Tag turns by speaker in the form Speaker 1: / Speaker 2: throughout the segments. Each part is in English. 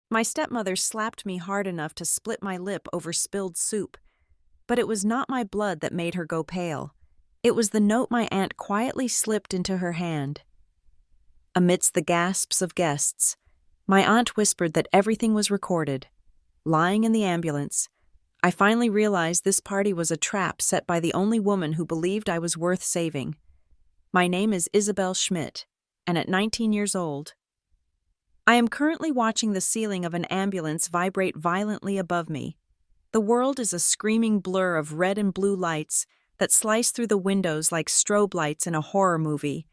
Speaker 1: My stepmother slapped me hard enough to split my lip over spilled soup, but it was not my blood that made her go pale. It was the note my aunt quietly slipped into her hand. Amidst the gasps of guests, my aunt whispered that everything was recorded. Lying in the ambulance, I finally realized this party was a trap set by the only woman who believed I was worth saving. My name is Isabel Schmidt, and at 19 years old, I am currently watching the ceiling of an ambulance vibrate violently above me. The world is a screaming blur of red and blue lights that slice through the windows like strobe lights in a horror movie.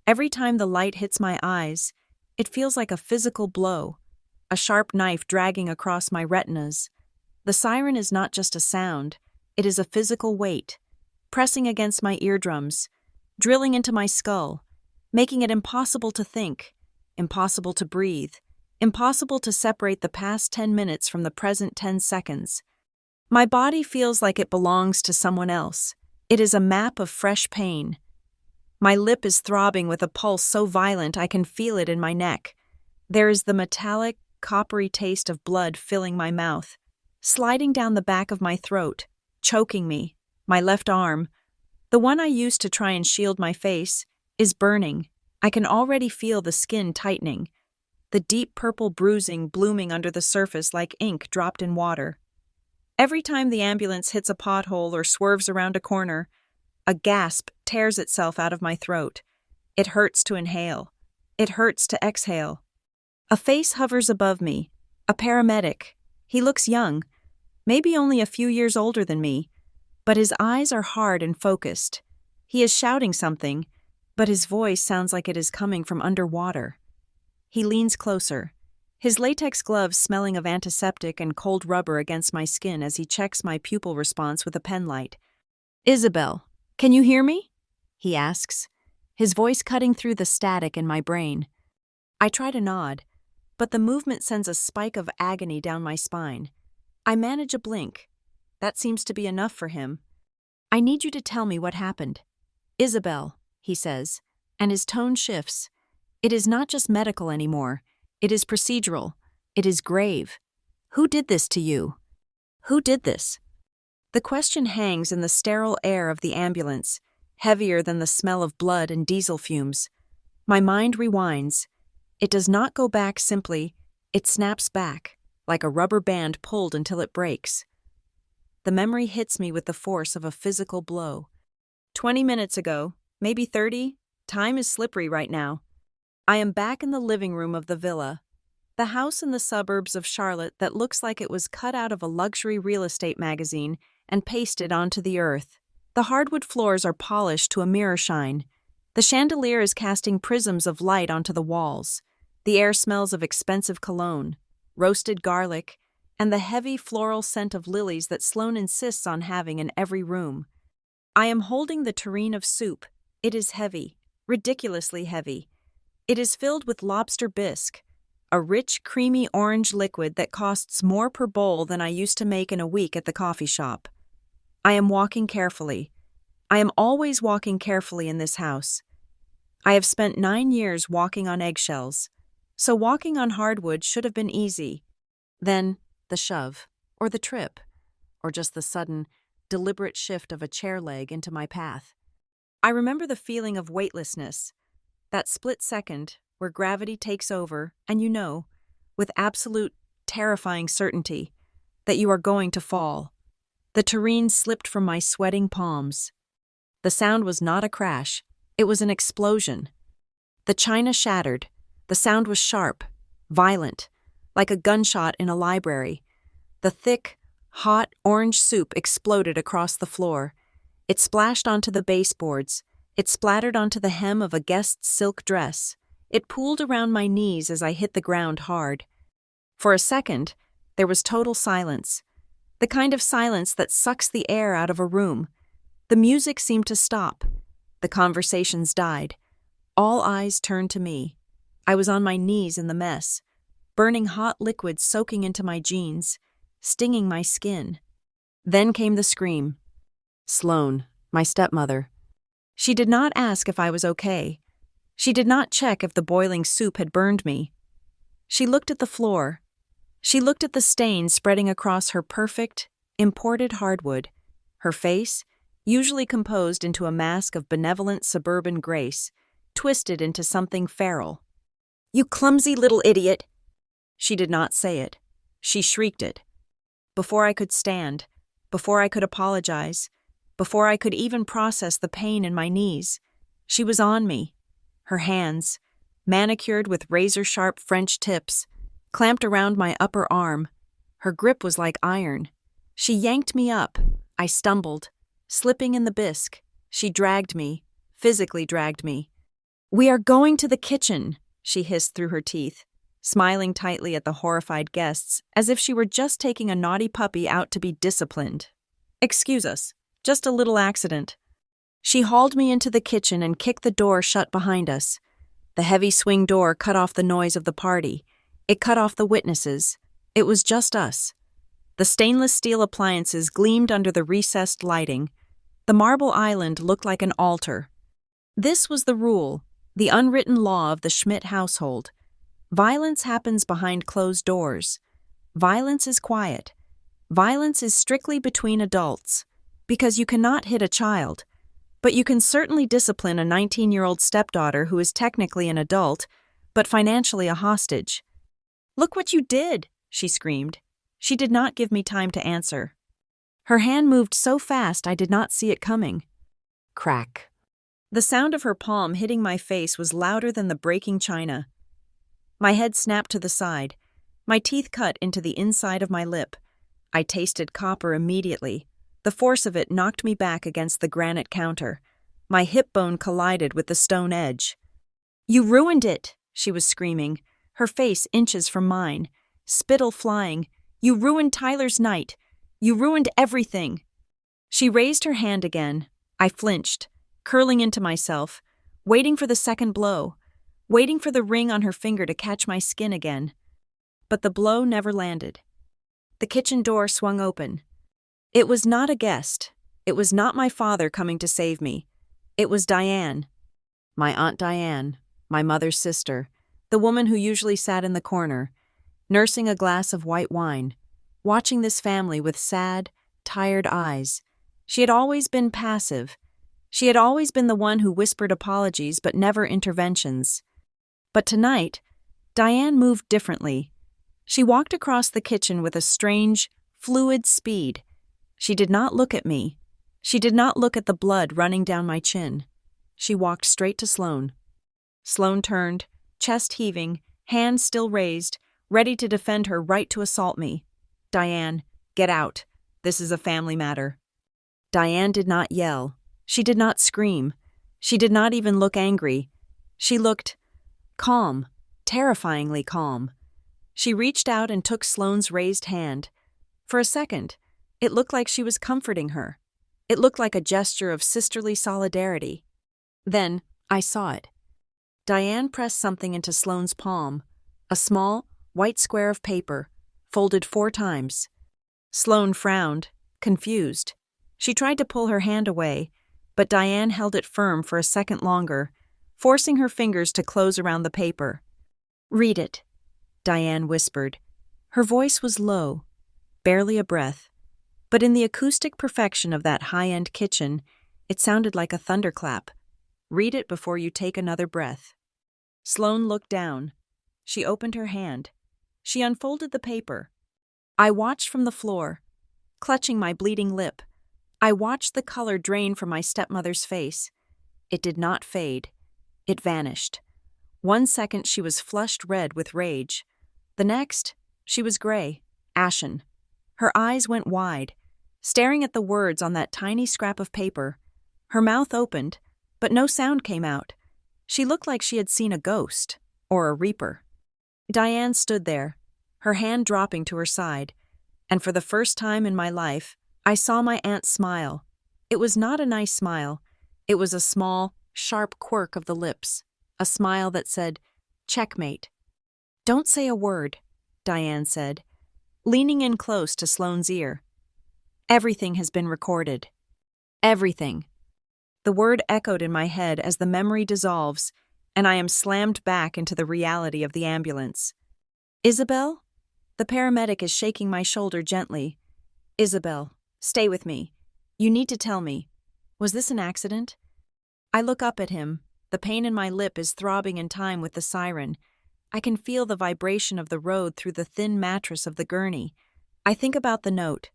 Speaker 1: Every time the light hits my eyes, it feels like a physical blow, a sharp knife dragging across my retinas. The siren is not just a sound, it is a physical weight, pressing against my eardrums, drilling into my skull, making it impossible to think, impossible to breathe, impossible to separate the past 10 minutes from the present 10 seconds. My body feels like it belongs to someone else. It is a map of fresh pain. My lip is throbbing with a pulse so violent I can feel it in my neck. There is the metallic, coppery taste of blood filling my mouth, sliding down the back of my throat, choking me. My left arm, the one I used to try and shield my face, is burning. I can already feel the skin tightening, the deep purple bruising blooming under the surface like ink dropped in water. Every time the ambulance hits a pothole or swerves around a corner, a gasp tears itself out of my throat. It hurts to inhale. It hurts to exhale. A face hovers above me, a paramedic. He looks young, maybe only a few years older than me, but his eyes are hard and focused. He is shouting something, but his voice sounds like it is coming from underwater. He leans closer, his latex gloves smelling of antiseptic and cold rubber against my skin as he checks my pupil response with a pen light. "Isabel, can you hear me?" he asks, his voice cutting through the static in my brain. I try to nod, but the movement sends a spike of agony down my spine. I manage a blink. That seems to be enough for him. "I need you to tell me what happened." "Isabel," he says, and his tone shifts. It is not just medical anymore. It is procedural. It is grave. "Who did this to you? Who did this?" The question hangs in the sterile air of the ambulance, heavier than the smell of blood and diesel fumes. My mind rewinds. It does not go back simply, it snaps back, like a rubber band pulled until it breaks. The memory hits me with the force of a physical blow. 20 minutes ago, maybe 30, time is slippery right now. I am back in the living room of the villa, the house in the suburbs of Charlotte that looks like it was cut out of a luxury real estate magazine and pasted onto the earth. The hardwood floors are polished to a mirror shine. The chandelier is casting prisms of light onto the walls. The air smells of expensive cologne, roasted garlic, and the heavy floral scent of lilies that Sloane insists on having in every room. I am holding the tureen of soup. It is heavy, ridiculously heavy. It is filled with lobster bisque, a rich, creamy orange liquid that costs more per bowl than I used to make in a week at the coffee shop. I am walking carefully. I am always walking carefully in this house. I have spent 9 years walking on eggshells, so walking on hardwood should have been easy. Then, the shove, or the trip, or just the sudden, deliberate shift of a chair leg into my path. I remember the feeling of weightlessness, that split second where gravity takes over and you know, with absolute, terrifying certainty, that you are going to fall. The tureen slipped from my sweating palms. The sound was not a crash, it was an explosion. The china shattered. The sound was sharp, violent, like a gunshot in a library. The thick, hot orange soup exploded across the floor. It splashed onto the baseboards. It splattered onto the hem of a guest's silk dress. It pooled around my knees as I hit the ground hard. For a second, there was total silence. The kind of silence that sucks the air out of a room. The music seemed to stop. The conversations died. All eyes turned to me. I was on my knees in the mess, burning hot liquid soaking into my jeans, stinging my skin. Then came the scream. Sloane, my stepmother. She did not ask if I was okay. She did not check if the boiling soup had burned me. She looked at the floor, She looked at the stains spreading across her perfect, imported hardwood. Her face, usually composed into a mask of benevolent suburban grace, twisted into something feral. "You clumsy little idiot!" She did not say it. She shrieked it. Before I could stand, before I could apologize, before I could even process the pain in my knees, she was on me. Her hands, manicured with razor-sharp French tips, clamped around my upper arm. Her grip was like iron. She yanked me up. I stumbled, slipping in the bisque. She dragged me, physically dragged me. "We are going to the kitchen," she hissed through her teeth, smiling tightly at the horrified guests, as if she were just taking a naughty puppy out to be disciplined. "Excuse us, just a little accident." She hauled me into the kitchen and kicked the door shut behind us. The heavy swing door cut off the noise of the party. It cut off the witnesses. It was just us. The stainless steel appliances gleamed under the recessed lighting. The marble island looked like an altar. This was the rule, the unwritten law of the Schmidt household. Violence happens behind closed doors. Violence is quiet. Violence is strictly between adults, because you cannot hit a child, but you can certainly discipline a 19-year-old stepdaughter who is technically an adult, but financially a hostage. "Look what you did!" she screamed. She did not give me time to answer. Her hand moved so fast I did not see it coming. Crack. The sound of her palm hitting my face was louder than the breaking china. My head snapped to the side. My teeth cut into the inside of my lip. I tasted copper immediately. The force of it knocked me back against the granite counter. My hip bone collided with the stone edge. "You ruined it!" she was screaming, her face inches from mine, spittle flying. "You ruined Tyler's night. You ruined everything." She raised her hand again. I flinched, curling into myself, waiting for the second blow, waiting for the ring on her finger to catch my skin again. But the blow never landed. The kitchen door swung open. It was not a guest. It was not my father coming to save me. It was Diane. My Aunt Diane, my mother's sister, the woman who usually sat in the corner, nursing a glass of white wine, watching this family with sad, tired eyes. She had always been passive. She had always been the one who whispered apologies but never interventions. But tonight, Diane moved differently. She walked across the kitchen with a strange, fluid speed. She did not look at me. She did not look at the blood running down my chin. She walked straight to Sloane. Sloane turned, chest heaving, hands still raised, ready to defend her right to assault me. "Diane, get out. This is a family matter." Diane did not yell. She did not scream. She did not even look angry. She looked calm, terrifyingly calm. She reached out and took Sloane's raised hand. For a second, it looked like she was comforting her. It looked like a gesture of sisterly solidarity. Then, I saw it. Diane pressed something into Sloane's palm, a small, white square of paper, folded 4 times. Sloane frowned, confused. She tried to pull her hand away, but Diane held it firm for a second longer, forcing her fingers to close around the paper. "Read it," Diane whispered. Her voice was low, barely a breath, but in the acoustic perfection of that high-end kitchen, it sounded like a thunderclap. "Read it before you take another breath." Sloane looked down. She opened her hand. She unfolded the paper. I watched from the floor, clutching my bleeding lip. I watched the color drain from my stepmother's face. It did not fade. It vanished. 1 second she was flushed red with rage. The next, she was gray, ashen. Her eyes went wide, staring at the words on that tiny scrap of paper. Her mouth opened, but no sound came out. She looked like she had seen a ghost, or a reaper. Diane stood there, her hand dropping to her side, and for the first time in my life, I saw my aunt smile. It was not a nice smile. It was a small, sharp quirk of the lips, a smile that said, "Checkmate." "Don't say a word," Diane said, leaning in close to Sloane's ear. "Everything has been recorded. Everything." The word echoed in my head as the memory dissolves, and I am slammed back into the reality of the ambulance. "Isabel?" The paramedic is shaking my shoulder gently. Isabel, stay with me. You need to tell me. Was this an accident? I look up at him. The pain in my lip is throbbing in time with the siren. I can feel the vibration of the road through the thin mattress of the gurney. I think about the note.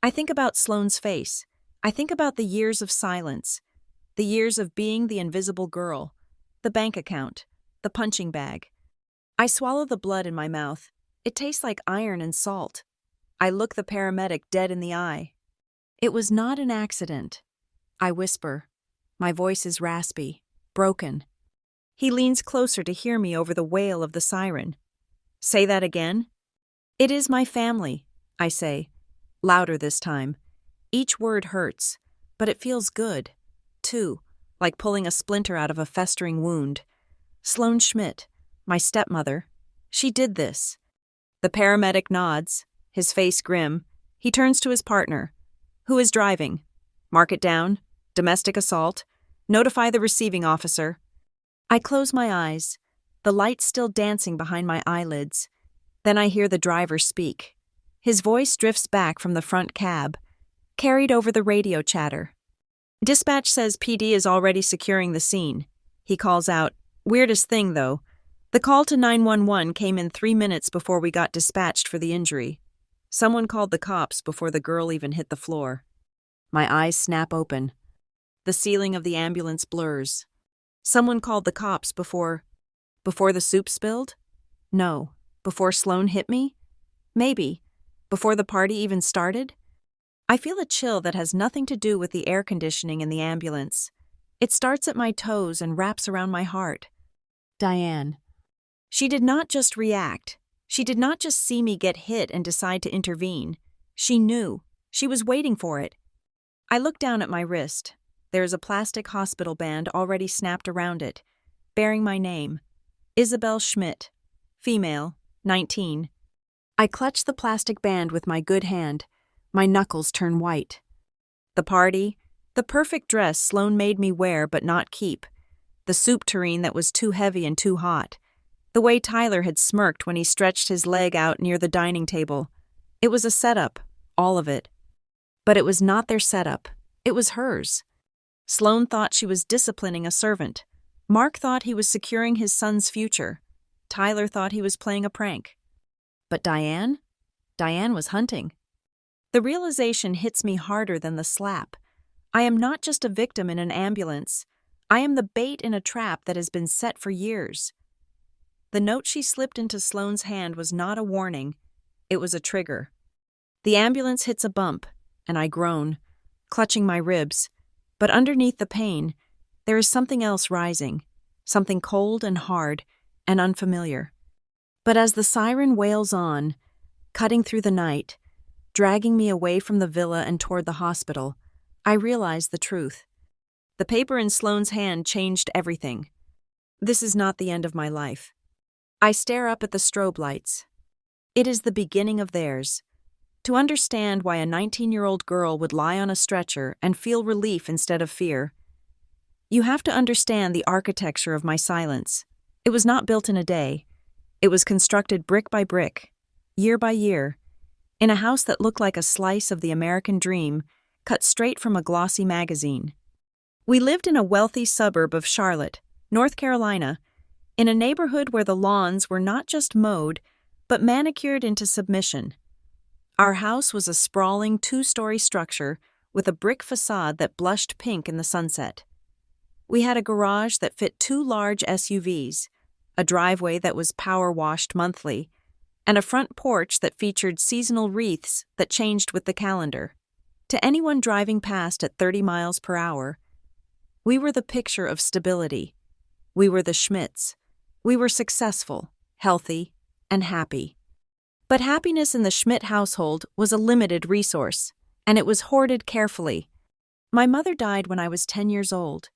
Speaker 1: I think about Sloane's face. I think about the years of silence. The years of being the invisible girl. The bank account. The punching bag. I swallow the blood in my mouth. It tastes like iron and salt. I look the paramedic dead in the eye. It was not an accident. I whisper. My voice is raspy, broken. He leans closer to hear me over the wail of the siren. Say that again? It is my family, I say, louder this time. Each word hurts, but it feels good, too, like pulling a splinter out of a festering wound. Sloane Schmidt, my stepmother, she did this. The paramedic nods, his face grim. He turns to his partner. Who is driving? Mark it down. Domestic assault. Notify the receiving officer. I close my eyes, the light still dancing behind my eyelids. Then I hear the driver speak. His voice drifts back from the front cab, carried over the radio chatter. Dispatch says PD is already securing the scene. He calls out, weirdest thing though, the call to 911 came in 3 minutes before we got dispatched for the injury. Someone called the cops before the girl even hit the floor. My eyes snap open. The ceiling of the ambulance blurs. Someone called the cops before the soup spilled? No. Before Sloane hit me? Maybe. Before the party even started? I feel a chill that has nothing to do with the air conditioning in the ambulance. It starts at my toes and wraps around my heart. Diane. She did not just react. She did not just see me get hit and decide to intervene. She knew. She was waiting for it. I look down at my wrist. There is a plastic hospital band already snapped around it, bearing my name. Isabel Schmidt. Female, 19. I clutch the plastic band with my good hand. My knuckles turn white. The party, the perfect dress Sloane made me wear but not keep. The soup tureen that was too heavy and too hot. The way Tyler had smirked when he stretched his leg out near the dining table. It was a setup, all of it. But it was not their setup. It was hers. Sloane thought she was disciplining a servant. Mark thought he was securing his son's future. Tyler thought he was playing a prank. But Diane? Diane was hunting. The realization hits me harder than the slap. I am not just a victim in an ambulance. I am the bait in a trap that has been set for years. The note she slipped into Sloane's hand was not a warning. It was a trigger. The ambulance hits a bump, and I groan, clutching my ribs. But underneath the pain, there is something else rising, something cold and hard and unfamiliar. But as the siren wails on, cutting through the night, dragging me away from the villa and toward the hospital, I realize the truth. The paper in Sloane's hand changed everything. This is not the end of my life. I stare up at the strobe lights. It is the beginning of theirs. To understand why a 19-year-old girl would lie on a stretcher and feel relief instead of fear, you have to understand the architecture of my silence. It was not built in a day. It was constructed brick by brick, year by year, in a house that looked like a slice of the American dream, cut straight from a glossy magazine. We lived in a wealthy suburb of Charlotte, North Carolina, in a neighborhood where the lawns were not just mowed, but manicured into submission. Our house was a sprawling 2-story structure with a brick facade that blushed pink in the sunset. We had a garage that fit 2 large SUVs, a driveway that was power-washed monthly, and a front porch that featured seasonal wreaths that changed with the calendar. To anyone driving past at 30 miles per hour, we were the picture of stability. We were the Schmidts. We were successful, healthy, and happy. But happiness in the Schmidt household was a limited resource, and it was hoarded carefully. My mother died when I was 10 years old.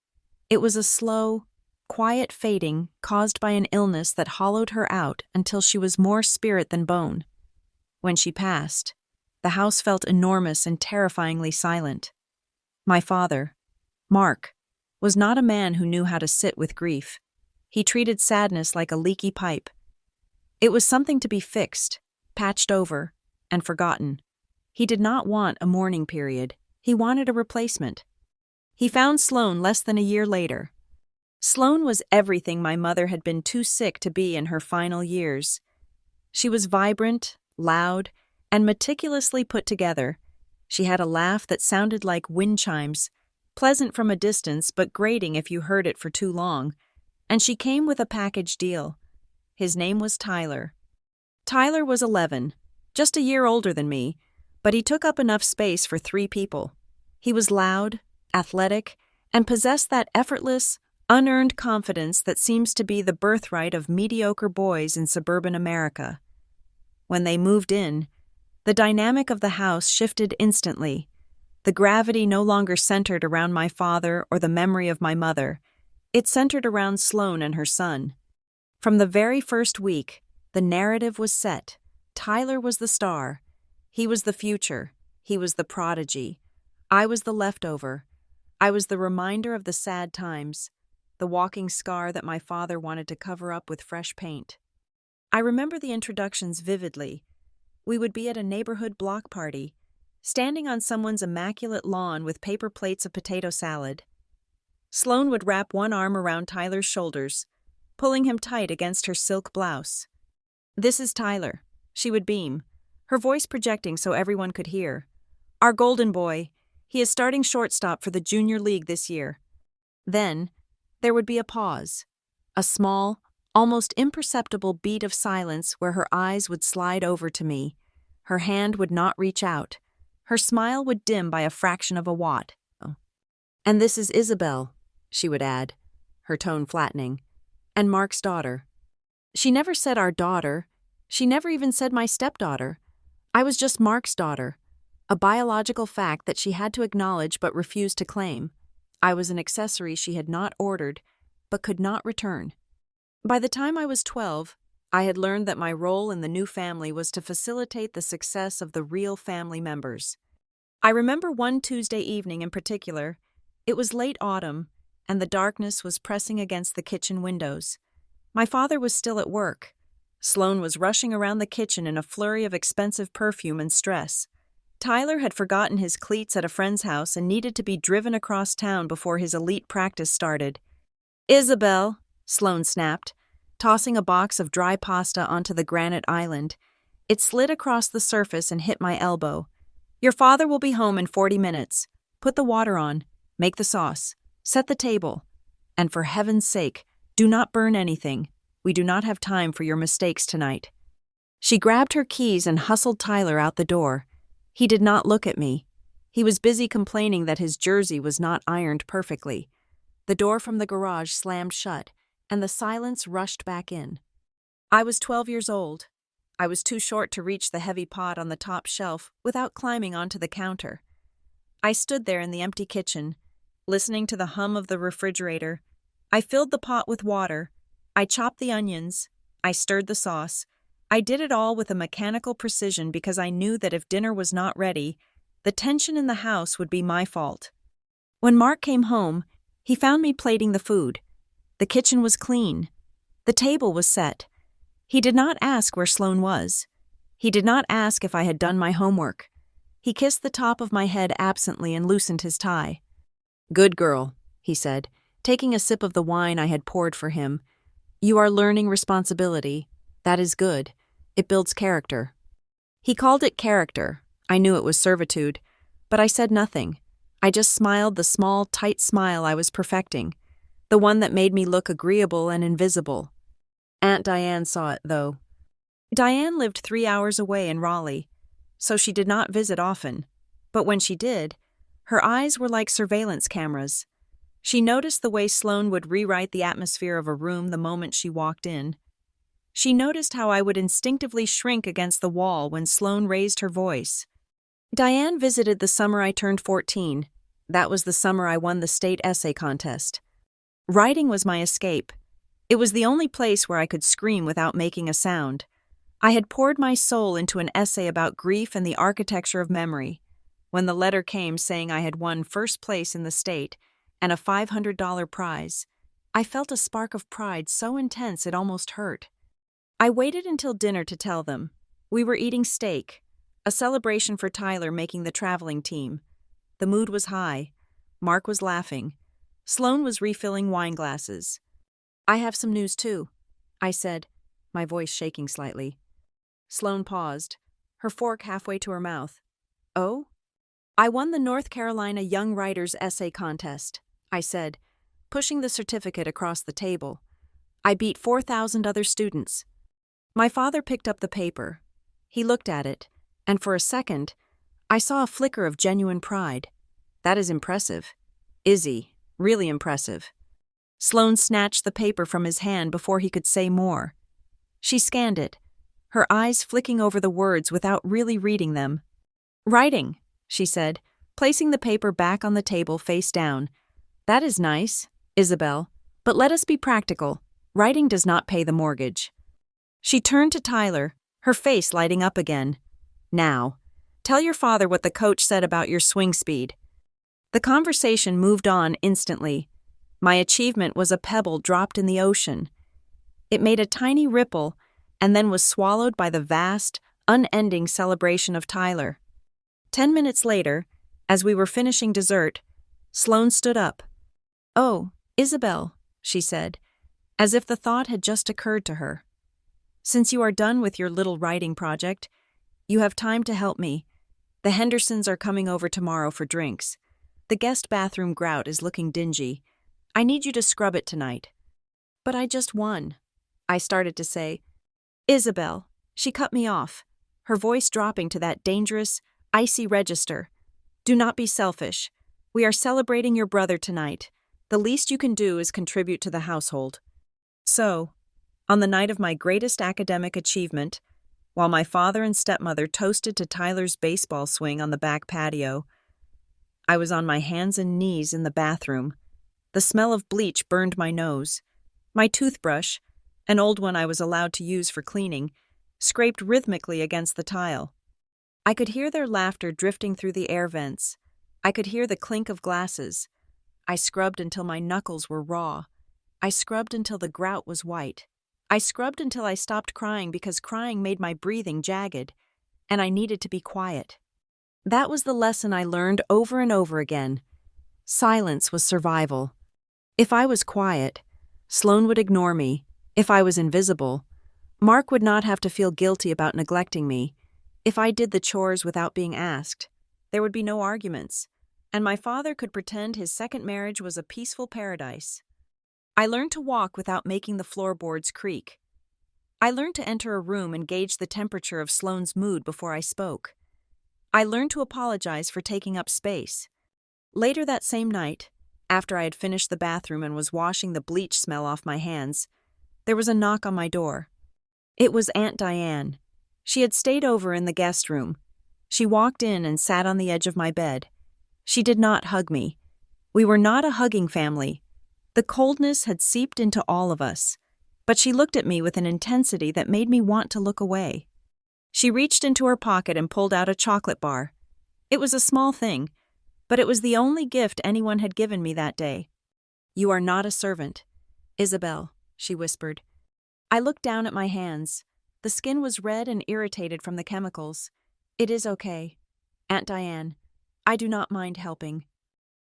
Speaker 1: It was a slow, quiet fading caused by an illness that hollowed her out until she was more spirit than bone. When she passed, the house felt enormous and terrifyingly silent. My father, Mark, was not a man who knew how to sit with grief. He treated sadness like a leaky pipe. It was something to be fixed, patched over, and forgotten. He did not want a mourning period. He wanted a replacement. He found Sloane less than a year later. Sloane was everything my mother had been too sick to be in her final years. She was vibrant, loud, and meticulously put together. She had a laugh that sounded like wind chimes, pleasant from a distance but grating if you heard it for too long, and she came with a package deal. His name was Tyler. Tyler was 11, just a year older than me, but he took up enough space for 3 people. He was loud, athletic, and possessed that effortless, unearned confidence that seems to be the birthright of mediocre boys in suburban America. When they moved in, the dynamic of the house shifted instantly. The gravity no longer centered around my father or the memory of my mother. It centered around Sloane and her son. From the very first week, the narrative was set. Tyler was the star. He was the future. He was the prodigy. I was the leftover. I was the reminder of the sad times, the walking scar that my father wanted to cover up with fresh paint. I remember the introductions vividly. We would be at a neighborhood block party, standing on someone's immaculate lawn with paper plates of potato salad. Sloane would wrap one arm around Tyler's shoulders, pulling him tight against her silk blouse. "This is Tyler," she would beam, her voice projecting so everyone could hear. "Our golden boy. He is starting shortstop for the junior league this year." Then, there would be a pause, a small, almost imperceptible beat of silence where her eyes would slide over to me. Her hand would not reach out. Her smile would dim by a fraction of a watt. "And this is Isabel," she would add, her tone flattening, "and Mark's daughter." She never said our daughter. She never even said my stepdaughter. I was just Mark's daughter, a biological fact that she had to acknowledge but refused to claim. I was an accessory she had not ordered, but could not return. By the time I was 12, I had learned that my role in the new family was to facilitate the success of the real family members. I remember one Tuesday evening in particular. It was late autumn, and the darkness was pressing against the kitchen windows. My father was still at work. Sloane was rushing around the kitchen in a flurry of expensive perfume and stress. Tyler had forgotten his cleats at a friend's house and needed to be driven across town before his elite practice started. "Isabel," Sloane snapped, tossing a box of dry pasta onto the granite island. It slid across the surface and hit my elbow. "Your father will be home in 40 minutes. Put the water on. Make the sauce. Set the table. And for heaven's sake, do not burn anything. We do not have time for your mistakes tonight." She grabbed her keys and hustled Tyler out the door. He did not look at me. He was busy complaining that his jersey was not ironed perfectly. The door from the garage slammed shut, and the silence rushed back in. I was 12 years old. I was too short to reach the heavy pot on the top shelf without climbing onto the counter. I stood there in the empty kitchen, listening to the hum of the refrigerator. I filled the pot with water. I chopped the onions. I stirred the sauce. I did it all with a mechanical precision because I knew that if dinner was not ready, the tension in the house would be my fault. When Mark came home, he found me plating the food. The kitchen was clean. The table was set. He did not ask where Sloane was. He did not ask if I had done my homework. He kissed the top of my head absently and loosened his tie. "Good girl," he said, taking a sip of the wine I had poured for him. "You are learning responsibility. That is good. It builds character." He called it character. I knew it was servitude, but I said nothing. I just smiled the small, tight smile I was perfecting, the one that made me look agreeable and invisible. Aunt Diane saw it, though. Diane lived 3 hours away in Raleigh, so she did not visit often, but when she did, her eyes were like surveillance cameras. She noticed the way Sloane would rewrite the atmosphere of a room the moment she walked in. She noticed how I would instinctively shrink against the wall when Sloane raised her voice. Diane visited the summer I turned 14. That was the summer I won the state essay contest. Writing was my escape. It was the only place where I could scream without making a sound. I had poured my soul into an essay about grief and the architecture of memory. When the letter came saying I had won first place in the state and a $500 prize, I felt a spark of pride so intense it almost hurt. I waited until dinner to tell them. We were eating steak, a celebration for Tyler making the traveling team. The mood was high. Mark was laughing. Sloane was refilling wine glasses. "I have some news too," I said, my voice shaking slightly. Sloane paused, her fork halfway to her mouth. "Oh?" "I won the North Carolina Young Writers Essay Contest," I said, pushing the certificate across the table. "I beat 4,000 other students." My father picked up the paper. He looked at it, and for a second, I saw a flicker of genuine pride. "That is impressive. Izzy, really impressive." Sloane snatched the paper from his hand before he could say more. She scanned it, her eyes flicking over the words without really reading them. "Writing," she said, placing the paper back on the table face down. "That is nice, Isabel, but let us be practical. Writing does not pay the mortgage." She turned to Tyler, her face lighting up again. "Now, tell your father what the coach said about your swing speed." The conversation moved on instantly. My achievement was a pebble dropped in the ocean. It made a tiny ripple and then was swallowed by the vast, unending celebration of Tyler. 10 minutes later, as we were finishing dessert, Sloane stood up. "Oh, Isabel," she said, as if the thought had just occurred to her. "Since you are done with your little writing project, you have time to help me. The Hendersons are coming over tomorrow for drinks. The guest bathroom grout is looking dingy. I need you to scrub it tonight." "But I just won," I started to say. "Isabel," she cut me off, her voice dropping to that dangerous, icy register. "Do not be selfish. We are celebrating your brother tonight. The least you can do is contribute to the household." So, on the night of my greatest academic achievement, while my father and stepmother toasted to Tyler's baseball swing on the back patio, I was on my hands and knees in the bathroom. The smell of bleach burned my nose. My toothbrush, an old one I was allowed to use for cleaning, scraped rhythmically against the tile. I could hear their laughter drifting through the air vents. I could hear the clink of glasses. I scrubbed until my knuckles were raw. I scrubbed until the grout was white. I scrubbed until I stopped crying because crying made my breathing jagged, and I needed to be quiet. That was the lesson I learned over and over again. Silence was survival. If I was quiet, Sloane would ignore me. If I was invisible, Mark would not have to feel guilty about neglecting me. If I did the chores without being asked, there would be no arguments, and my father could pretend his second marriage was a peaceful paradise. I learned to walk without making the floorboards creak. I learned to enter a room and gauge the temperature of Sloane's mood before I spoke. I learned to apologize for taking up space. Later that same night, after I had finished the bathroom and was washing the bleach smell off my hands, there was a knock on my door. It was Aunt Diane. She had stayed over in the guest room. She walked in and sat on the edge of my bed. She did not hug me. We were not a hugging family. The coldness had seeped into all of us, but she looked at me with an intensity that made me want to look away. She reached into her pocket and pulled out a chocolate bar. It was a small thing, but it was the only gift anyone had given me that day. "You are not a servant, Isabel," she whispered. I looked down at my hands. The skin was red and irritated from the chemicals. "It is okay, Aunt Diane. I do not mind helping."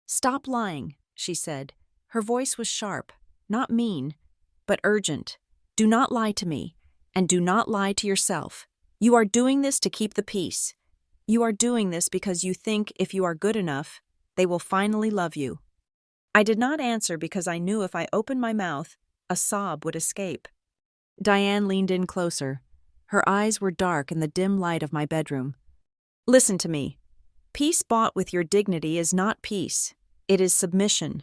Speaker 1: "Stop lying," she said. Her voice was sharp, not mean, but urgent. "Do not lie to me, and do not lie to yourself. You are doing this to keep the peace. You are doing this because you think if you are good enough, they will finally love you." I did not answer because I knew if I opened my mouth, a sob would escape. Diane leaned in closer. Her eyes were dark in the dim light of my bedroom. "Listen to me. Peace bought with your dignity is not peace. It is submission.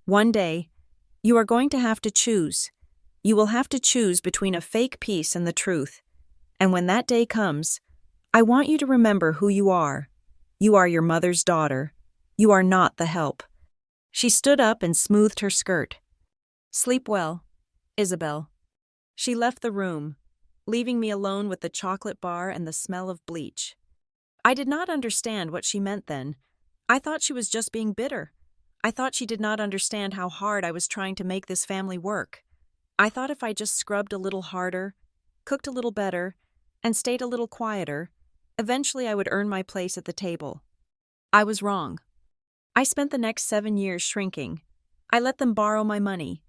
Speaker 1: One day, you are going to have to choose. You will have to choose between a fake peace and the truth. And when that day comes, I want you to remember who you are. You are your mother's daughter. You are not the help." She stood up and smoothed her skirt. "Sleep well, Isabel." She left the room, leaving me alone with the chocolate bar and the smell of bleach. I did not understand what she meant then. I thought she was just being bitter. I thought she did not understand how hard I was trying to make this family work. I thought if I just scrubbed a little harder, cooked a little better, and stayed a little quieter, eventually I would earn my place at the table. I was wrong. I spent the next 7 years shrinking. I let them borrow my money.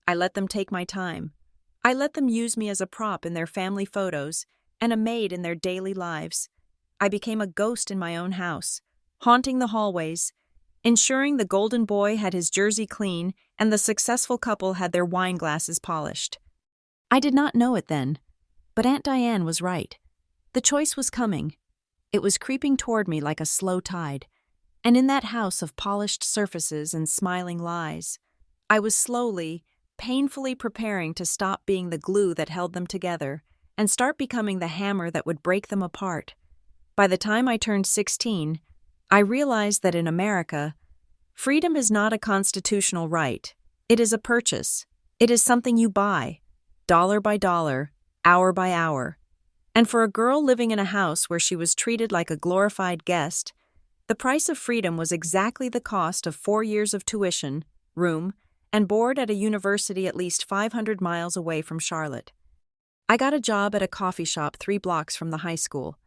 Speaker 1: I let them take my time. I let them use me as a prop in their family photos and a maid in their daily lives. I became a ghost in my own house, haunting the hallways, ensuring the golden boy had his jersey clean and the successful couple had their wine glasses polished. I did not know it then, but Aunt Diane was right. The choice was coming. It was creeping toward me like a slow tide, and in that house of polished surfaces and smiling lies, I was slowly, painfully preparing to stop being the glue that held them together and start becoming the hammer that would break them apart. By the time I turned 16, I realized that in America, freedom is not a constitutional right. It is a purchase. It is something you buy, dollar by dollar, hour by hour. And for a girl living in a house where she was treated like a glorified guest, the price of freedom was exactly the cost of 4 years of tuition, room, and board at a university at least 500 miles away from Charlotte. I got a job at a coffee shop 3 blocks from the high school.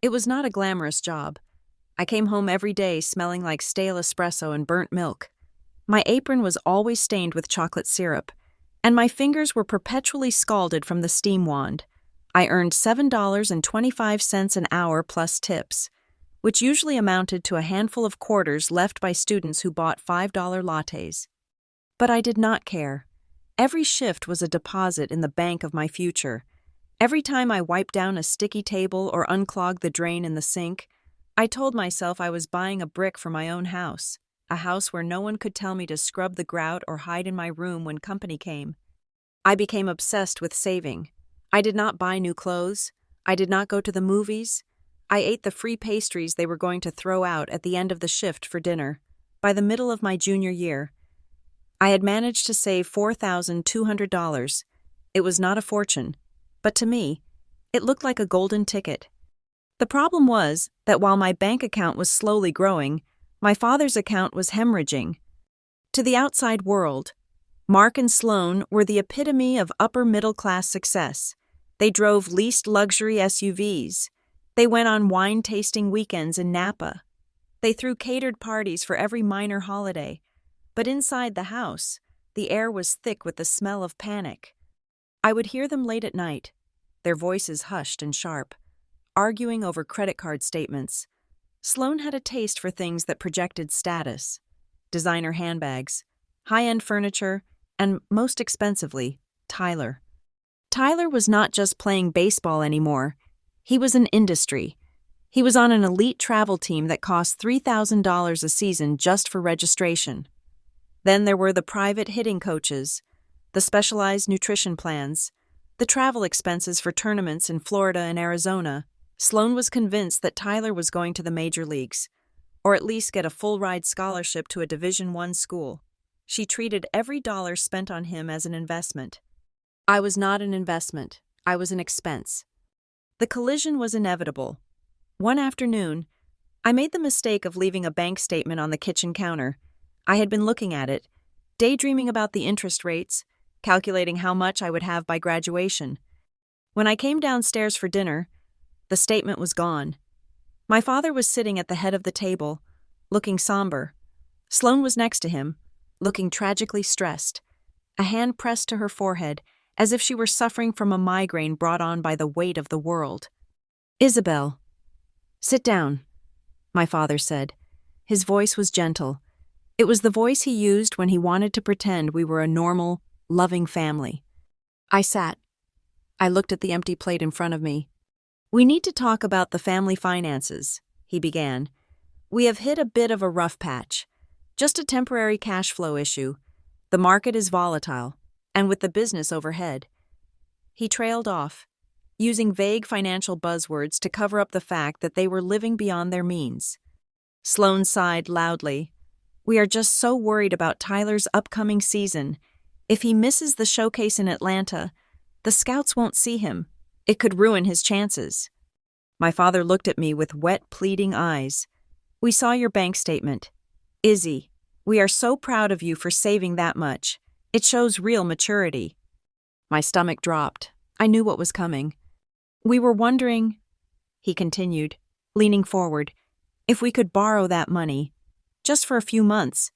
Speaker 1: It was not a glamorous job. I came home every day smelling like stale espresso and burnt milk. My apron was always stained with chocolate syrup, and my fingers were perpetually scalded from the steam wand. I earned $7.25 an hour plus tips, which usually amounted to a handful of quarters left by students who bought $5 lattes. But I did not care. Every shift was a deposit in the bank of my future. Every time I wiped down a sticky table or unclogged the drain in the sink, I told myself I was buying a brick for my own house, a house where no one could tell me to scrub the grout or hide in my room when company came. I became obsessed with saving. I did not buy new clothes. I did not go to the movies. I ate the free pastries they were going to throw out at the end of the shift for dinner. By the middle of my junior year, I had managed to save $4,200. It was not a fortune, but to me, it looked like a golden ticket. The problem was that while my bank account was slowly growing, my father's account was hemorrhaging. To the outside world, Mark and Sloan were the epitome of upper-middle-class success. They drove leased luxury SUVs. They went on wine-tasting weekends in Napa. They threw catered parties for every minor holiday. But inside the house, the air was thick with the smell of panic. I would hear them late at night, their voices hushed and sharp, arguing over credit card statements. Sloan had a taste for things that projected status: designer handbags, high-end furniture, and, most expensively, Tyler. Tyler was not just playing baseball anymore. He was an industry. He was on an elite travel team that cost $3,000 a season just for registration. Then there were the private hitting coaches, the specialized nutrition plans, the travel expenses for tournaments in Florida and Arizona. Sloan was convinced that Tyler was going to the major leagues, or at least get a full-ride scholarship to a Division I school. She treated every dollar spent on him as an investment. I was not an investment. I was an expense. The collision was inevitable. One afternoon, I made the mistake of leaving a bank statement on the kitchen counter. I had been looking at it, daydreaming about the interest rates, calculating how much I would have by graduation. When I came downstairs for dinner, the statement was gone. My father was sitting at the head of the table, looking somber. Sloan was next to him, looking tragically stressed, a hand pressed to her forehead, as if she were suffering from a migraine brought on by the weight of the world. "Isabel, sit down," my father said. His voice was gentle. It was the voice he used when he wanted to pretend we were a normal, loving family. I sat. I looked at the empty plate in front of me. "We need to talk about the family finances," he began. "We have hit a bit of a rough patch. Just a temporary cash flow issue. The market is volatile, and with the business overhead." He trailed off, using vague financial buzzwords to cover up the fact that they were living beyond their means. Sloan sighed loudly. "We are just so worried about Tyler's upcoming season. If he misses the showcase in Atlanta, the scouts won't see him. It could ruin his chances." My father looked at me with wet, pleading eyes. "We saw your bank statement. Izzy, we are so proud of you for saving that much. It shows real maturity." My stomach dropped. I knew what was coming. We were wondering, he continued, leaning forward, if we could borrow that money, just for a few months,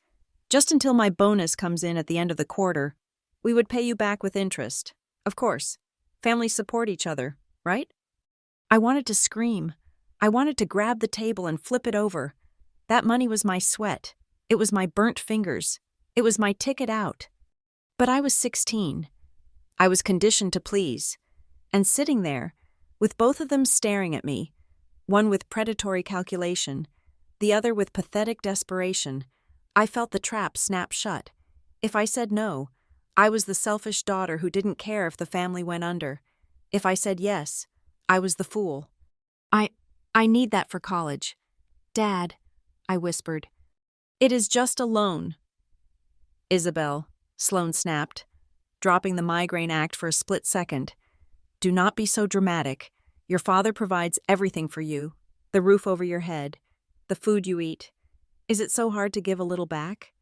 Speaker 1: just until my bonus comes in at the end of the quarter. We would pay you back with interest. Of course. Families support each other, right? I wanted to scream. I wanted to grab the table and flip it over. That money was my sweat. It was my burnt fingers. It was my ticket out. But I was 16. I was conditioned to please. And sitting there, with both of them staring at me, one with predatory calculation, the other with pathetic desperation, I felt the trap snap shut. If I said no, I was the selfish daughter who didn't care if the family went under. If I said yes, I was the fool. I need that for college. Dad, I whispered. It is just a loan. Isabel, Sloane snapped, dropping the migraine act for a split second. Do not be so dramatic. Your father provides everything for you. The roof over your head, the food you eat. Is it so hard to give a little back?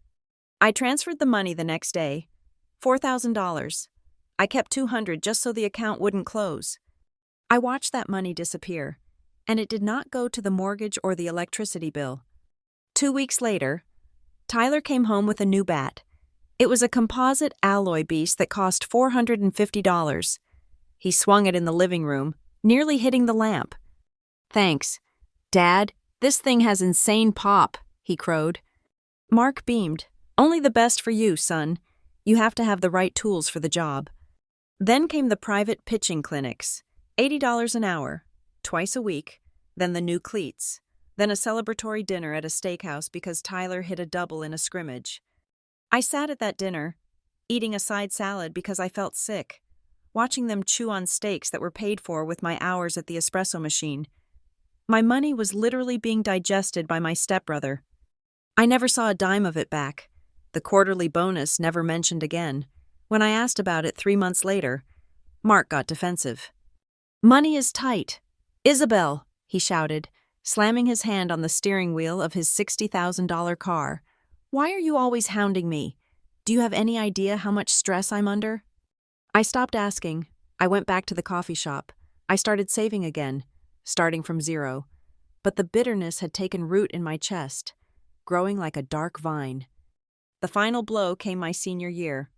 Speaker 1: I transferred the money the next day. $4,000. I kept $200 just so the account wouldn't close. I watched that money disappear, and it did not go to the mortgage or the electricity bill. 2 weeks later, Tyler came home with a new bat. It was a composite alloy beast that cost $450. He swung it in the living room, nearly hitting the lamp. Thanks. Dad, this thing has insane pop, he crowed. Mark beamed. Only the best for you, son. You have to have the right tools for the job. Then came the private pitching clinics. $80 an hour, twice a week, then the new cleats, then a celebratory dinner at a steakhouse because Tyler hit a double in a scrimmage. I sat at that dinner, eating a side salad because I felt sick, watching them chew on steaks that were paid for with my hours at the espresso machine. My money was literally being digested by my stepbrother. I never saw a dime of it back. The quarterly bonus never mentioned again. When I asked about it 3 months later, Mark got defensive. Money is tight. Isabel, he shouted, slamming his hand on the steering wheel of his $60,000 car. Why are you always hounding me? Do you have any idea how much stress I'm under? I stopped asking. I went back to the coffee shop. I started saving again, starting from zero. But the bitterness had taken root in my chest, growing like a dark vine. The final blow came my senior year.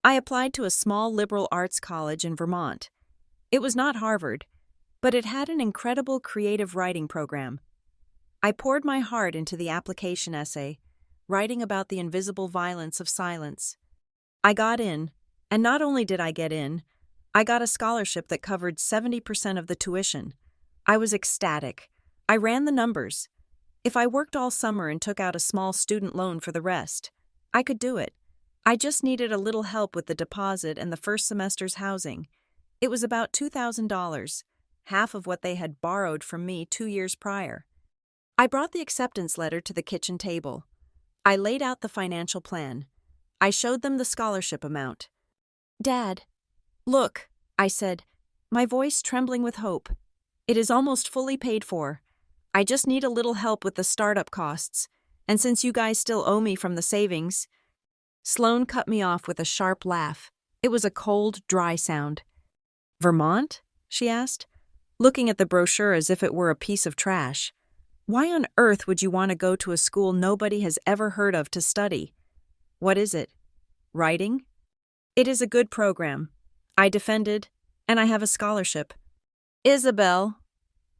Speaker 1: I applied to a small liberal arts college in Vermont. It was not Harvard, but it had an incredible creative writing program. I poured my heart into the application essay, writing about the invisible violence of silence. I got in, and not only did I get in, I got a scholarship that covered 70% of the tuition. I was ecstatic. I ran the numbers. If I worked all summer and took out a small student loan for the rest, I could do it. I just needed a little help with the deposit and the first semester's housing. It was about $2,000, half of what they had borrowed from me 2 years prior. I brought the acceptance letter to the kitchen table. I laid out the financial plan. I showed them the scholarship amount. Dad, look, I said, my voice trembling with hope. It is almost fully paid for. I just need a little help with the startup costs, and since you guys still owe me from the savings. Sloane cut me off with a sharp laugh. It was a cold, dry sound. Vermont? She asked, looking at the brochure as if it were a piece of trash. Why on earth would you want to go to a school nobody has ever heard of to study? What is it? Writing? It is a good program. I defended, and I have a scholarship. Isabel,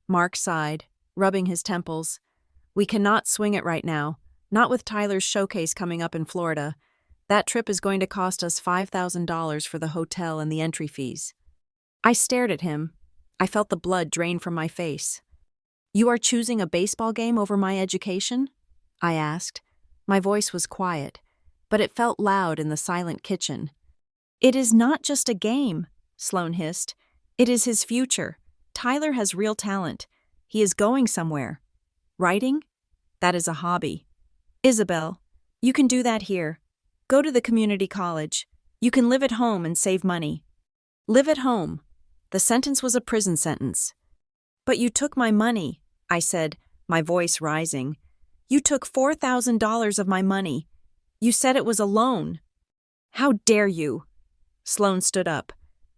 Speaker 1: Mark sighed, rubbing his temples. We cannot swing it right now, not with Tyler's showcase coming up in Florida. That trip is going to cost us $5,000 for the hotel and the entry fees. I stared at him. I felt the blood drain from my face. You are choosing a baseball game over my education? I asked. My voice was quiet, but it felt loud in the silent kitchen. It is not just a game, Sloane hissed. It is his future. Tyler has real talent. He is going somewhere. Writing? That is a hobby. Isabel, you can do that here. Go to the community college. You can live at home and save money. Live at home. The sentence was a prison sentence. But you took my money, I said, my voice rising. You took $4,000 of my money. You said it was a loan. How dare you? Sloane stood up,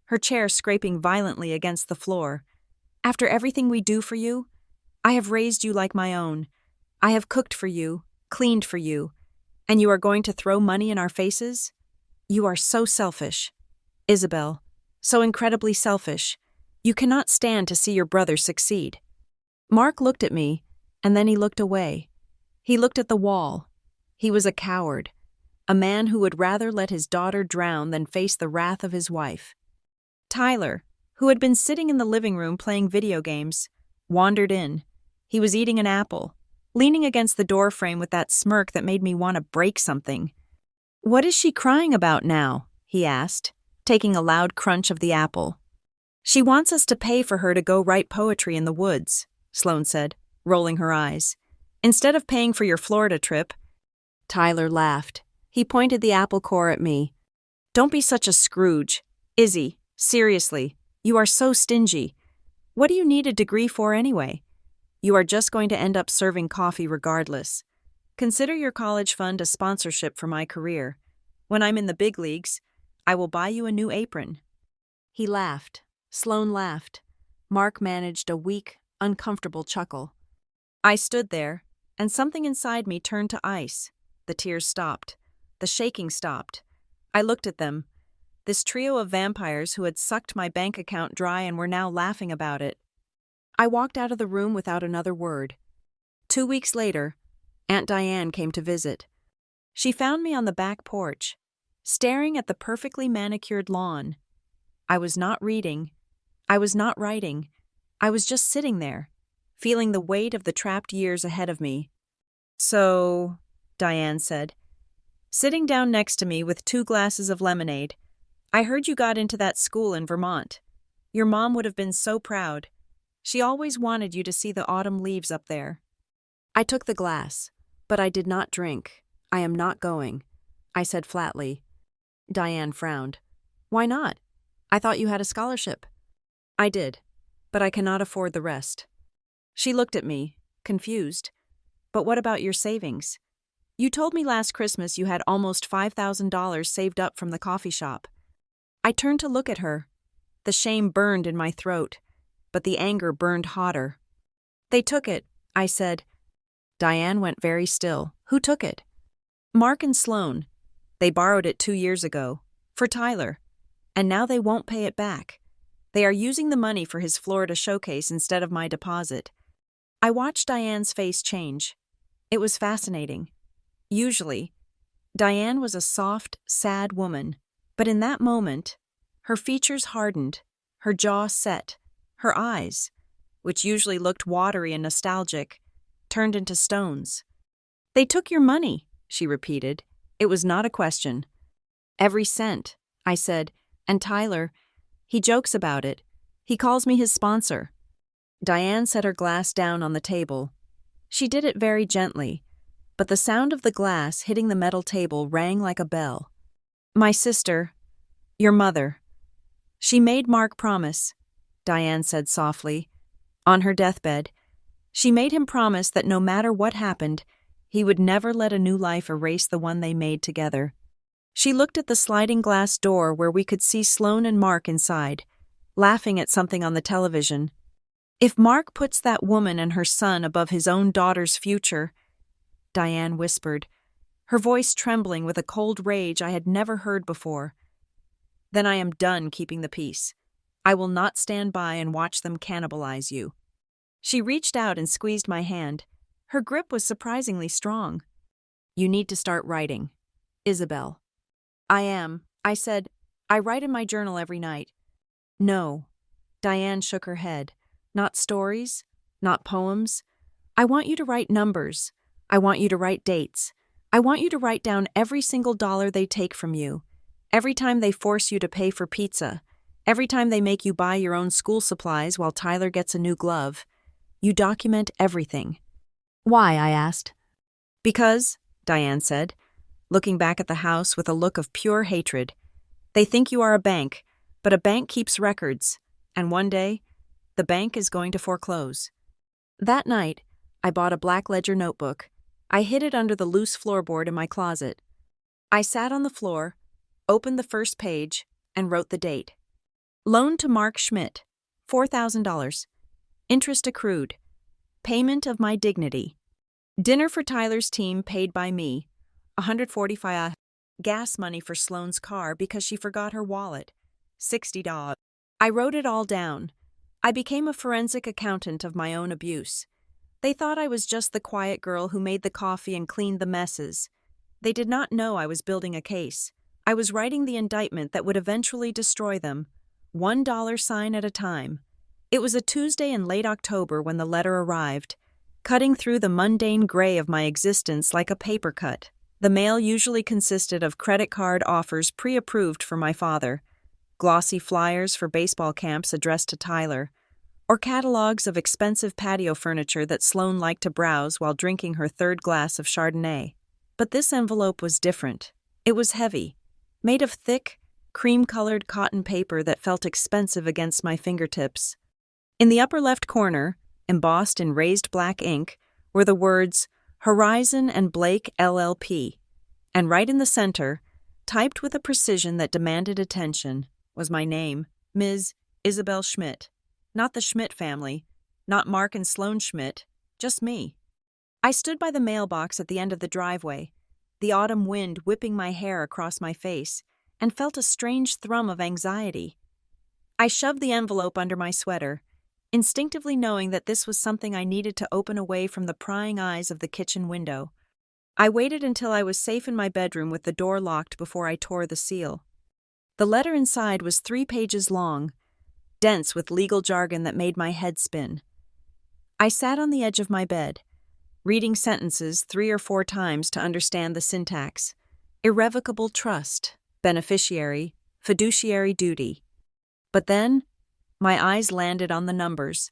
Speaker 1: her chair scraping violently against the floor. After everything we do for you, I have raised you like my own. I have cooked for you, cleaned for you, and you are going to throw money in our faces? You are so selfish. Isabel, so incredibly selfish. You cannot stand to see your brother succeed. Mark looked at me, and then he looked away. He looked at the wall. He was a coward, a man who would rather let his daughter drown than face the wrath of his wife. Tyler, who had been sitting in the living room playing video games, wandered in. He was eating an apple, leaning against the doorframe with that smirk that made me want to break something. "What is she crying about now?" he asked, taking a loud crunch of the apple. "She wants us to pay for her to go write poetry in the woods," Sloane said, rolling her eyes. "Instead of paying for your Florida trip." Tyler laughed. He pointed the apple core at me. "Don't be such a Scrooge. Izzy, seriously, you are so stingy. What do you need a degree for anyway? You are just going to end up serving coffee regardless. Consider your college fund a sponsorship for my career. When I'm in the big leagues, I will buy you a new apron." He laughed. Sloane laughed. Mark managed a weak, uncomfortable chuckle. I stood there, and something inside me turned to ice. The tears stopped. The shaking stopped. I looked at them, this trio of vampires who had sucked my bank account dry and were now laughing about it. I walked out of the room without another word. 2 weeks later, Aunt Diane came to visit. She found me on the back porch, staring at the perfectly manicured lawn. I was not reading. I was not writing. I was just sitting there, feeling the weight of the trapped years ahead of me. "So," Diane said, sitting down next to me with 2 glasses of lemonade, "I heard you got into that school in Vermont. Your mom would have been so proud. She always wanted you to see the autumn leaves up there." I took the glass, but I did not drink. "I am not going," I said flatly. Diane frowned. "Why not? I thought you had a scholarship." "I did, but I cannot afford the rest." She looked at me, confused. "But what about your savings? You told me last Christmas you had almost $5,000 saved up from the coffee shop." I turned to look at her. The shame burned in my throat, but the anger burned hotter. "They took it," I said. Diane went very still. "Who took it?" "Mark and Sloane. They borrowed it 2 years ago, for Tyler, and now they won't pay it back. They are using the money for his Florida showcase instead of my deposit." I watched Diane's face change. It was fascinating. Usually, Diane was a soft, sad woman, but in that moment, her features hardened, her jaw set, her eyes, which usually looked watery and nostalgic, turned into stones. "They took your money," she repeated. It was not a question. "Every cent," I said, "and Tyler, he jokes about it. He calls me his sponsor." Diane set her glass down on the table. She did it very gently, but the sound of the glass hitting the metal table rang like a bell. "My sister, your mother. She made Mark promise," Diane said softly. "On her deathbed, she made him promise that no matter what happened, he would never let a new life erase the one they made together." She looked at the sliding glass door where we could see Sloane and Mark inside, laughing at something on the television. "If Mark puts that woman and her son above his own daughter's future," Diane whispered, her voice trembling with a cold rage I had never heard before, "then I am done keeping the peace. I will not stand by and watch them cannibalize you." She reached out and squeezed my hand. Her grip was surprisingly strong. "You need to start writing, Isabel." "I am," I said. "I write in my journal every night." "No." Diane shook her head. "Not stories, not poems. I want you to write numbers. I want you to write dates. I want you to write down every single dollar they take from you, every time they force you to pay for pizza, every time they make you buy your own school supplies while Tyler gets a new glove. You document everything." "Why?" I asked. "Because," Diane said, looking back at the house with a look of pure hatred, "they think you are a bank, but a bank keeps records, and one day, the bank is going to foreclose." That night, I bought a black ledger notebook. I hid it under the loose floorboard in my closet. I sat on the floor, opened the first page, and wrote the date. "Loan to Mark Schmidt, $4,000. Interest accrued. Payment of my dignity. Dinner for Tyler's team paid by me. $145. Gas money for Sloane's car because she forgot her wallet. $60. I wrote it all down. I became a forensic accountant of my own abuse. They thought I was just the quiet girl who made the coffee and cleaned the messes. They did not know I was building a case. I was writing the indictment that would eventually destroy them, $1 at a time. It was a Tuesday in late October when the letter arrived, cutting through the mundane gray of my existence like a paper cut. The mail usually consisted of credit card offers pre-approved for my father, glossy flyers for baseball camps addressed to Tyler, or catalogs of expensive patio furniture that Sloane liked to browse while drinking her third glass of Chardonnay. But this envelope was different. It was heavy, made of thick, cream-colored cotton paper that felt expensive against my fingertips. In the upper left corner, embossed in raised black ink, were the words Horizon and Blake LLP, and right in the center, typed with a precision that demanded attention, was my name, Ms. Isabel Schmidt. Not the Schmidt family, not Mark and Sloane Schmidt, just me. I stood by the mailbox at the end of the driveway, the autumn wind whipping my hair across my face, and felt a strange thrum of anxiety. I shoved the envelope under my sweater, instinctively knowing that this was something I needed to open away from the prying eyes of the kitchen window. I waited until I was safe in my bedroom with the door locked before I tore the seal. The letter inside was 3 pages long, dense with legal jargon that made my head spin. I sat on the edge of my bed, reading sentences 3 or 4 times to understand the syntax. Irrevocable trust, beneficiary, fiduciary duty. But then, my eyes landed on the numbers,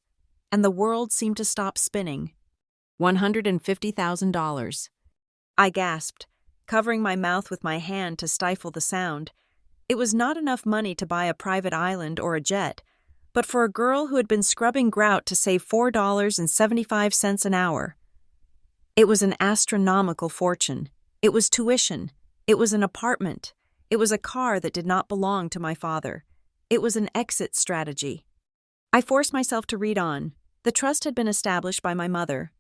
Speaker 1: and the world seemed to stop spinning. $150,000. I gasped, covering my mouth with my hand to stifle the sound. It was not enough money to buy a private island or a jet, but for a girl who had been scrubbing grout to save $4.75 an hour. It was an astronomical fortune. It was tuition. It was an apartment. It was a car that did not belong to my father. It was an exit strategy. I forced myself to read on. The trust had been established by my mother,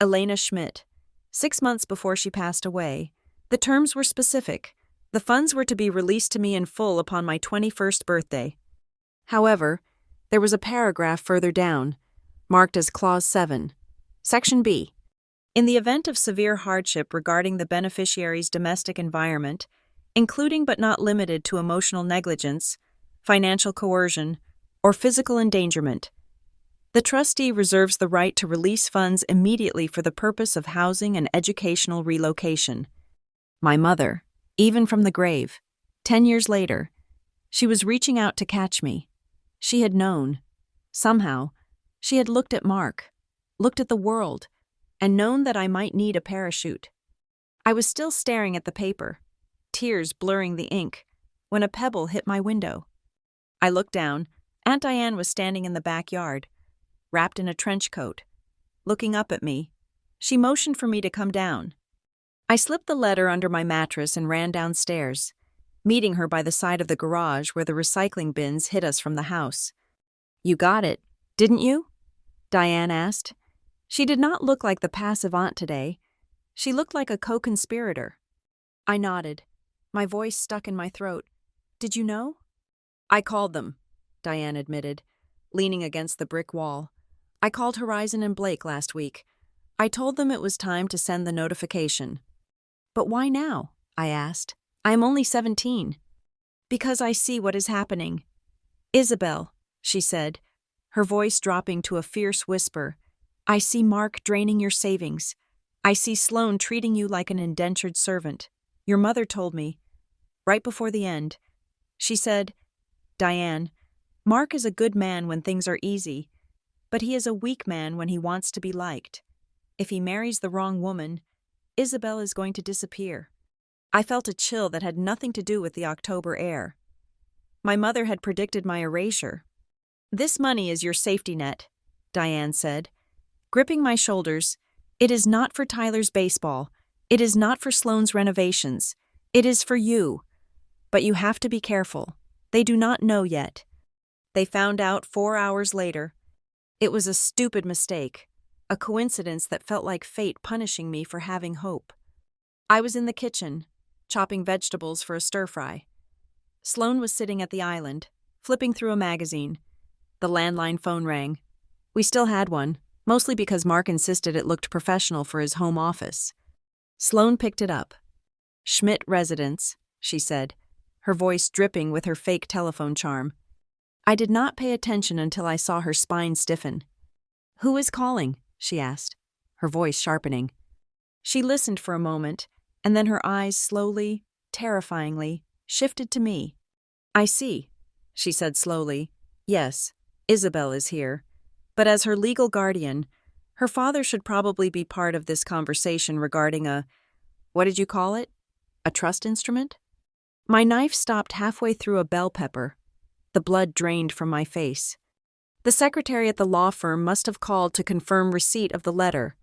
Speaker 1: Elena Schmidt, 6 months before she passed away. The terms were specific. The funds were to be released to me in full upon my 21st birthday. However, there was a paragraph further down, marked as Clause 7, Section B. In the event of severe hardship regarding the beneficiary's domestic environment, including but not limited to emotional negligence, financial coercion, or physical endangerment, the trustee reserves the right to release funds immediately for the purpose of housing and educational relocation. My mother, even from the grave, 10 years later, she was reaching out to catch me. She had known. Somehow, she had looked at Mark, looked at the world, and known that I might need a parachute. I was still staring at the paper, tears blurring the ink, when a pebble hit my window. I looked down. Aunt Diane was standing in the backyard, wrapped in a trench coat, looking up at me. She motioned for me to come down. I slipped the letter under my mattress and ran downstairs, meeting her by the side of the garage where the recycling bins hid us from the house. "You got it, didn't you?" Diane asked. She did not look like the passive aunt today. She looked like a co-conspirator. I nodded, my voice stuck in my throat. "Did you know?" "I called them," Diane admitted, leaning against the brick wall. "I called Horizon and Blake last week. I told them it was time to send the notification." "But why now?" I asked. "I am only 17. "Because I see what is happening. Isabel," she said, her voice dropping to a fierce whisper, "I see Mark draining your savings. I see Sloane treating you like an indentured servant. Your mother told me, right before the end. She said, 'Diane, Mark is a good man when things are easy, but he is a weak man when he wants to be liked. If he marries the wrong woman, Isabel is going to disappear.'" I felt a chill that had nothing to do with the October air. My mother had predicted my erasure. "This money is your safety net," Diane said, gripping my shoulders. "It is not for Tyler's baseball. It is not for Sloane's renovations. It is for you. But you have to be careful. They do not know yet." They found out 4 hours later. It was a stupid mistake, a coincidence that felt like fate punishing me for having hope. I was in the kitchen, chopping vegetables for a stir-fry. Sloane was sitting at the island, flipping through a magazine. The landline phone rang. We still had one, mostly because Mark insisted it looked professional for his home office. Sloane picked it up. "Schmidt Residence," she said, her voice dripping with her fake telephone charm. I did not pay attention until I saw her spine stiffen. "Who is calling?" she asked, her voice sharpening. She listened for a moment, and then her eyes slowly, terrifyingly, shifted to me. "I see," she said slowly. "Yes, Isabel is here. But as her legal guardian, her father should probably be part of this conversation regarding what did you call it? A trust instrument?" My knife stopped halfway through a bell pepper. The blood drained from my face. The secretary at the law firm must have called to confirm receipt of the letter.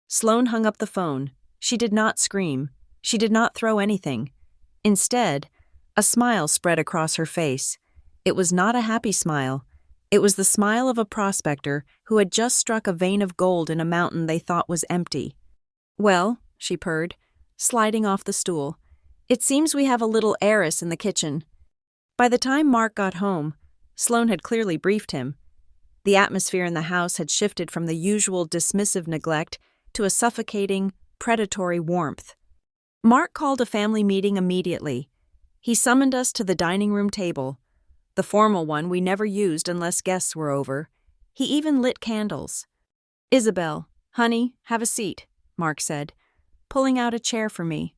Speaker 1: Sloane hung up the phone. She did not scream. She did not throw anything. Instead, a smile spread across her face. It was not a happy smile. It was the smile of a prospector who had just struck a vein of gold in a mountain they thought was empty. "Well," she purred, sliding off the stool, "it seems we have a little heiress in the kitchen." By the time Mark got home, Sloane had clearly briefed him. The atmosphere in the house had shifted from the usual dismissive neglect to a suffocating, predatory warmth. Mark called a family meeting immediately. He summoned us to the dining room table, the formal one we never used unless guests were over. He even lit candles. "Isabel, honey, have a seat," Mark said, pulling out a chair for me.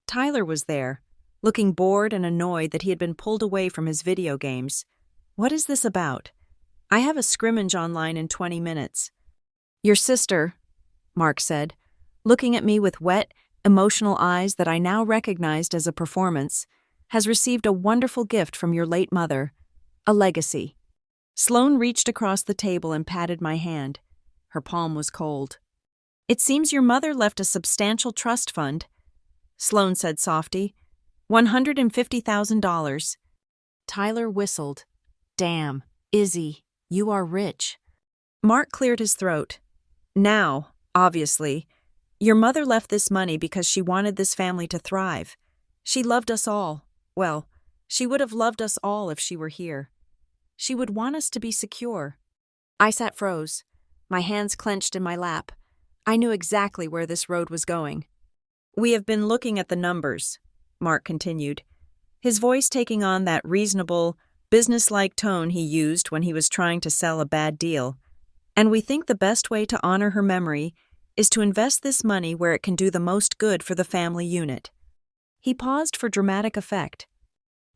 Speaker 1: Tyler was there, looking bored and annoyed that he had been pulled away from his video games. "What is this about?" "I have a scrimmage online in 20 minutes. "Your sister," Mark said, looking at me with wet, emotional eyes that I now recognized as a performance, "has received a wonderful gift from your late mother, a legacy." Sloane reached across the table and patted my hand. Her palm was cold. "It seems your mother left a substantial trust fund," Sloane said softly. $150,000. Tyler whistled. "Damn, Izzy, you are rich." Mark cleared his throat. "Now, obviously, your mother left this money because she wanted this family to thrive. She loved us all. Well, she would have loved us all if she were here. She would want us to be secure." I sat froze, my hands clenched in my lap. I knew exactly where this road was going. "We have been looking at the numbers," Mark continued, his voice taking on that reasonable, businesslike tone he used when he was trying to sell a bad deal. "And we think the best way to honor her memory is to invest this money where it can do the most good for the family unit." He paused for dramatic effect.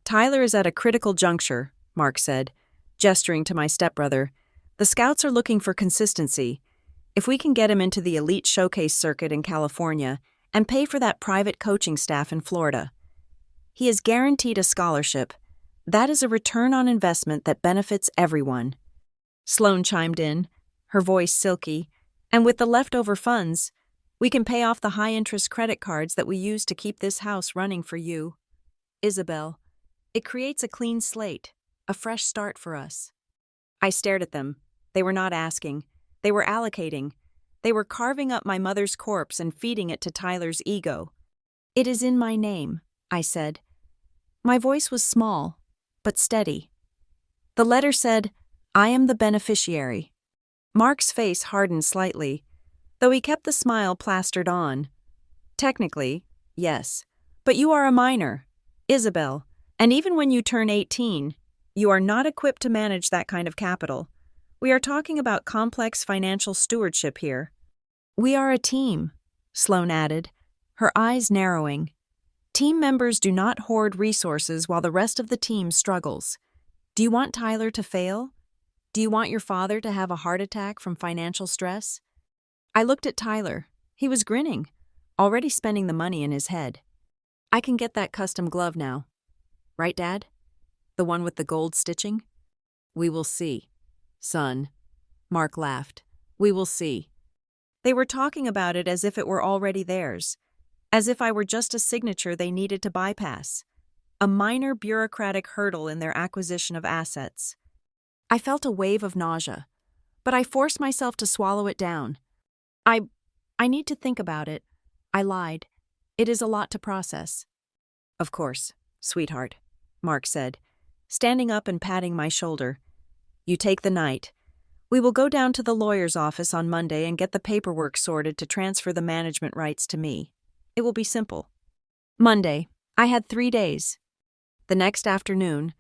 Speaker 1: "Tyler is at a critical juncture," Mark said, gesturing to my stepbrother. "The scouts are looking for consistency. If we can get him into the elite showcase circuit in California and pay for that private coaching staff in Florida, he is guaranteed a scholarship. That is a return on investment that benefits everyone." Sloane chimed in, her voice silky, "And with the leftover funds, we can pay off the high-interest credit cards that we use to keep this house running for you, Isabel. It creates a clean slate, a fresh start for us." I stared at them. They were not asking. They were allocating. They were carving up my mother's corpse and feeding it to Tyler's ego. "It is in my name," I said. My voice was small, but steady. The letter said, "I am the beneficiary." Mark's face hardened slightly, though he kept the smile plastered on. "Technically, yes, but you are a minor, Isabel, and even when you turn 18, you are not equipped to manage that kind of capital. We are talking about complex financial stewardship here." "We are a team," Sloane added, her eyes narrowing. "Team members do not hoard resources while the rest of the team struggles. Do you want Tyler to fail? Do you want your father to have a heart attack from financial stress?" I looked at Tyler. He was grinning, already spending the money in his head. "I can get that custom glove now. Right, Dad? The one with the gold stitching?" "We will see, son." Mark laughed. "We will see." They were talking about it as if it were already theirs, as if I were just a signature they needed to bypass, a minor bureaucratic hurdle in their acquisition of assets. I felt a wave of nausea. but I forced myself to swallow it down. I need to think about it. I lied. It is a lot to process. Of course, sweetheart, Mark said, standing up and patting my shoulder. You take the night. We will go down to the lawyer's office on Monday and get the paperwork sorted to transfer the management rights to me. It will be simple. Monday. I had 3 days. The next afternoon,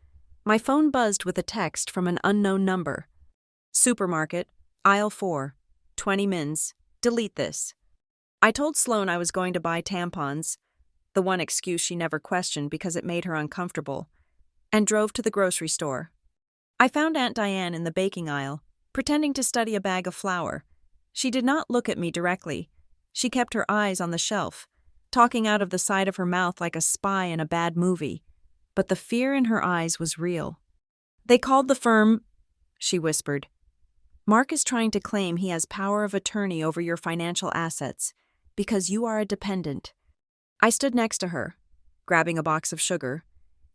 Speaker 1: my phone buzzed with a text from an unknown number. Supermarket, aisle 4, 20 mins. Delete this. I told Sloane I was going to buy tampons, the one excuse she never questioned because it made her uncomfortable, and drove to the grocery store. I found Aunt Diane in the baking aisle, pretending to study a bag of flour. She did not look at me directly. She kept her eyes on the shelf, talking out of the side of her mouth like a spy in a bad movie. But the fear in her eyes was real. They called the firm, she whispered. Mark is trying to claim he has power of attorney over your financial assets because you are a dependent. I stood next to her, grabbing a box of sugar.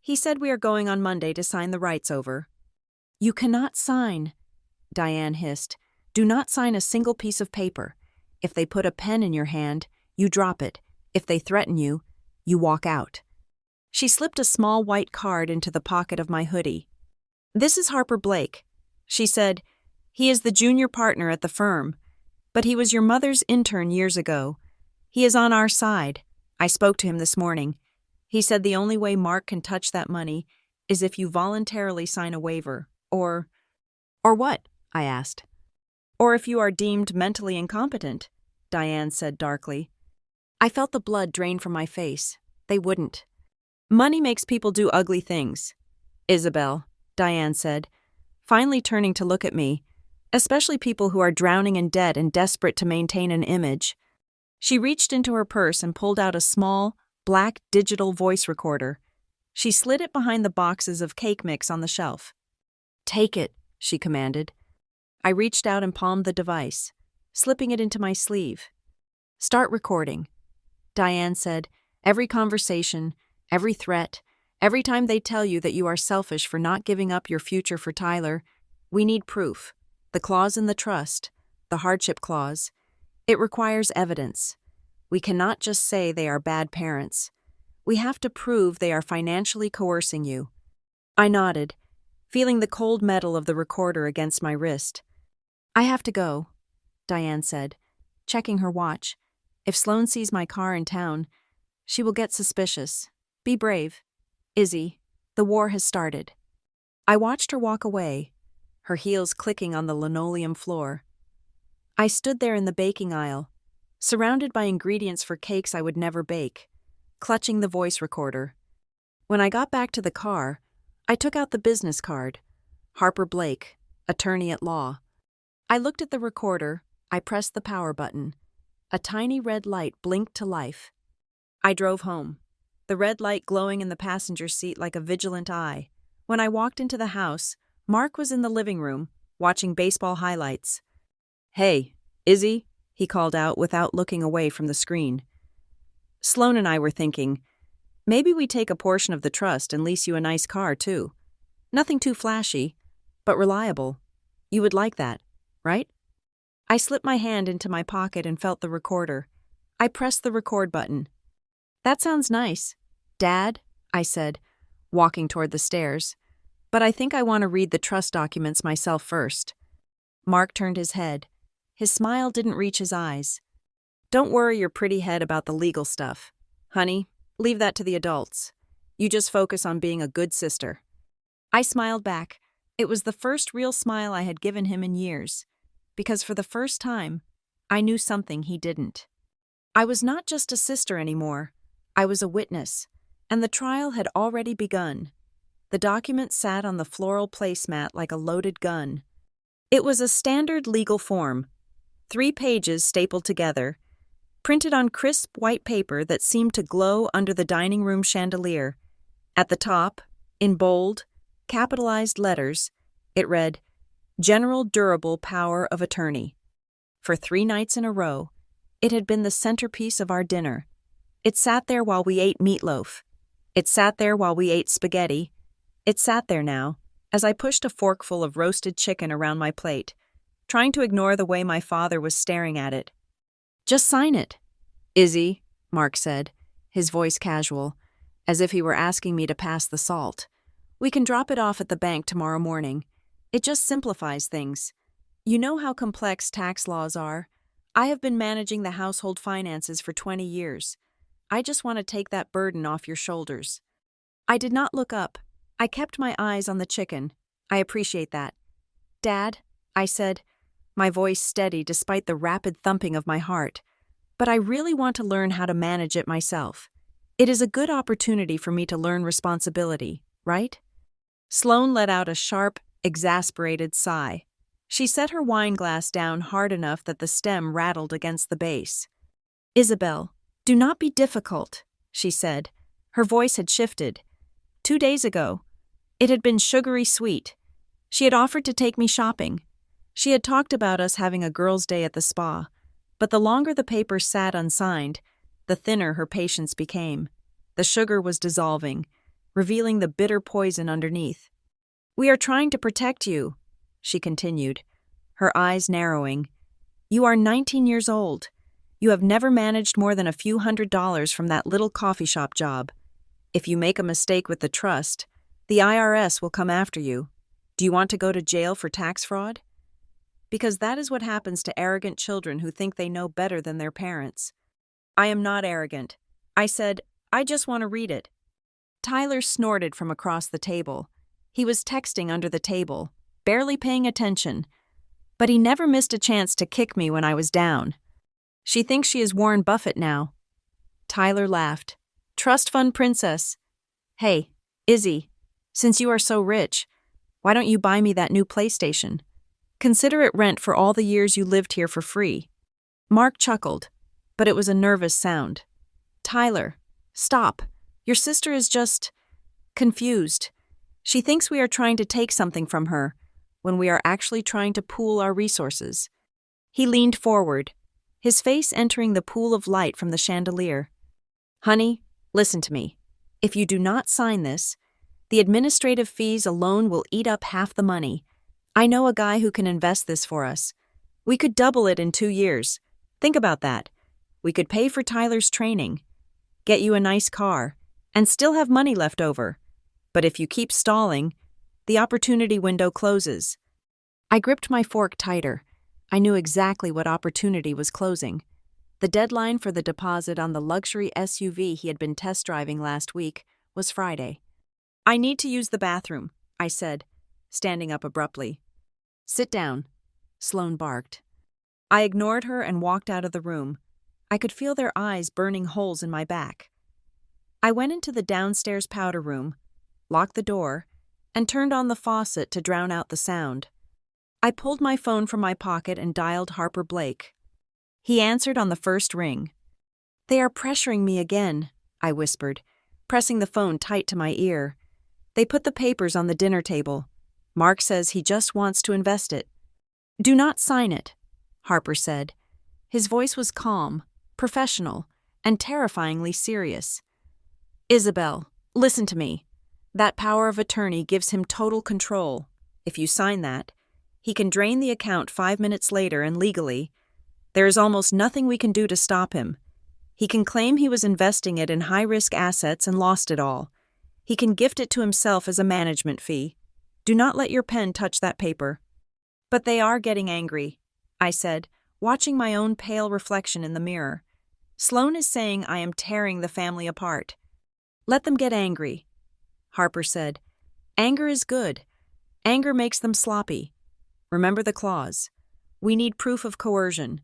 Speaker 1: He said we are going on Monday to sign the rights over. You cannot sign, Diane hissed. Do not sign a single piece of paper. If they put a pen in your hand, you drop it. If they threaten you, you walk out. She slipped a small white card into the pocket of my hoodie. This is Harper Blake, she said. He is the junior partner at the firm, but he was your mother's intern years ago. He is on our side. I spoke to him this morning. He said the only way Mark can touch that money is if you voluntarily sign a waiver, or what? I asked. Or if you are deemed mentally incompetent, Diane said darkly. I felt the blood drain from my face. They wouldn't. Money makes people do ugly things. Isabel, Diane said, finally turning to look at me, especially people who are drowning in debt and desperate to maintain an image. She reached into her purse and pulled out a small, black digital voice recorder. She slid it behind the boxes of cake mix on the shelf. Take it, she commanded. I reached out and palmed the device, slipping it into my sleeve. Start recording. Diane said, every conversation, every threat, every time they tell you that you are selfish for not giving up your future for Tyler, we need proof. The clause in the trust, the hardship clause, it requires evidence. We cannot just say they are bad parents. We have to prove they are financially coercing you. I nodded, feeling the cold metal of the recorder against my wrist. I have to go, Diane said, checking her watch. If Sloane sees my car in town, she will get suspicious. Be brave. Izzy, the war has started. I watched her walk away, her heels clicking on the linoleum floor. I stood there in the baking aisle, surrounded by ingredients for cakes I would never bake, clutching the voice recorder. When I got back to the car, I took out the business card. Harper Blake, attorney at law. I looked at the recorder. I pressed the power button. A tiny red light blinked to life. I drove home, the red light glowing in the passenger seat like a vigilant eye. When I walked into the house, Mark was in the living room, watching baseball highlights. Hey, Izzy, he called out without looking away from the screen. Sloane and I were thinking, maybe we take a portion of the trust and lease you a nice car, too. Nothing too flashy, but reliable. You would like that, right? I slipped my hand into my pocket and felt the recorder. I pressed the record button. That sounds nice, Dad, I said, walking toward the stairs. But I think I want to read the trust documents myself first. Mark turned his head. His smile didn't reach his eyes. Don't worry your pretty head about the legal stuff. Honey, leave that to the adults. You just focus on being a good sister. I smiled back. It was the first real smile I had given him in years, because for the first time, I knew something he didn't. I was not just a sister anymore. I was a witness, and the trial had already begun. The document sat on the floral placemat like a loaded gun. It was a standard legal form, 3 pages stapled together, printed on crisp white paper that seemed to glow under the dining room chandelier. At the top, in bold, capitalized letters, it read, General Durable Power of Attorney. For 3 nights in a row, it had been the centerpiece of our dinner. It sat there while we ate meatloaf. It sat there while we ate spaghetti. It sat there now, as I pushed a forkful of roasted chicken around my plate, trying to ignore the way my father was staring at it. "Just sign it." "Izzy," Mark said, his voice casual, as if he were asking me to pass the salt. "We can drop it off at the bank tomorrow morning. It just simplifies things. You know how complex tax laws are. I have been managing the household finances for 20 years. I just want to take that burden off your shoulders." I did not look up. I kept my eyes on the chicken. "I appreciate that." "Dad," I said, my voice steady despite the rapid thumping of my heart, "but I really want to learn how to manage it myself. It is a good opportunity for me to learn responsibility, right?" Sloane let out a sharp, exasperated sigh. She set her wine glass down hard enough that the stem rattled against the base. "Isabel, do not be difficult," she said. Her voice had shifted. 2 days ago, it had been sugary sweet. She had offered to take me shopping. She had talked about us having a girls' day at the spa, but the longer the paper sat unsigned, the thinner her patience became. The sugar was dissolving, revealing the bitter poison underneath. "We are trying to protect you," she continued, her eyes narrowing. "You are 19 years old. You have never managed more than a few $100s from that little coffee shop job. If you make a mistake with the trust, the IRS will come after you. Do you want to go to jail for tax fraud? Because that is what happens to arrogant children who think they know better than their parents." "I am not arrogant," I said. "I just want to read it." Tyler snorted from across the table. He was texting under the table, barely paying attention, but he never missed a chance to kick me when I was down. "She thinks she is Warren Buffett now." Tyler laughed. "Trust fund princess." "Hey, Izzy, since you are so rich, why don't you buy me that new PlayStation? Consider it rent for all the years you lived here for free." Mark chuckled, but it was a nervous sound. "Tyler, stop. Your sister is just confused. She thinks we are trying to take something from her, when we are actually trying to pool our resources." He leaned forward, his face entering the pool of light from the chandelier. "Honey, listen to me. If you do not sign this, the administrative fees alone will eat up half the money. I know a guy who can invest this for us. We could double it in 2 years. Think about that. We could pay for Tyler's training, get you a nice car, and still have money left over. But if you keep stalling, the opportunity window closes." I gripped my fork tighter. I knew exactly what opportunity was closing. The deadline for the deposit on the luxury SUV he had been test driving last week was Friday. "I need to use the bathroom," I said, standing up abruptly. "Sit down," Sloane barked. I ignored her and walked out of the room. I could feel their eyes burning holes in my back. I went into the downstairs powder room, locked the door, and turned on the faucet to drown out the sound. I pulled my phone from my pocket and dialed Harper Blake. He answered on the first ring. "They are pressuring me again," I whispered, pressing the phone tight to my ear. "They put the papers on the dinner table. Mark says he just wants to invest it." "Do not sign it," Harper said. His voice was calm, professional, and terrifyingly serious. "Isabel, listen to me. That power of attorney gives him total control. If you sign that, he can drain the account 5 minutes later and legally, there is almost nothing we can do to stop him. He can claim he was investing it in high-risk assets and lost it all. He can gift it to himself as a management fee. Do not let your pen touch that paper." "But they are getting angry," I said, watching my own pale reflection in the mirror. "Sloane is saying I am tearing the family apart." "Let them get angry," Harper said. "Anger is good. Anger makes them sloppy. Remember the clause. We need proof of coercion.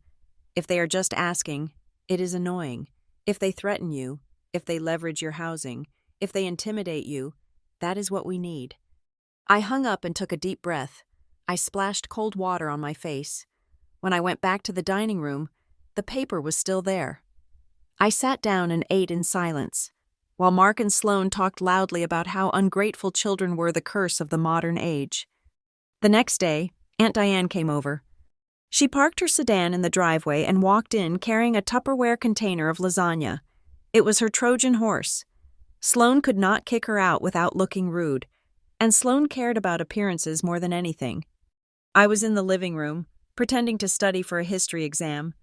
Speaker 1: If they are just asking, it is annoying. If they threaten you, if they leverage your housing, if they intimidate you, that is what we need." I hung up and took a deep breath. I splashed cold water on my face. When I went back to the dining room, the paper was still there. I sat down and ate in silence, while Mark and Sloane talked loudly about how ungrateful children were the curse of the modern age. The next day, Aunt Diane came over. She parked her sedan in the driveway and walked in carrying a Tupperware container of lasagna. It was her Trojan horse. Sloane could not kick her out without looking rude, and Sloane cared about appearances more than anything. I was in the living room, pretending to study for a history exam.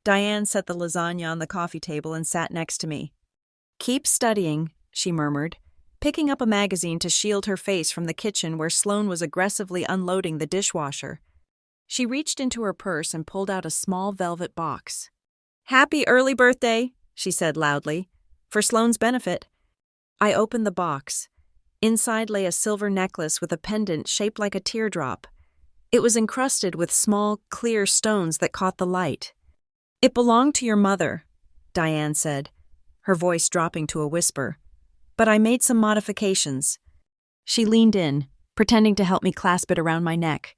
Speaker 1: Diane set the lasagna on the coffee table and sat next to me. "Keep studying," she murmured, picking up a magazine to shield her face from the kitchen where Sloane was aggressively unloading the dishwasher. She reached into her purse and pulled out a small velvet box. "Happy early birthday," she said loudly, "for Sloane's benefit." I opened the box. Inside lay a silver necklace with a pendant shaped like a teardrop. It was encrusted with small, clear stones that caught the light. "It belonged to your mother," Diane said, her voice dropping to a whisper. "But I made some modifications." She leaned in, pretending to help me clasp it around my neck.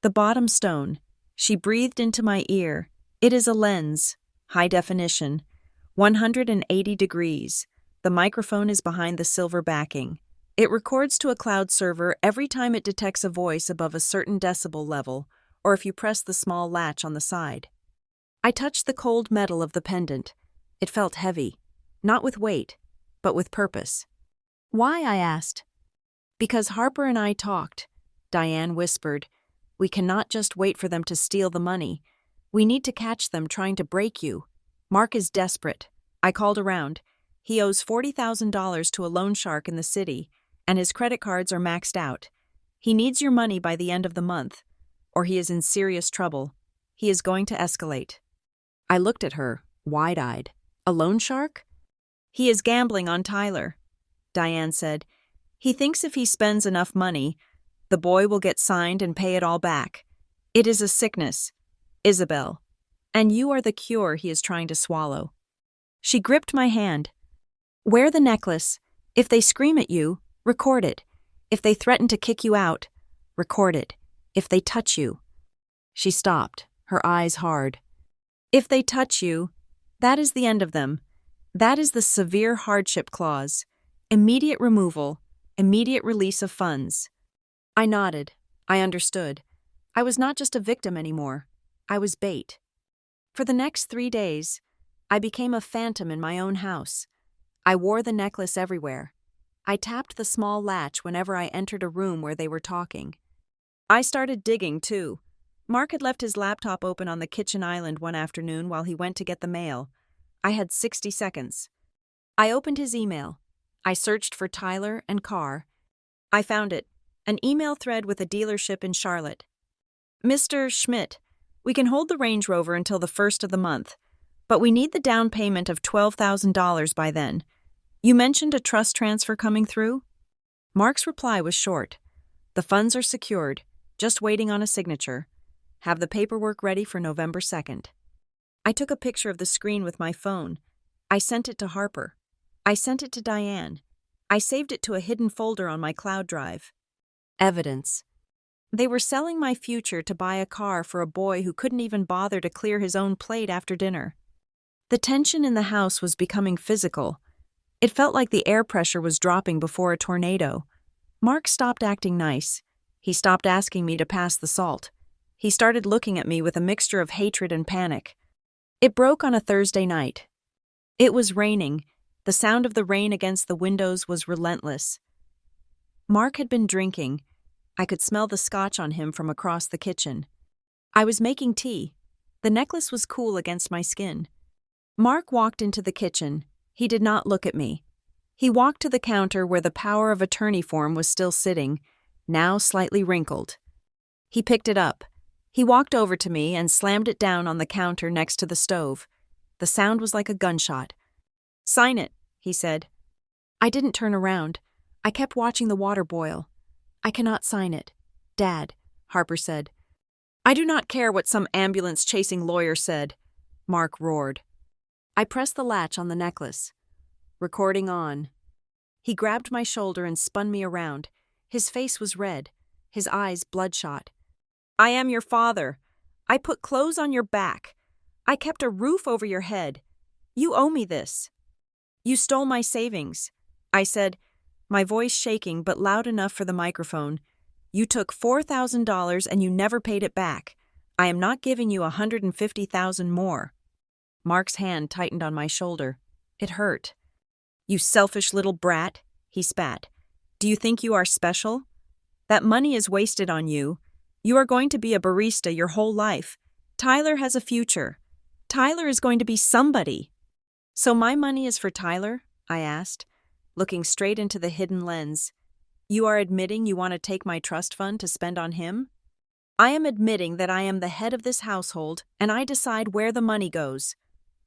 Speaker 1: "The bottom stone," she breathed into my ear. "It is a lens, high definition, 180 degrees. The microphone is behind the silver backing. It records to a cloud server every time it detects a voice above a certain decibel level, or if you press the small latch on the side." I touched the cold metal of the pendant. It felt heavy, not with weight, but with purpose. "Why?" I asked. "Because Harper and I talked," Diane whispered. "We cannot just wait for them to steal the money. We need to catch them trying to break you. Mark is desperate. I called around. He owes $40,000 to a loan shark in the city, and his credit cards are maxed out. He needs your money by the end of the month, or he is in serious trouble. He is going to escalate." I looked at her, wide-eyed. "A loan shark?" "He is gambling on Tyler," Diane said. "He thinks if he spends enough money, the boy will get signed and pay it all back. It is a sickness, Isabel, and you are the cure he is trying to swallow." She gripped my hand. "Wear the necklace. If they scream at you, record it. If they threaten to kick you out, record it. If they touch you." She stopped, her eyes hard. "If they touch you, that is the end of them. That is the severe hardship clause. Immediate removal, immediate release of funds." I nodded. I understood. I was not just a victim anymore. I was bait. For the next 3 days, I became a phantom in my own house. I wore the necklace everywhere. I tapped the small latch whenever I entered a room where they were talking. I started digging, too. Mark had left his laptop open on the kitchen island one afternoon while he went to get the mail. I had 60 seconds. I opened his email. I searched for Tyler and Carr. I found it, an email thread with a dealership in Charlotte. "Mr. Schmidt, we can hold the Range Rover until the 1st of the month, but we need the down payment of $12,000 by then. You mentioned a trust transfer coming through?" Mark's reply was short. "The funds are secured, just waiting on a signature. Have the paperwork ready for November 2nd. I took a picture of the screen with my phone. I sent it to Harper. I sent it to Diane. I saved it to a hidden folder on my cloud drive. Evidence. They were selling my future to buy a car for a boy who couldn't even bother to clear his own plate after dinner. The tension in the house was becoming physical. It felt like the air pressure was dropping before a tornado. Mark stopped acting nice. He stopped asking me to pass the salt. He started looking at me with a mixture of hatred and panic. It broke on a Thursday night. It was raining. The sound of the rain against the windows was relentless. Mark had been drinking. I could smell the scotch on him from across the kitchen. I was making tea. The necklace was cool against my skin. Mark walked into the kitchen. He did not look at me. He walked to the counter where the power of attorney form was still sitting, now slightly wrinkled. He picked it up. He walked over to me and slammed it down on the counter next to the stove. The sound was like a gunshot. "Sign it," he said. I didn't turn around. I kept watching the water boil. "I cannot sign it, Dad," Harper said. "I do not care what some ambulance-chasing lawyer said," Mark roared. I pressed the latch on the necklace. Recording on. He grabbed my shoulder and spun me around. His face was red, his eyes bloodshot. "I am your father. I put clothes on your back. I kept a roof over your head. You owe me this. You stole my savings," I said, my voice shaking but loud enough for the microphone. "You took $4,000 and you never paid it back. I am not giving you $150,000 more." Mark's hand tightened on my shoulder. It hurt. "You selfish little brat," he spat. "Do you think you are special? That money is wasted on you. You are going to be a barista your whole life. Tyler has a future. Tyler is going to be somebody. So my money is for Tyler? I asked, looking straight into the hidden lens. You are admitting you want to take my trust fund to spend on him? I am admitting that I am the head of this household, and I decide where the money goes.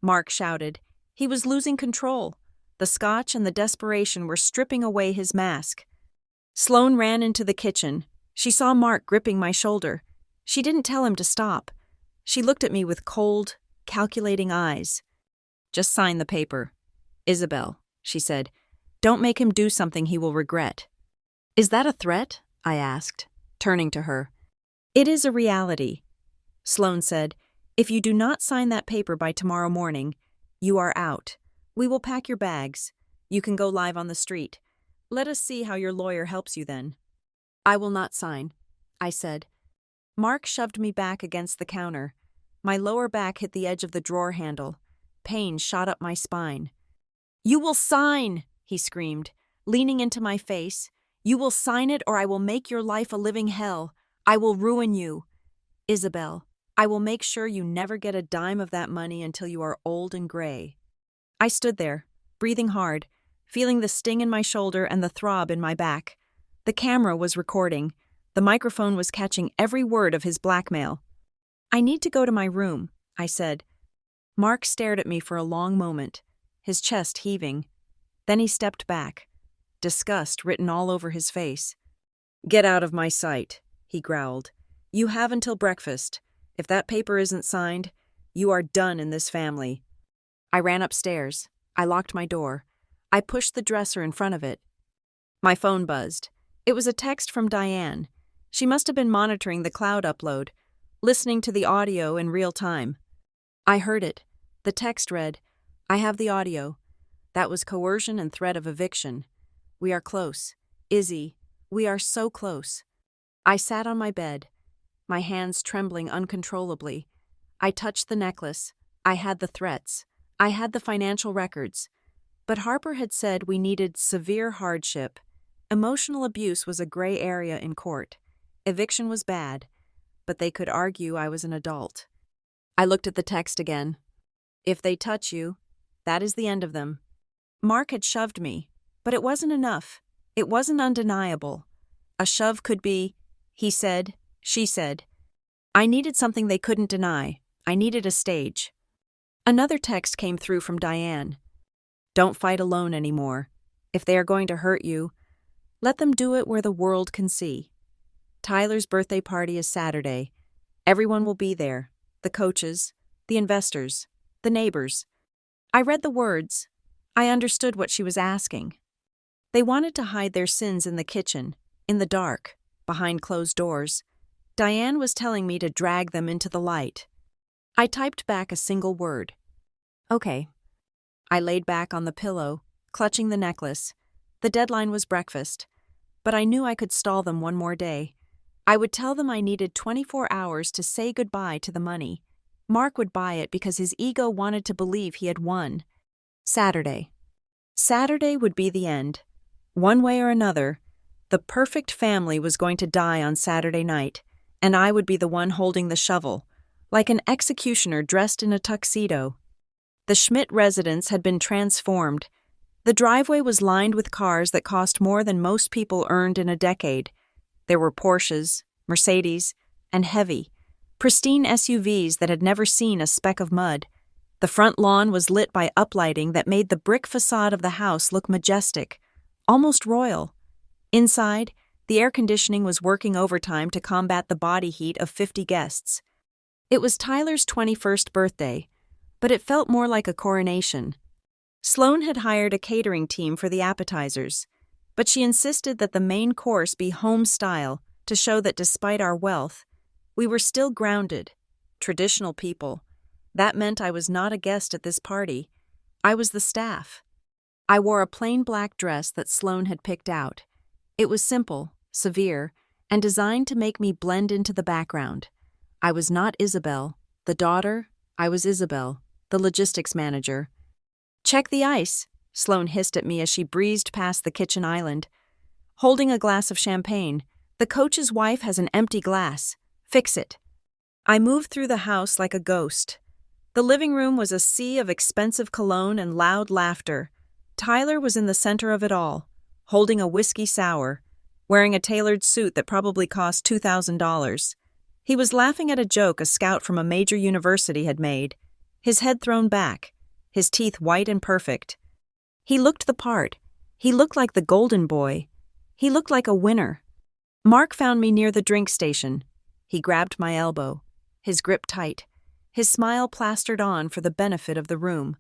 Speaker 1: Mark shouted. He was losing control. The scotch and the desperation were stripping away his mask. Sloane ran into the kitchen. She saw Mark gripping my shoulder. She didn't tell him to stop. She looked at me with cold, calculating eyes. Just sign the paper. Isabel, she said, don't make him do something he will regret. Is that a threat? I asked, turning to her. It is a reality. Sloane said, if you do not sign that paper by tomorrow morning, you are out. We will pack your bags. You can go live on the street. Let us see how your lawyer helps you then. I will not sign, I said. Mark shoved me back against the counter. My lower back hit the edge of the drawer handle. Pain shot up my spine. You will sign, he screamed, leaning into my face. You will sign it or I will make your life a living hell. I will ruin you. Isabel, I will make sure you never get a dime of that money until you are old and gray. I stood there, breathing hard, feeling the sting in my shoulder and the throb in my back. The camera was recording. The microphone was catching every word of his blackmail. I need to go to my room, I said. Mark stared at me for a long moment, his chest heaving. Then he stepped back, disgust written all over his face. Get out of my sight, he growled. You have until breakfast. If that paper isn't signed, you are done in this family. I ran upstairs. I locked my door. I pushed the dresser in front of it. My phone buzzed. It was a text from Diane. She must have been monitoring the cloud upload, listening to the audio in real time. I heard it. The text read, I have the audio. That was coercion and threat of eviction. We are close. Izzy, we are so close. I sat on my bed, my hands trembling uncontrollably. I touched the necklace. I had the threats. I had the financial records. But Harper had said we needed severe hardship. Emotional abuse was a gray area in court. Eviction was bad, but they could argue I was an adult. I looked at the text again. If they touch you, that is the end of them. Mark had shoved me, but it wasn't enough. It wasn't undeniable. A shove could be, he said, she said. I needed something they couldn't deny. I needed a stage. Another text came through from Diane. Don't fight alone anymore. If they are going to hurt you, let them do it where the world can see. Tyler's birthday party is Saturday. Everyone will be there. The coaches, the investors, the neighbors. I read the words. I understood what she was asking. They wanted to hide their sins in the kitchen, in the dark, behind closed doors. Diane was telling me to drag them into the light. I typed back a single word. Okay. I laid back on the pillow, clutching the necklace. The deadline was breakfast, but I knew I could stall them one more day. I would tell them I needed 24 hours to say goodbye to the money. Mark would buy it because his ego wanted to believe he had won. Saturday. Saturday would be the end. One way or another, the perfect family was going to die on Saturday night, and I would be the one holding the shovel, like an executioner dressed in a tuxedo. The Schmidt residence had been transformed. The driveway was lined with cars that cost more than most people earned in a decade. There were Porsches, Mercedes, and heavy, pristine SUVs that had never seen a speck of mud. The front lawn was lit by uplighting that made the brick facade of the house look majestic, almost royal. Inside, the air conditioning was working overtime to combat the body heat of 50 guests. It was Tyler's 21st birthday, but it felt more like a coronation. Sloane had hired a catering team for the appetizers, but she insisted that the main course be home style to show that despite our wealth, we were still grounded, traditional people. That meant I was not a guest at this party. I was the staff. I wore a plain black dress that Sloane had picked out. It was simple, severe, and designed to make me blend into the background. I was not Isabel, the daughter. I was Isabel, the logistics manager. Check the ice, Sloane hissed at me as she breezed past the kitchen island. Holding a glass of champagne, the coach's wife has an empty glass. Fix it. I moved through the house like a ghost. The living room was a sea of expensive cologne and loud laughter. Tyler was in the center of it all, holding a whiskey sour, wearing a tailored suit that probably cost $2,000. He was laughing at a joke a scout from a major university had made, his head thrown back, his teeth white and perfect. He looked the part. He looked like the golden boy. He looked like a winner. Mark found me near the drink station. He grabbed my elbow, his grip tight, his smile plastered on for the benefit of the room.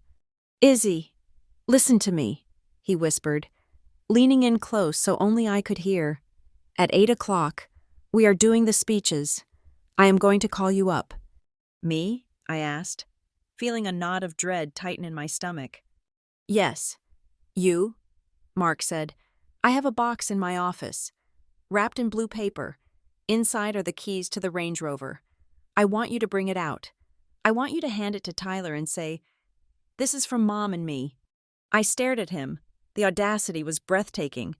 Speaker 1: "Izzy, listen to me," he whispered, leaning in close so only I could hear. "At 8 o'clock, we are doing the speeches. I am going to call you up." "Me?" I asked, feeling a knot of dread tighten in my stomach. "Yes, you," Mark said. "I have a box in my office, wrapped in blue paper. Inside are the keys to the Range Rover. I want you to bring it out. I want you to hand it to Tyler and say, 'This is from Mom and me.'" I stared at him. The audacity was breathtaking.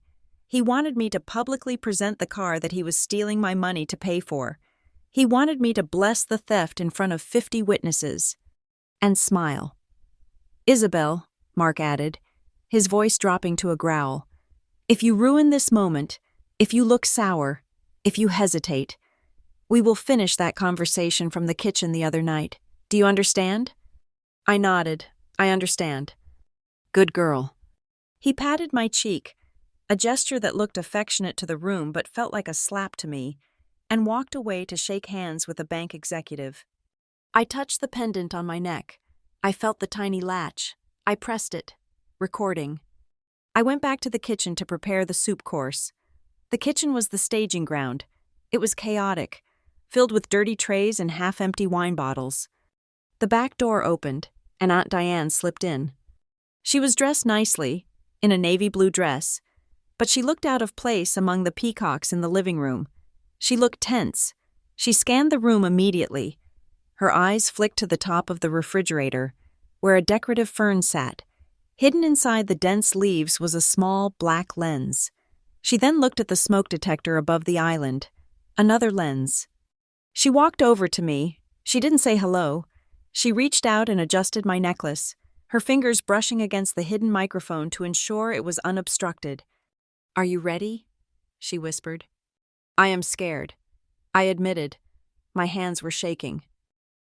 Speaker 1: He wanted me to publicly present the car that he was stealing my money to pay for. He wanted me to bless the theft in front of 50 witnesses. And smile. "Isabel," Mark added, his voice dropping to a growl, "if you ruin this moment, if you look sour, if you hesitate, we will finish that conversation from the kitchen the other night. Do you understand?" I nodded. "I understand." "Good girl." He patted my cheek, a gesture that looked affectionate to the room but felt like a slap to me, and walked away to shake hands with a bank executive. I touched the pendant on my neck. I felt the tiny latch. I pressed it. Recording. I went back to the kitchen to prepare the soup course. The kitchen was the staging ground. It was chaotic, filled with dirty trays and half-empty wine bottles. The back door opened, and Aunt Diane slipped in. She was dressed nicely, in a navy blue dress, but she looked out of place among the peacocks in the living room. She looked tense. She scanned the room immediately. Her eyes flicked to the top of the refrigerator, where a decorative fern sat. Hidden inside the dense leaves was a small black lens. She then looked at the smoke detector above the island. Another lens. She walked over to me. She didn't say hello. She reached out and adjusted my necklace, her fingers brushing against the hidden microphone to ensure it was unobstructed. "Are you ready?" she whispered. "I am scared," I admitted. My hands were shaking.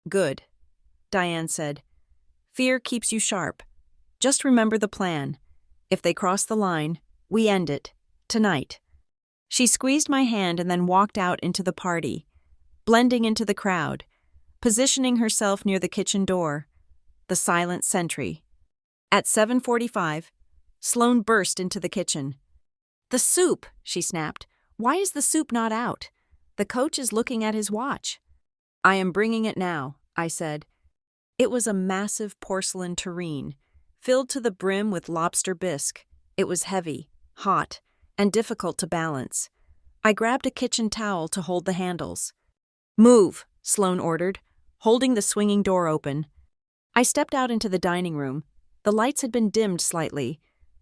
Speaker 1: "Good," Diane said. "Fear keeps you sharp. Just remember the plan. If they cross the line, we end it. Tonight." She squeezed my hand and then walked out into the party, blending into the crowd, positioning herself near the kitchen door, the silent sentry. At 7:45, Sloane burst into the kitchen. "The soup," she snapped. "Why is the soup not out? The coach is looking at his watch." "I am bringing it now," I said. It was a massive porcelain tureen, filled to the brim with lobster bisque. It was heavy, hot, and difficult to balance. I grabbed a kitchen towel to hold the handles. "Move," Sloane ordered, holding the swinging door open. I stepped out into the dining room. The lights had been dimmed slightly.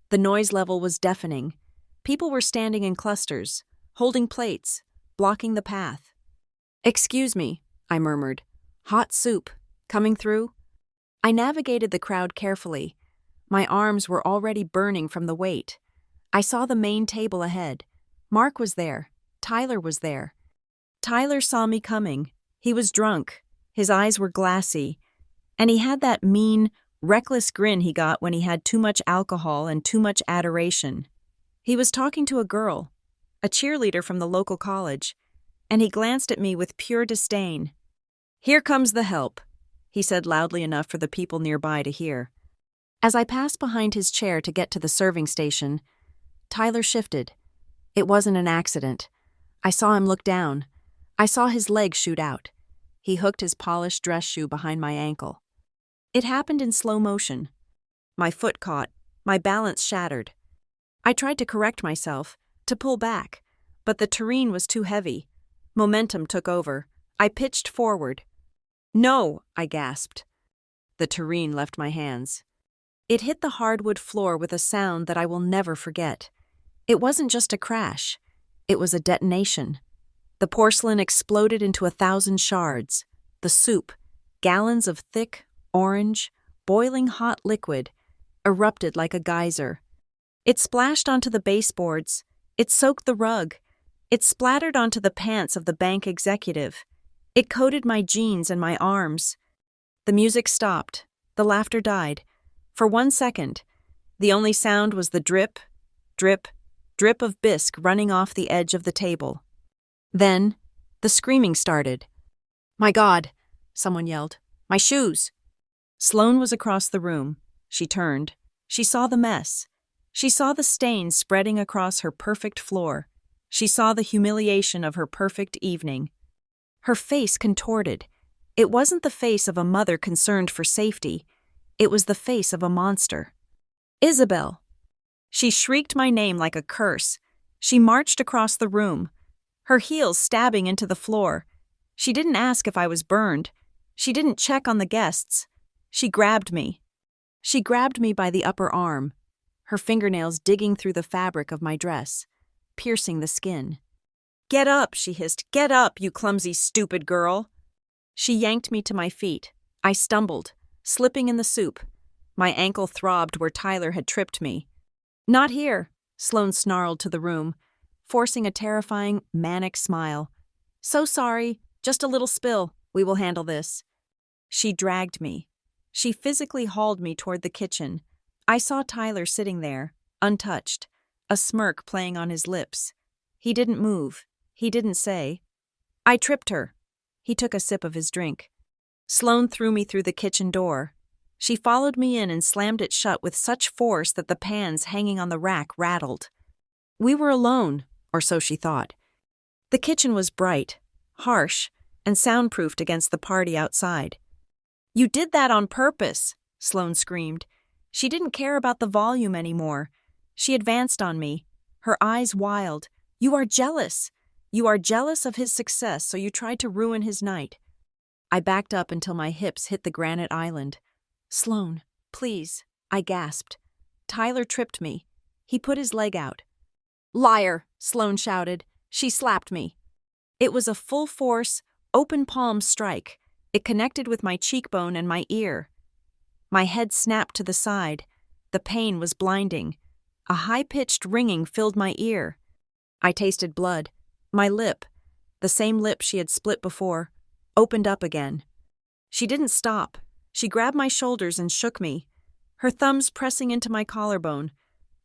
Speaker 1: The noise level was deafening. People were standing in clusters, holding plates, blocking the path. "Excuse me," I murmured. "Hot soup. Coming through?" I navigated the crowd carefully. My arms were already burning from the weight. I saw the main table ahead. Mark was there. Tyler was there. Tyler saw me coming. He was drunk. His eyes were glassy. And he had that mean, reckless grin he got when he had too much alcohol and too much adoration. He was talking to a girl, a cheerleader from the local college, and he glanced at me with pure disdain. "Here comes the help," he said loudly enough for the people nearby to hear. As I passed behind his chair to get to the serving station, Tyler shifted. It wasn't an accident. I saw him look down. I saw his leg shoot out. He hooked his polished dress shoe behind my ankle. It happened in slow motion. My foot caught. My balance shattered. I tried to correct myself, to pull back, but the tureen was too heavy. Momentum took over. I pitched forward. "No!" I gasped. The tureen left my hands. It hit the hardwood floor with a sound that I will never forget. It wasn't just a crash. It was a detonation. The porcelain exploded into 1,000 shards. The soup, gallons of thick, orange, boiling hot liquid, erupted like a geyser. It splashed onto the baseboards. It soaked the rug. It splattered onto the pants of the bank executive. It coated my jeans and my arms. The music stopped. The laughter died. For 1 second, the only sound was the drip, drip, drip of bisque running off the edge of the table. Then, the screaming started. "My God!" someone yelled. "My shoes!" Sloane was across the room. She turned. She saw the mess. She saw the stains spreading across her perfect floor. She saw the humiliation of her perfect evening. Her face contorted. It wasn't the face of a mother concerned for safety. It was the face of a monster. "Isabel!" She shrieked my name like a curse. She marched across the room, her heels stabbing into the floor. She didn't ask if I was burned. She didn't check on the guests. She grabbed me. She grabbed me by the upper arm, her fingernails digging through the fabric of my dress, piercing the skin. "Get up," she hissed. "Get up, you clumsy, stupid girl." She yanked me to my feet. I stumbled, slipping in the soup. My ankle throbbed where Tyler had tripped me. "Not here," Sloane snarled to the room, forcing a terrifying, manic smile. "So sorry, just a little spill. We will handle this." She dragged me. She physically hauled me toward the kitchen. I saw Tyler sitting there, untouched, a smirk playing on his lips. He didn't move. He didn't say. "I tripped her." He took a sip of his drink. Sloane threw me through the kitchen door. She followed me in and slammed it shut with such force that the pans hanging on the rack rattled. We were alone, or so she thought. The kitchen was bright, harsh, and soundproofed against the party outside. "You did that on purpose," Sloane screamed. She didn't care about the volume anymore. She advanced on me, her eyes wild. "You are jealous. You are jealous of his success, so you tried to ruin his night." I backed up until my hips hit the granite island. "Sloane, please," I gasped. Tyler tripped me. He put his leg out. "Liar," Sloane shouted. She slapped me. It was a full-force, open-palm strike. It connected with my cheekbone and my ear. My head snapped to the side. The pain was blinding. A high-pitched ringing filled my ear. I tasted blood. My lip, the same lip she had split before, opened up again. She didn't stop. She grabbed my shoulders and shook me, her thumbs pressing into my collarbone,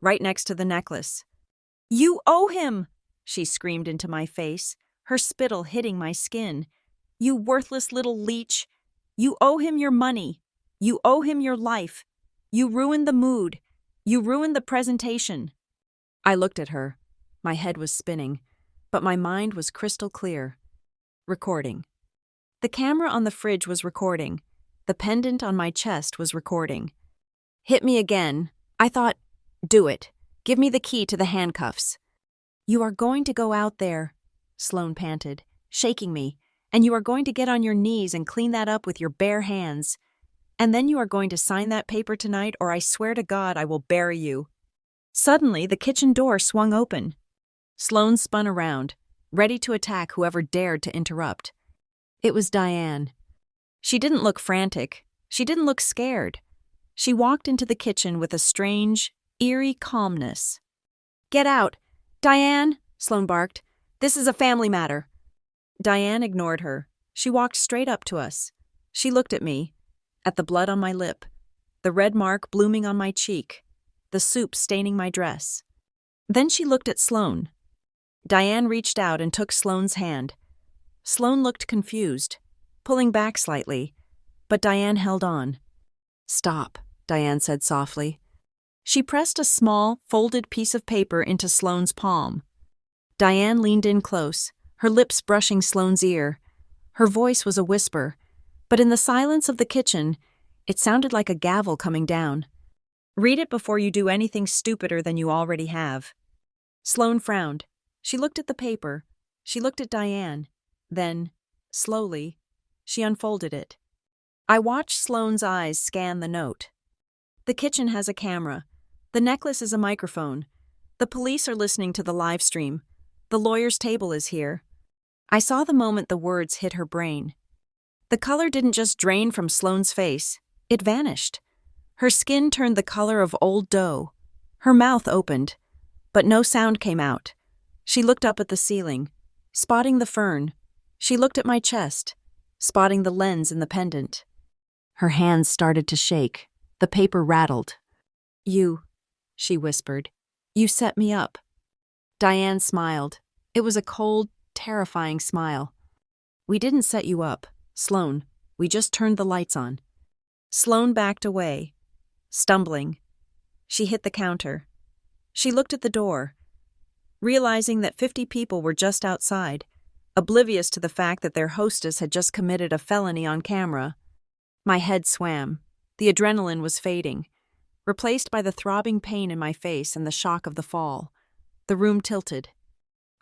Speaker 1: right next to the necklace. "You owe him!" she screamed into my face, her spittle hitting my skin. "You worthless little leech! You owe him your money! You owe him your life! You ruined the mood! You ruined the presentation!" I looked at her. My head was spinning, but my mind was crystal clear. Recording. The camera on the fridge was recording. The pendant on my chest was recording. "Hit me again." I thought, "Do it. Give me the key to the handcuffs." "You are going to go out there," Sloane panted, shaking me, "and you are going to get on your knees and clean that up with your bare hands. And then you are going to sign that paper tonight, or I swear to God I will bury you." Suddenly, the kitchen door swung open. Sloane spun around, ready to attack whoever dared to interrupt. It was Diane. She didn't look frantic. She didn't look scared. She walked into the kitchen with a strange, eerie calmness. "Get out! Diane!" Sloane barked. "This is a family matter." Diane ignored her. She walked straight up to us. She looked at me, at the blood on my lip, the red mark blooming on my cheek, the soup staining my dress. Then she looked at Sloane. Diane reached out and took Sloane's hand. Sloane looked confused, pulling back slightly, but Diane held on. "Stop," Diane said softly. She pressed a small, folded piece of paper into Sloane's palm. Diane leaned in close, her lips brushing Sloane's ear. Her voice was a whisper, but in the silence of the kitchen, it sounded like a gavel coming down. "Read it before you do anything stupider than you already have." Sloane frowned. She looked at the paper. She looked at Diane. Then, slowly, she unfolded it. I watched Sloane's eyes scan the note. "The kitchen has a camera. The necklace is a microphone. The police are listening to the live stream. The lawyer's table is here." I saw the moment the words hit her brain. The color didn't just drain from Sloane's face, it vanished. Her skin turned the color of old dough. Her mouth opened, but no sound came out. She looked up at the ceiling, spotting the fern. She looked at my chest, spotting the lens in the pendant. Her hands started to shake. The paper rattled. "You," she whispered. "You set me up." Diane smiled. It was a cold, terrifying smile. "We didn't set you up, Sloane. We just turned the lights on." Sloane backed away, stumbling. She hit the counter. She looked at the door, realizing that 50 people were just outside, oblivious to the fact that their hostess had just committed a felony on camera. My head swam. The adrenaline was fading, replaced by the throbbing pain in my face and the shock of the fall. The room tilted.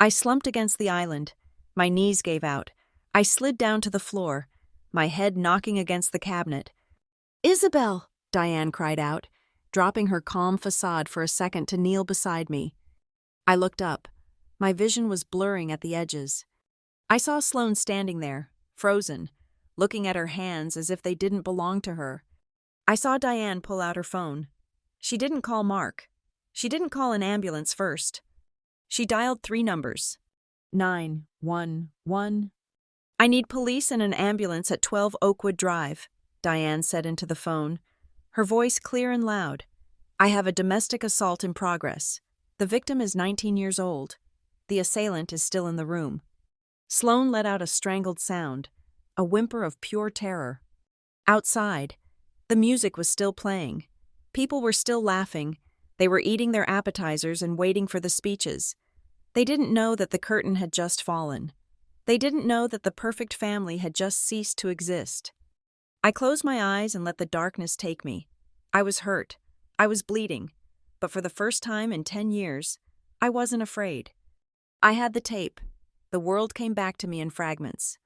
Speaker 1: I slumped against the island. My knees gave out. I slid down to the floor, my head knocking against the cabinet. "Isabel!" Diane cried out, dropping her calm facade for a second to kneel beside me. I looked up. My vision was blurring at the edges. I saw Sloane standing there, frozen, looking at her hands as if they didn't belong to her. I saw Diane pull out her phone. She didn't call Mark. She didn't call an ambulance first. She dialed 3 numbers. 911. "I need police and an ambulance at 12 Oakwood Drive," Diane said into the phone, her voice clear and loud. "I have a domestic assault in progress. The victim is 19 years old. The assailant is still in the room." Sloane let out a strangled sound, a whimper of pure terror. Outside, the music was still playing. People were still laughing. They were eating their appetizers and waiting for the speeches. They didn't know that the curtain had just fallen. They didn't know that the perfect family had just ceased to exist. I closed my eyes and let the darkness take me. I was hurt. I was bleeding. But for the first time in 10 years, I wasn't afraid. I had the tape. The world came back to me in fragments.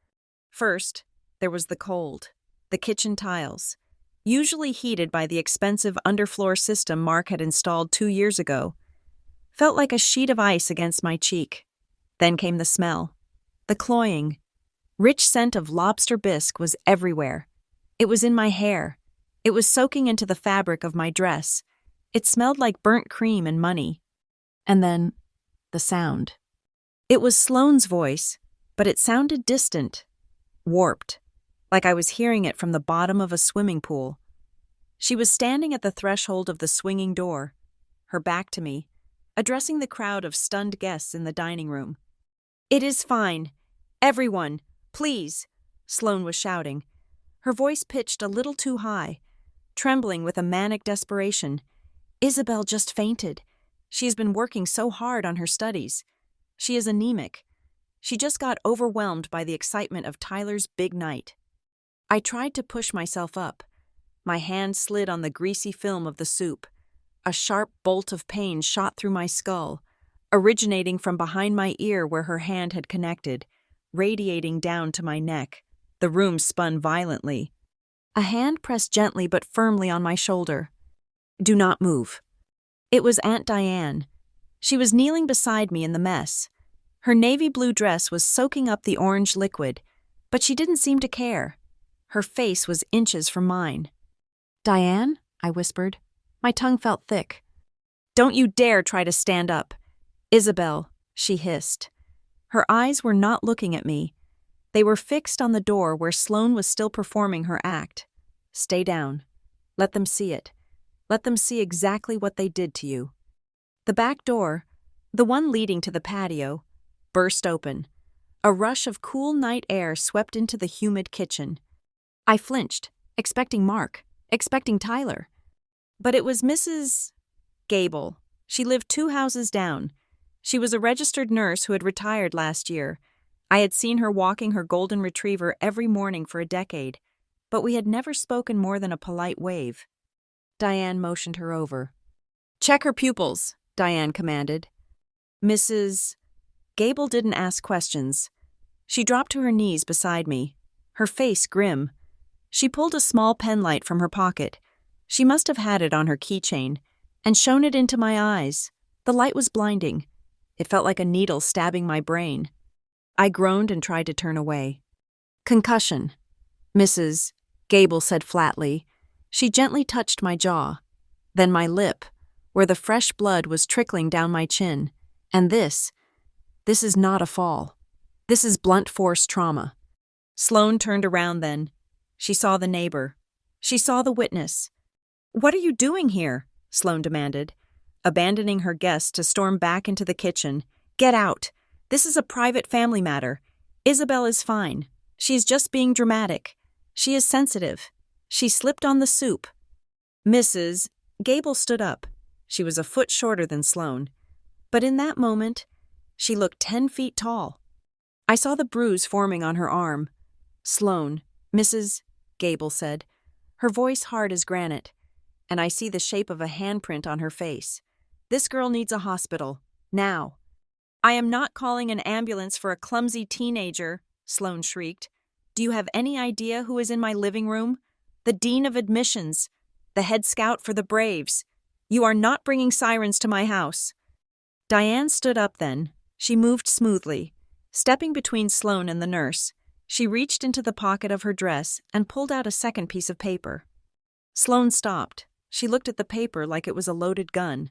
Speaker 1: First, there was the cold, the kitchen tiles, usually heated by the expensive underfloor system Mark had installed 2 years ago, felt like a sheet of ice against my cheek. Then came the smell. The cloying, rich scent of lobster bisque was everywhere. It was in my hair. It was soaking into the fabric of my dress. It smelled like burnt cream and money. And then, the sound. It was Sloane's voice, but it sounded distant, warped, like I was hearing it from the bottom of a swimming pool. She was standing at the threshold of the swinging door, her back to me, addressing the crowd of stunned guests in the dining room. "It is fine. Everyone, please," Sloane was shouting. Her voice pitched a little too high, trembling with a manic desperation. "Isabel just fainted. She has been working so hard on her studies. She is anemic. She just got overwhelmed by the excitement of Tyler's big night." I tried to push myself up. My hand slid on the greasy film of the soup. A sharp bolt of pain shot through my skull, originating from behind my ear where her hand had connected, radiating down to my neck. The room spun violently. A hand pressed gently but firmly on my shoulder. "Do not move." It was Aunt Diane. She was kneeling beside me in the mess. Her navy blue dress was soaking up the orange liquid, but she didn't seem to care. Her face was inches from mine. "Diane?" I whispered. My tongue felt thick. "Don't you dare try to stand up. Isabel," she hissed. Her eyes were not looking at me. They were fixed on the door where Sloane was still performing her act. "Stay down. Let them see it. Let them see exactly what they did to you." The back door, the one leading to the patio, burst open. A rush of cool night air swept into the humid kitchen. I flinched, expecting Mark, expecting Tyler. But it was Mrs. Gable. She lived 2 houses down. She was a registered nurse who had retired last year. I had seen her walking her golden retriever every morning for a decade, but we had never spoken more than a polite wave. Diane motioned her over. "Check her pupils," Diane commanded. Mrs. Gable didn't ask questions. She dropped to her knees beside me, her face grim. She pulled a small penlight from her pocket. She must have had it on her keychain, and shone it into my eyes. The light was blinding. It felt like a needle stabbing my brain. I groaned and tried to turn away. Concussion, Mrs. Gable said flatly. She gently touched my jaw, then my lip, where the fresh blood was trickling down my chin. And this is not a fall. This is blunt force trauma. Sloane turned around then. She saw the neighbor. She saw the witness. "What are you doing here?" Sloane demanded, abandoning her guest to storm back into the kitchen. "Get out. This is a private family matter. Isabel is fine. She is just being dramatic. She is sensitive. She slipped on the soup." Mrs. Gable stood up. She was a foot shorter than Sloane. But in that moment, she looked 10 feet tall. I saw the bruise forming on her arm. "Sloane," Mrs. Gable said, her voice hard as granite, and I see the shape of a handprint on her face. "This girl needs a hospital. Now." "I am not calling an ambulance for a clumsy teenager," Sloane shrieked. "Do you have any idea who is in my living room? The dean of admissions, the head scout for the Braves. You are not bringing sirens to my house." Diane stood up then. She moved smoothly. Stepping between Sloane and the nurse, she reached into the pocket of her dress and pulled out a second piece of paper. Sloane stopped. She looked at the paper like it was a loaded gun.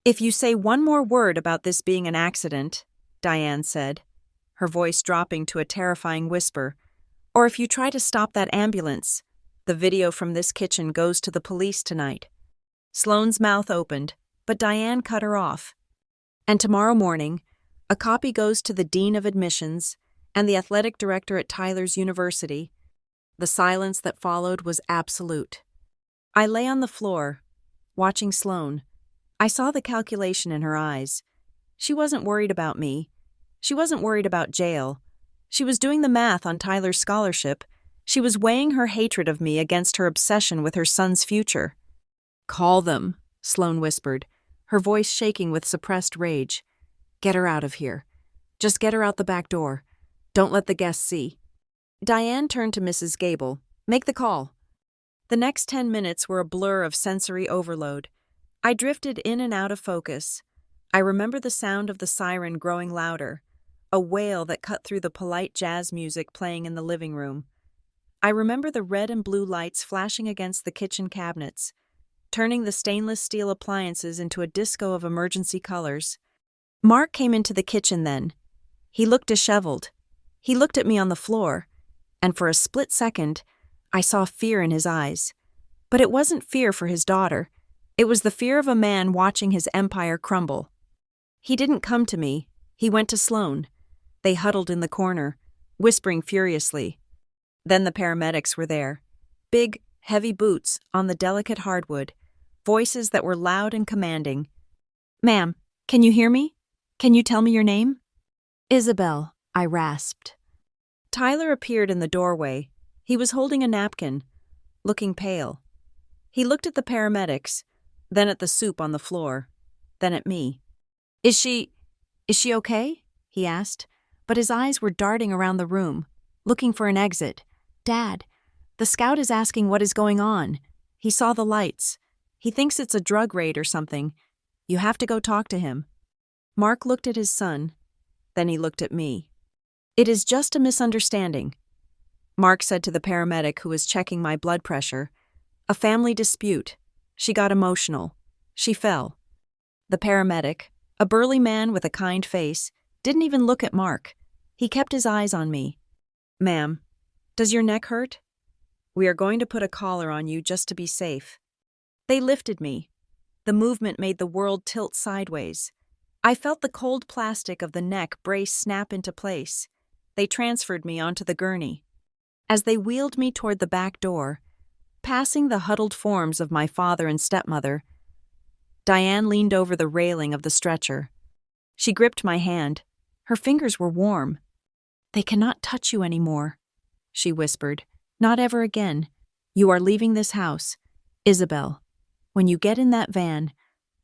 Speaker 1: "If you say one more word about this being an accident," Diane said, her voice dropping to a terrifying whisper, "or if you try to stop that ambulance, the video from this kitchen goes to the police tonight." Sloane's mouth opened, but Diane cut her off. "And tomorrow morning, a copy goes to the dean of admissions and the athletic director at Tyler's University." The silence that followed was absolute. I lay on the floor, watching Sloane. I saw the calculation in her eyes. She wasn't worried about me. She wasn't worried about jail. She was doing the math on Tyler's scholarship. She was weighing her hatred of me against her obsession with her son's future. "Call them," Sloane whispered, her voice shaking with suppressed rage. "Get her out of here. Just get her out the back door. Don't let the guests see." Diane turned to Mrs. Gable. "Make the call." The next 10 minutes were a blur of sensory overload. I drifted in and out of focus. I remember the sound of the siren growing louder, a wail that cut through the polite jazz music playing in the living room. I remember the red and blue lights flashing against the kitchen cabinets, turning the stainless steel appliances into a disco of emergency colors. Mark came into the kitchen then. He looked disheveled. He looked at me on the floor, and for a split second, I saw fear in his eyes. But it wasn't fear for his daughter. It was the fear of a man watching his empire crumble. He didn't come to me. He went to Sloane. They huddled in the corner, whispering furiously. Then the paramedics were there. Big, heavy boots on the delicate hardwood, voices that were loud and commanding. "Ma'am, can you hear me? Can you tell me your name?" "Isabel," I rasped. Tyler appeared in the doorway. He was holding a napkin, looking pale. He looked at the paramedics, then at the soup on the floor, then at me. Is she okay?" he asked, but his eyes were darting around the room, looking for an exit. "Dad, the scout is asking what is going on. He saw the lights. He thinks it's a drug raid or something. You have to go talk to him." Mark looked at his son, then he looked at me. "It is just a misunderstanding," Mark said to the paramedic who was checking my blood pressure. "A family dispute. She got emotional. She fell." The paramedic, a burly man with a kind face, didn't even look at Mark. He kept his eyes on me. "Ma'am, does your neck hurt? We are going to put a collar on you just to be safe." They lifted me. The movement made the world tilt sideways. I felt the cold plastic of the neck brace snap into place. They transferred me onto the gurney. As they wheeled me toward the back door, passing the huddled forms of my father and stepmother, Diane leaned over the railing of the stretcher. She gripped my hand. Her fingers were warm. "They cannot touch you anymore," she whispered. "Not ever again. You are leaving this house. Isabel, when you get in that van,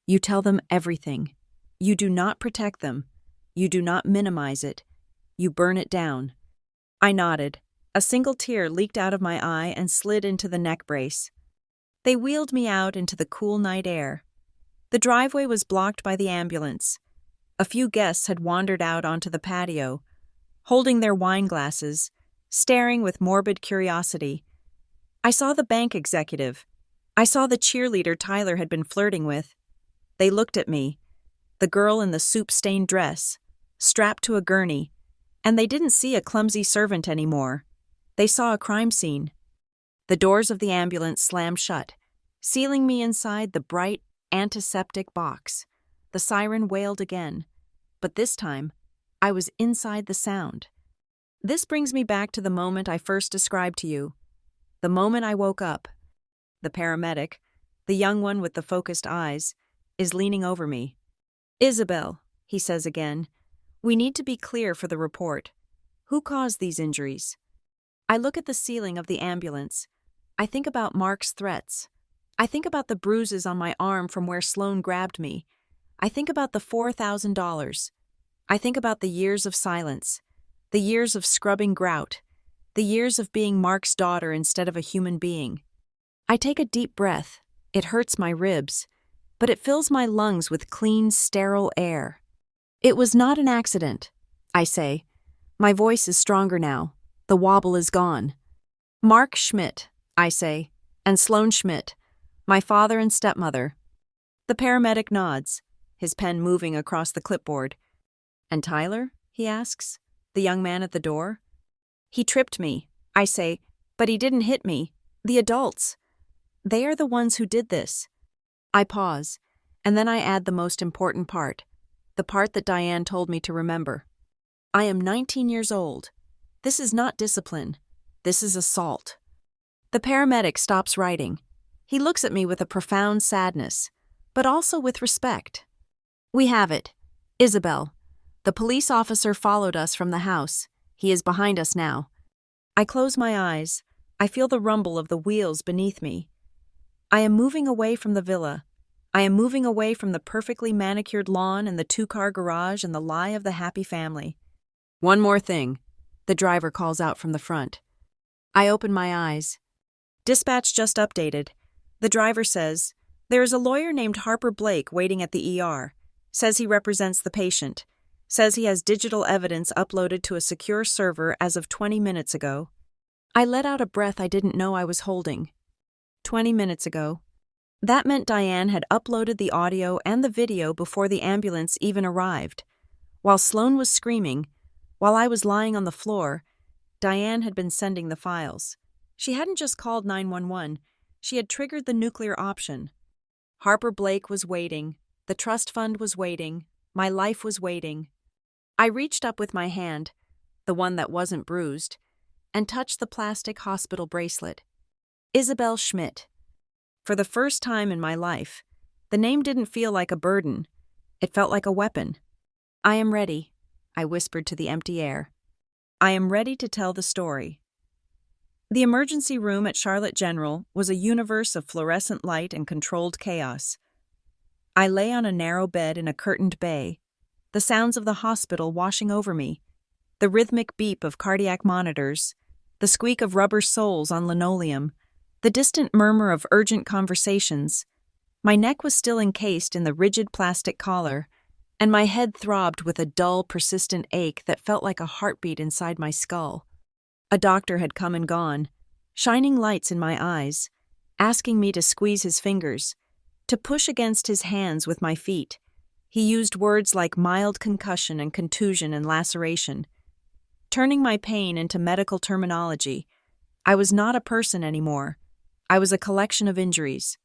Speaker 1: you tell them everything. You do not protect them. You do not minimize it. You burn it down." I nodded. A single tear leaked out of my eye and slid into the neck brace. They wheeled me out into the cool night air. The driveway was blocked by the ambulance. A few guests had wandered out onto the patio, holding their wine glasses, staring with morbid curiosity. I saw the bank executive. I saw the cheerleader Tyler had been flirting with. They looked at me, the girl in the soup-stained dress, strapped to a gurney, and they didn't see a clumsy servant anymore. They saw a crime scene. The doors of the ambulance slammed shut, sealing me inside the bright, antiseptic box. The siren wailed again, but this time, I was inside the sound. This brings me back to the moment I first described to you. The moment I woke up. The paramedic, the young one with the focused eyes, is leaning over me. "Isabel," he says again, "we need to be clear for the report. Who caused these injuries?" I look at the ceiling of the ambulance. I think about Mark's threats. I think about the bruises on my arm from where Sloan grabbed me. I think about the $4,000. I think about the years of silence, the years of scrubbing grout, the years of being Mark's daughter instead of a human being. I take a deep breath. It hurts my ribs, but it fills my lungs with clean, sterile air. "It was not an accident," I say. My voice is stronger now. The wobble is gone. "Mark Schmidt," I say, "and Sloan Schmidt, my father and stepmother." The paramedic nods, his pen moving across the clipboard. "And Tyler?" he asks, the young man at the door. "He tripped me," I say, "but he didn't hit me. The adults. They are the ones who did this." I pause, and then I add the most important part, the part that Diane told me to remember. I am 19 years old. This is not discipline. This is assault. The paramedic stops writing. He looks at me with a profound sadness, but also with respect. "We have it. Isabel. The police officer followed us from the house. He is behind us now." I close my eyes. I feel the rumble of the wheels beneath me. I am moving away from the villa. I am moving away from the perfectly manicured lawn and the two-car garage and the lie of the happy family. "One more thing," the driver calls out from the front. I open my eyes. "Dispatch just updated." The driver says, "There is a lawyer named Harper Blake waiting at the ER. Says he represents the patient. Says he has digital evidence uploaded to a secure server as of 20 minutes ago." I let out a breath I didn't know I was holding. 20 minutes ago. That meant Diane had uploaded the audio and the video before the ambulance even arrived. While Sloan was screaming, while I was lying on the floor, Diane had been sending the files. She hadn't just called 911, she had triggered the nuclear option. Harper Blake was waiting, the trust fund was waiting, my life was waiting. I reached up with my hand, the one that wasn't bruised, and touched the plastic hospital bracelet. Isabel Schmidt. For the first time in my life, the name didn't feel like a burden. It felt like a weapon. "I am ready," I whispered to the empty air. "I am ready to tell the story." The emergency room at Charlotte General was a universe of fluorescent light and controlled chaos. I lay on a narrow bed in a curtained bay, the sounds of the hospital washing over me, the rhythmic beep of cardiac monitors, the squeak of rubber soles on linoleum, the distant murmur of urgent conversations. My neck was still encased in the rigid plastic collar, and my head throbbed with a dull, persistent ache that felt like a heartbeat inside my skull. A doctor had come and gone, shining lights in my eyes, asking me to squeeze his fingers, to push against his hands with my feet. He used words like mild concussion and contusion and laceration, turning my pain into medical terminology. I was not a person anymore. I was a collection of injuries.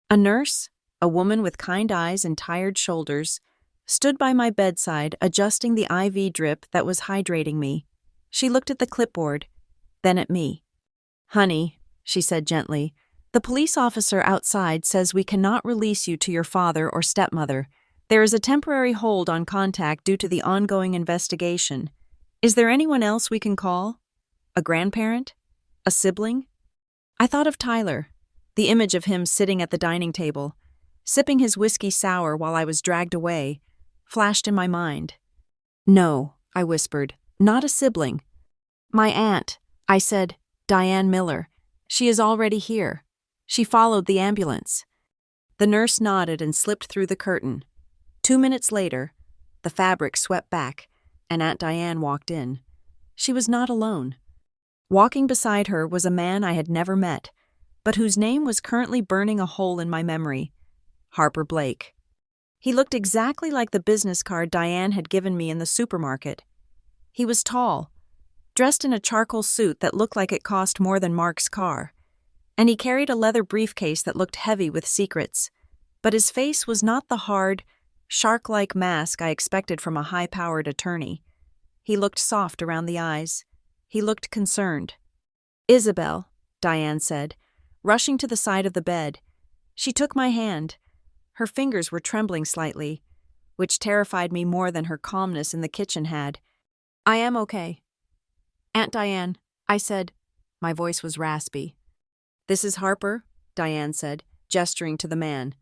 Speaker 1: A nurse, a woman with kind eyes and tired shoulders, stood by my bedside adjusting the IV drip that was hydrating me. She looked at the clipboard, then at me. "Honey," she said gently, "the police officer outside says we cannot release you to your father or stepmother. There is a temporary hold on contact due to the ongoing investigation. Is there anyone else we can call? A grandparent? A sibling?" I thought of Tyler, the image of him sitting at the dining table, sipping his whiskey sour while I was dragged away, flashed in my mind. "No," I whispered, "not a sibling." "My aunt," I said, "Diane Miller. She is already here. She followed the ambulance." The nurse nodded and slipped through the curtain. 2 minutes later, the fabric swept back, and Aunt Diane walked in. She was not alone. Walking beside her was a man I had never met, but whose name was currently burning a hole in my memory: Harper Blake. He looked exactly like the business card Diane had given me in the supermarket. He was tall, dressed in a charcoal suit that looked like it cost more than Mark's car, and he carried a leather briefcase that looked heavy with secrets. But his face was not the hard, shark-like mask I expected from a high-powered attorney. He looked soft around the eyes. He looked concerned. "Isabel," Diane said, rushing to the side of the bed. She took my hand. Her fingers were trembling slightly, which terrified me more than her calmness in the kitchen had. "I am okay." "Aunt Diane," I said. My voice was raspy. "This is Harper," Diane said, gesturing to the man.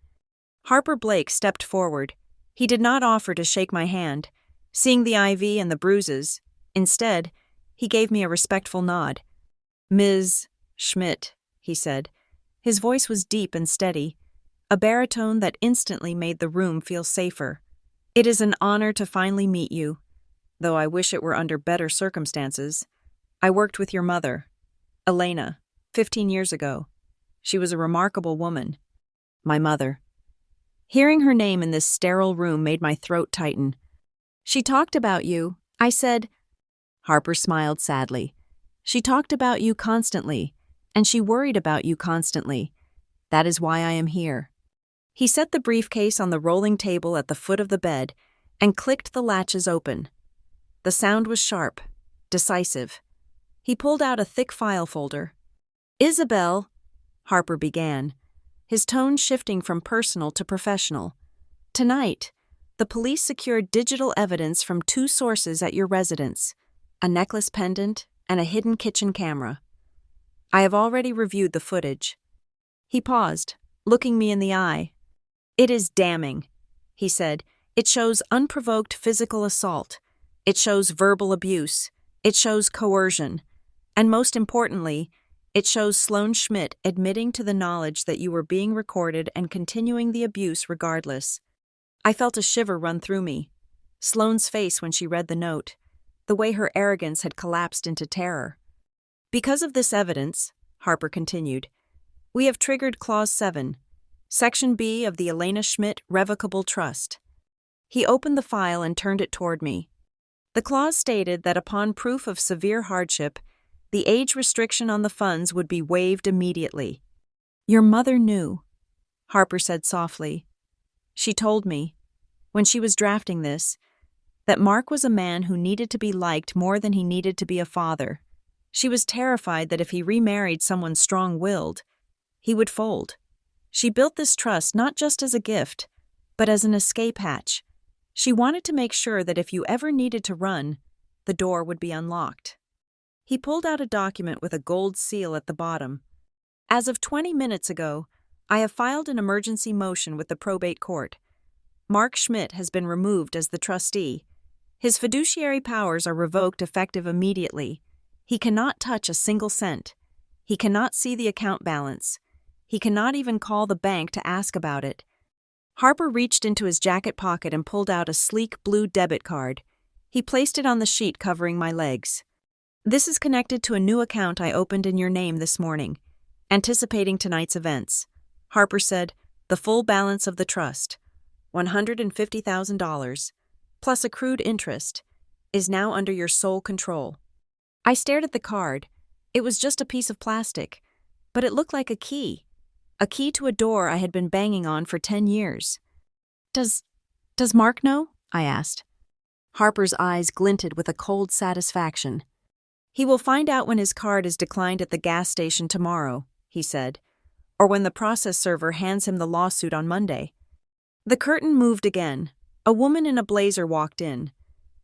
Speaker 1: Harper Blake stepped forward. He did not offer to shake my hand, seeing the IV and the bruises. Instead, he gave me a respectful nod. "Ms. Schmidt," he said. His voice was deep and steady, a baritone that instantly made the room feel safer. "It is an honor to finally meet you, though I wish it were under better circumstances. I worked with your mother, Elena, 15 years ago. She was a remarkable woman." My mother. Hearing her name in this sterile room made my throat tighten. "She talked about you," I said. Harper smiled sadly. "She talked about you constantly, and she worried about you constantly. That is why I am here." He set the briefcase on the rolling table at the foot of the bed and clicked the latches open. The sound was sharp, decisive. He pulled out a thick file folder. "Isabel," Harper began, his tone shifting from personal to professional. "Tonight, the police secured digital evidence from 2 sources at your residence: a necklace pendant and a hidden kitchen camera. I have already reviewed the footage." He paused, looking me in the eye. "It is damning," he said. "It shows unprovoked physical assault. It shows verbal abuse. It shows coercion. And most importantly, it shows Sloane Schmidt admitting to the knowledge that you were being recorded and continuing the abuse regardless." I felt a shiver run through me. Sloane's face when she read the note, the way her arrogance had collapsed into terror. "Because of this evidence," Harper continued, "we have triggered Clause 7, Section B of the Elena Schmidt Revocable Trust." He opened the file and turned it toward me. The clause stated that upon proof of severe hardship, the age restriction on the funds would be waived immediately. "Your mother knew," Harper said softly. "She told me, when she was drafting this, that Mark was a man who needed to be liked more than he needed to be a father. She was terrified that if he remarried someone strong-willed, he would fold. She built this trust not just as a gift, but as an escape hatch. She wanted to make sure that if you ever needed to run, the door would be unlocked." He pulled out a document with a gold seal at the bottom. "As of 20 minutes ago, I have filed an emergency motion with the probate court. Mark Schmidt has been removed as the trustee. His fiduciary powers are revoked effective immediately. He cannot touch a single cent. He cannot see the account balance. He cannot even call the bank to ask about it." Harper reached into his jacket pocket and pulled out a sleek blue debit card. He placed it on the sheet covering my legs. "This is connected to a new account I opened in your name this morning, anticipating tonight's events." Harper said, "The full balance of the trust, $150,000, plus accrued interest, is now under your sole control." I stared at the card. It was just a piece of plastic, but it looked like a key to a door I had been banging on for 10 years. Does Mark know?" I asked. Harper's eyes glinted with a cold satisfaction. "He will find out when his card is declined at the gas station tomorrow," he said, "or when the process server hands him the lawsuit on Monday." The curtain moved again. A woman in a blazer walked in,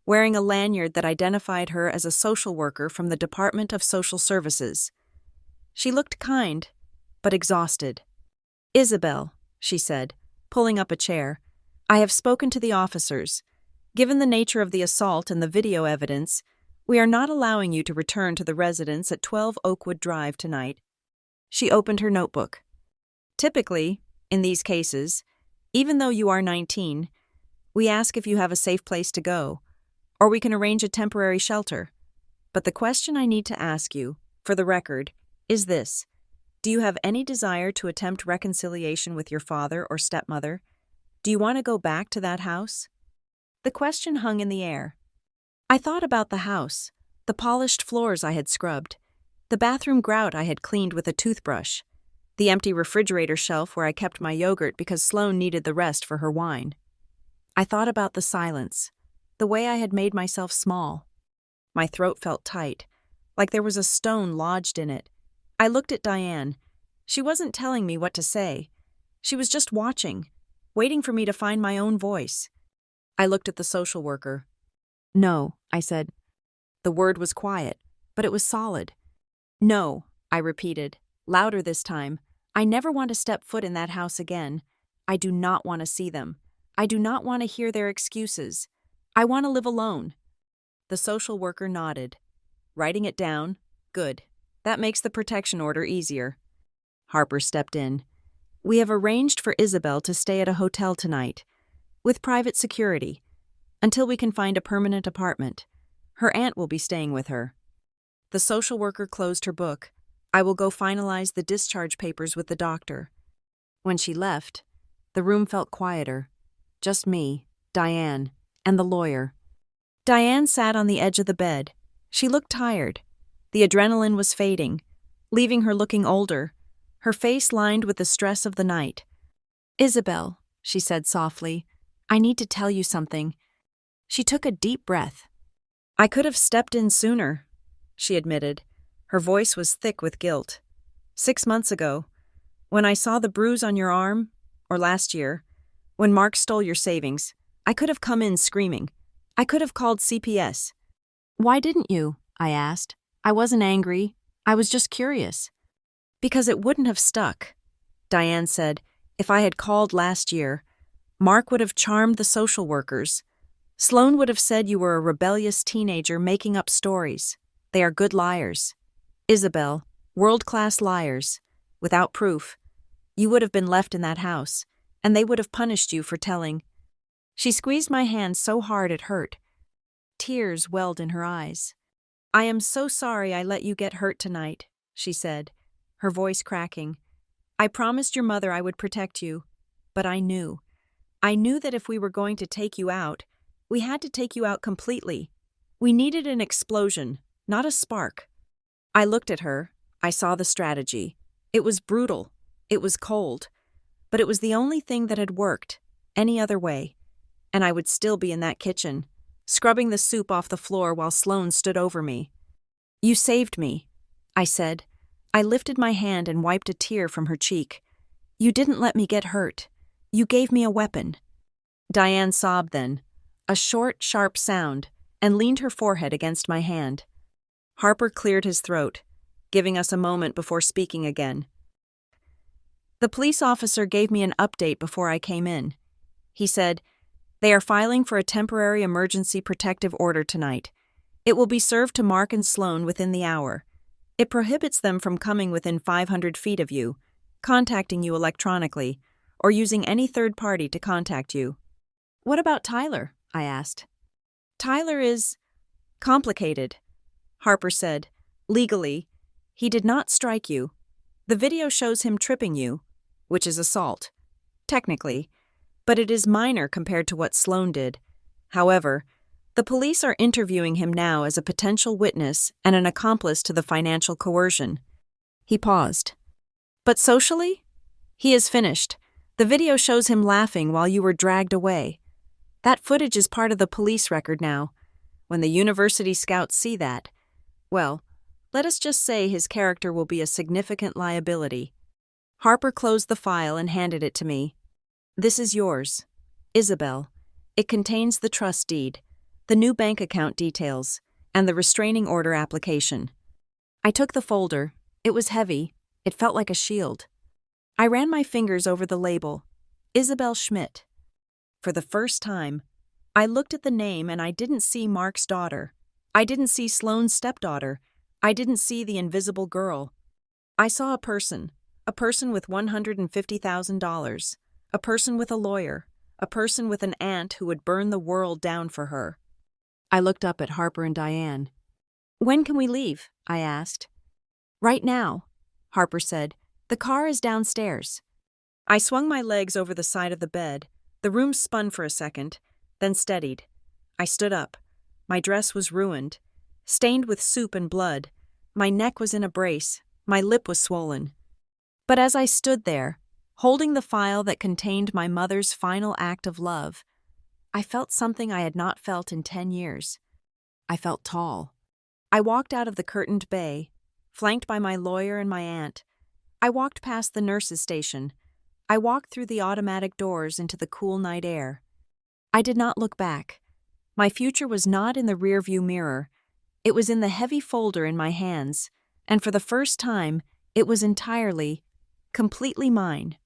Speaker 1: wearing a lanyard that identified her as a social worker from the Department of Social Services. She looked kind, but exhausted. "Isabel," she said, pulling up a chair, "I have spoken to the officers. Given the nature of the assault and the video evidence, we are not allowing you to return to the residence at 12 Oakwood Drive tonight." She opened her notebook. "Typically, in these cases, even though you are 19, we ask if you have a safe place to go, or we can arrange a temporary shelter. But the question I need to ask you, for the record, is this. Do you have any desire to attempt reconciliation with your father or stepmother? Do you want to go back to that house? The question hung in the air. I thought about the house, the polished floors I had scrubbed, the bathroom grout I had cleaned with a toothbrush, the empty refrigerator shelf where I kept my yogurt because Sloane needed the rest for her wine. I thought about the silence, the way I had made myself small. My throat felt tight, like there was a stone lodged in it. I looked at Diane. She wasn't telling me what to say. She was just watching, waiting for me to find my own voice. I looked at the social worker. No, I said. The word was quiet, but it was solid. No, I repeated, louder this time. I never want to step foot in that house again. I do not want to see them. I do not want to hear their excuses. I want to live alone. The social worker nodded. Writing it down? Good. That makes the protection order easier. Harper stepped in. We have arranged for Isabel to stay at a hotel tonight, with private security, until we can find a permanent apartment. Her aunt will be staying with her. The social worker closed her book. I will go finalize the discharge papers with the doctor. When she left, the room felt quieter. Just me, Diane, and the lawyer. Diane sat on the edge of the bed. She looked tired. The adrenaline was fading, leaving her looking older, her face lined with the stress of the night. Isabel, she said softly, I need to tell you something. She took a deep breath. I could have stepped in sooner, she admitted. Her voice was thick with guilt. 6 months ago, when I saw the bruise on your arm, or last year, when Mark stole your savings, I could have come in screaming. I could have called CPS. Why didn't you? I asked. I wasn't angry. I was just curious. Because it wouldn't have stuck. Diane said, if I had called last year, Mark would have charmed the social workers. Sloane would have said you were a rebellious teenager making up stories. They are good liars. Isabel, world-class liars. Without proof. You would have been left in that house, and they would have punished you for telling. She squeezed my hand so hard it hurt. Tears welled in her eyes. I am so sorry I let you get hurt tonight, she said, her voice cracking. I promised your mother I would protect you, but I knew. I knew that if we were going to take you out, we had to take you out completely. We needed an explosion, not a spark. I looked at her. I saw the strategy. It was brutal. It was cold. But it was the only thing that had worked, any other way. And I would still be in that kitchen, scrubbing the soup off the floor while Sloane stood over me. You saved me, I said. I lifted my hand and wiped a tear from her cheek. You didn't let me get hurt. You gave me a weapon. Diane sobbed then, a short, sharp sound, and leaned her forehead against my hand. Harper cleared his throat, giving us a moment before speaking again. The police officer gave me an update before I came in. He said, they are filing for a temporary emergency protective order tonight. It will be served to Mark and Sloane within the hour. It prohibits them from coming within 500 feet of you, contacting you electronically, or using any third party to contact you. What about Tyler? I asked. Tyler is complicated, Harper said. Legally, he did not strike you. The video shows him tripping you, which is assault, technically, but it is minor compared to what Sloane did. However, the police are interviewing him now as a potential witness and an accomplice to the financial coercion. He paused. But socially? He is finished. The video shows him laughing while you were dragged away. That footage is part of the police record now. When the university scouts see that, well, let us just say his character will be a significant liability. Harper closed the file and handed it to me. This is yours, Isabel. It contains the trust deed, the new bank account details, and the restraining order application. I took the folder. It was heavy. It felt like a shield. I ran my fingers over the label, Isabel Schmidt. For the first time, I looked at the name and I didn't see Mark's daughter. I didn't see Sloane's stepdaughter. I didn't see the invisible girl. I saw a person with $150,000, a person with a lawyer, a person with an aunt who would burn the world down for her. I looked up at Harper and Diane. "When can we leave?" I asked. "Right now," Harper said. "The car is downstairs." I swung my legs over the side of the bed. The room spun for a second, then steadied. I stood up. My dress was ruined, stained with soup and blood. My neck was in a brace. My lip was swollen. But as I stood there, holding the file that contained my mother's final act of love, I felt something I had not felt in 10 years. I felt tall. I walked out of the curtained bay, flanked by my lawyer and my aunt. I walked past the nurse's station. I walked through the automatic doors into the cool night air. I did not look back. My future was not in the rearview mirror. It was in the heavy folder in my hands, and for the first time, it was entirely, completely mine.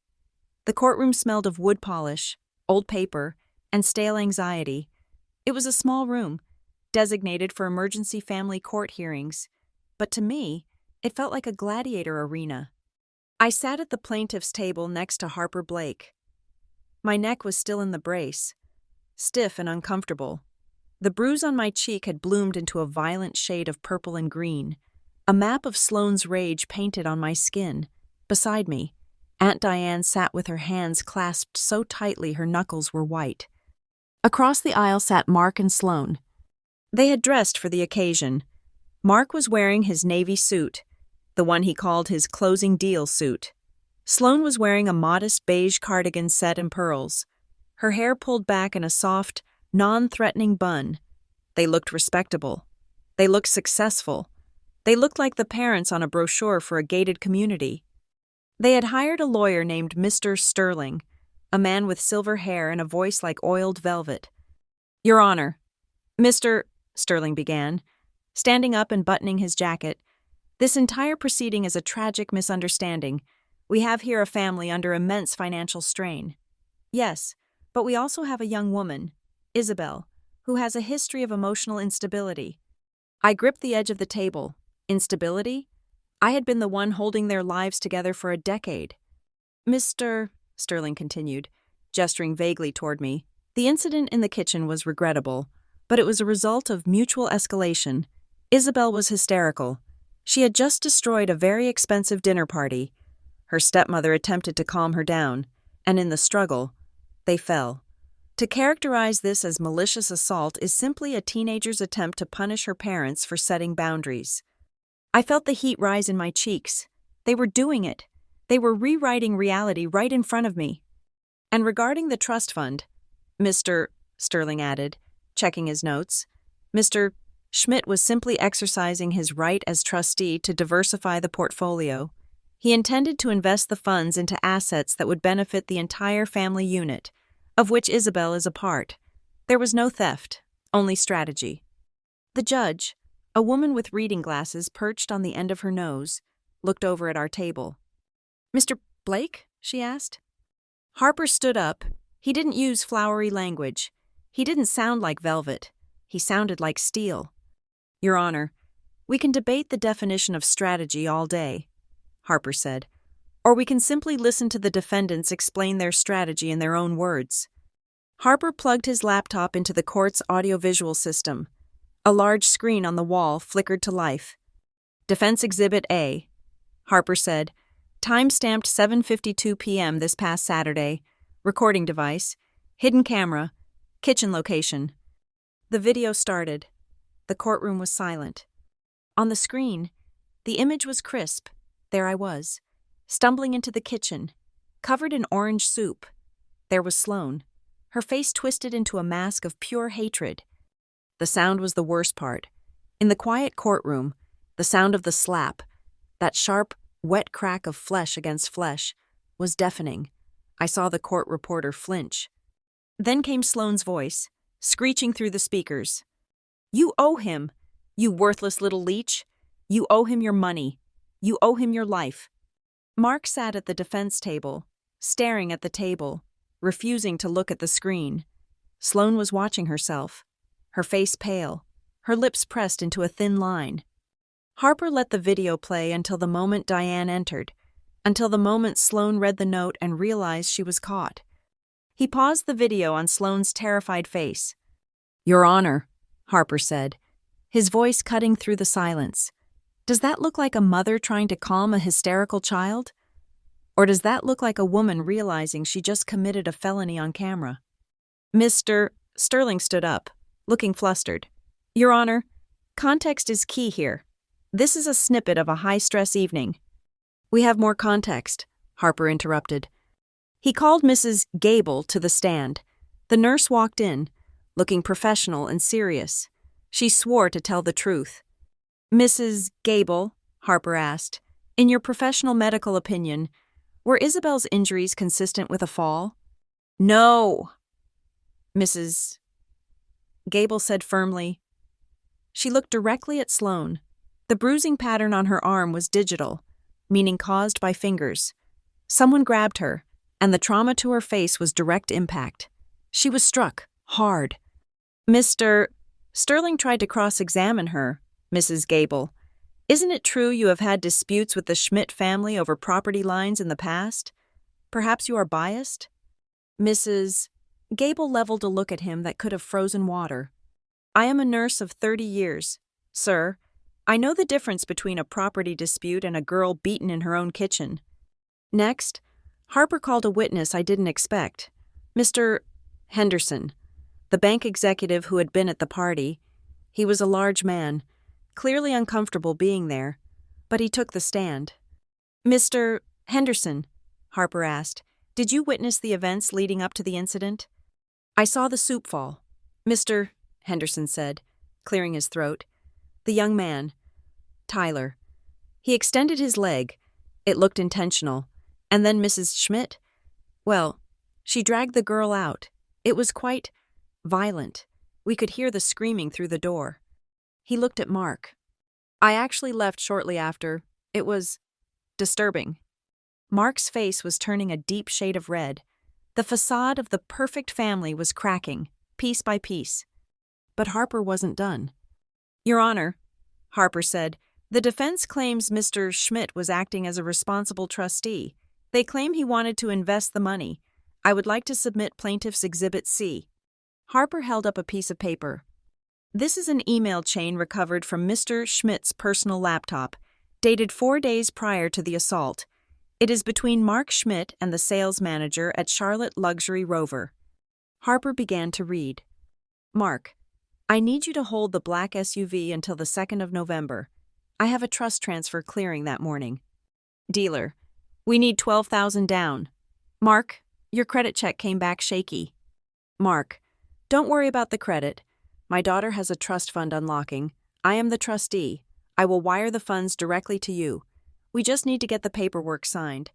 Speaker 1: The courtroom smelled of wood polish, old paper, and stale anxiety. It was a small room, designated for emergency family court hearings, but to me, it felt like a gladiator arena. I sat at the plaintiff's table next to Harper Blake. My neck was still in the brace, stiff and uncomfortable. The bruise on my cheek had bloomed into a violent shade of purple and green, a map of Sloane's rage painted on my skin. Beside me, Aunt Diane sat with her hands clasped so tightly her knuckles were white. Across the aisle sat Mark and Sloane. They had dressed for the occasion. Mark was wearing his navy suit, the one he called his closing deal suit. Sloane was wearing a modest beige cardigan set in pearls, her hair pulled back in a soft, non-threatening bun. They looked respectable. They looked successful. They looked like the parents on a brochure for a gated community. They had hired a lawyer named Mr. Sterling, a man with silver hair and a voice like oiled velvet. "Your Honor," Mr. Sterling began, standing up and buttoning his jacket, "this entire proceeding is a tragic misunderstanding. We have here a family under immense financial strain. Yes, but we also have a young woman, Isabel, who has a history of emotional instability." I gripped the edge of the table. Instability? I had been the one holding their lives together for a decade. "Mr. Sterling continued, gesturing vaguely toward me. "The incident in the kitchen was regrettable, but it was a result of mutual escalation. Isabel was hysterical. She had just destroyed a very expensive dinner party. Her stepmother attempted to calm her down, and in the struggle, they fell. To characterize this as malicious assault is simply a teenager's attempt to punish her parents for setting boundaries." I felt the heat rise in my cheeks. They were doing it. They were rewriting reality right in front of me. "And regarding the trust fund," Mr. Sterling added, checking his notes, "Mr. Schmidt was simply exercising his right as trustee to diversify the portfolio. He intended to invest the funds into assets that would benefit the entire family unit, of which Isabel is a part. There was no theft, only strategy." The judge, a woman with reading glasses perched on the end of her nose, looked over at our table. "Mr. Blake?" she asked. Harper stood up. He didn't use flowery language. He didn't sound like velvet. He sounded like steel. "Your Honor, we can debate the definition of strategy all day," Harper said, "or we can simply listen to the defendants explain their strategy in their own words." Harper plugged his laptop into the court's audiovisual system. A large screen on the wall flickered to life. "Defense Exhibit A," Harper said, "time-stamped 7:52 p.m. this past Saturday. Recording device, hidden camera, kitchen location." The video started. The courtroom was silent. On the screen, the image was crisp. There I was, stumbling into the kitchen, covered in orange soup. There was Sloane, her face twisted into a mask of pure hatred. The sound was the worst part. In the quiet courtroom, the sound of the slap, that sharp, wet crack of flesh against flesh, was deafening. I saw the court reporter flinch. Then came Sloane's voice, screeching through the speakers. "You owe him, you worthless little leech. You owe him your money. You owe him your life." Mark sat at the defense table, staring at the table, refusing to look at the screen. Sloane was watching herself, her face pale, her lips pressed into a thin line. Harper let the video play until the moment Diane entered, until the moment Sloane read the note and realized she was caught. He paused the video on Sloane's terrified face. "Your Honor," Harper said, his voice cutting through the silence. Does that look like a mother trying to calm a hysterical child? Or does that look like a woman realizing she just committed a felony on camera? Mr. Sterling stood up, looking flustered. Your Honor, context is key here. This is a snippet of a high-stress evening. We have more context, Harper interrupted. He called Mrs. Gable to the stand. The nurse walked in, looking professional and serious. She swore to tell the truth. Mrs. Gable, Harper asked, in your professional medical opinion, were Isabel's injuries consistent with a fall? No, Mrs. Gable said firmly. She looked directly at Sloane. The bruising pattern on her arm was digital, meaning caused by fingers. Someone grabbed her, and the trauma to her face was direct impact. She was struck, hard. Mr. Sterling tried to cross-examine her, Mrs. Gable. Isn't it true you have had disputes with the Schmidt family over property lines in the past? Perhaps you are biased? Mrs. Gable leveled a look at him that could have frozen water. I am a nurse of 30 years. Sir, I know the difference between a property dispute and a girl beaten in her own kitchen. Next, Harper called a witness I didn't expect. Mr. Henderson, the bank executive who had been at the party. He was a large man, clearly uncomfortable being there, but he took the stand. Mr. Henderson, Harper asked, did you witness the events leading up to the incident? I saw the soup fall, Mr. Henderson said, clearing his throat. The young man, Tyler. He extended his leg. It looked intentional. And then Mrs. Schmidt? Well, she dragged the girl out. It was quite violent. We could hear the screaming through the door. He looked at Mark. I actually left shortly after. It was disturbing. Mark's face was turning a deep shade of red. The facade of the perfect family was cracking, piece by piece. But Harper wasn't done. Your Honor, Harper said, the defense claims Mr. Schmidt was acting as a responsible trustee. They claim he wanted to invest the money. I would like to submit Plaintiff's Exhibit C. Harper held up a piece of paper. This is an email chain recovered from Mr. Schmidt's personal laptop, dated 4 days prior to the assault. It is between Mark Schmidt and the sales manager at Charlotte Luxury Rover. Harper began to read. Mark, I need you to hold the black SUV until the 2nd of November. I have a trust transfer clearing that morning. Dealer, we need $12,000 down. Mark, your credit check came back shaky. Mark, don't worry about the credit. My daughter has a trust fund unlocking. I am the trustee. I will wire the funds directly to you. We just need to get the paperwork signed.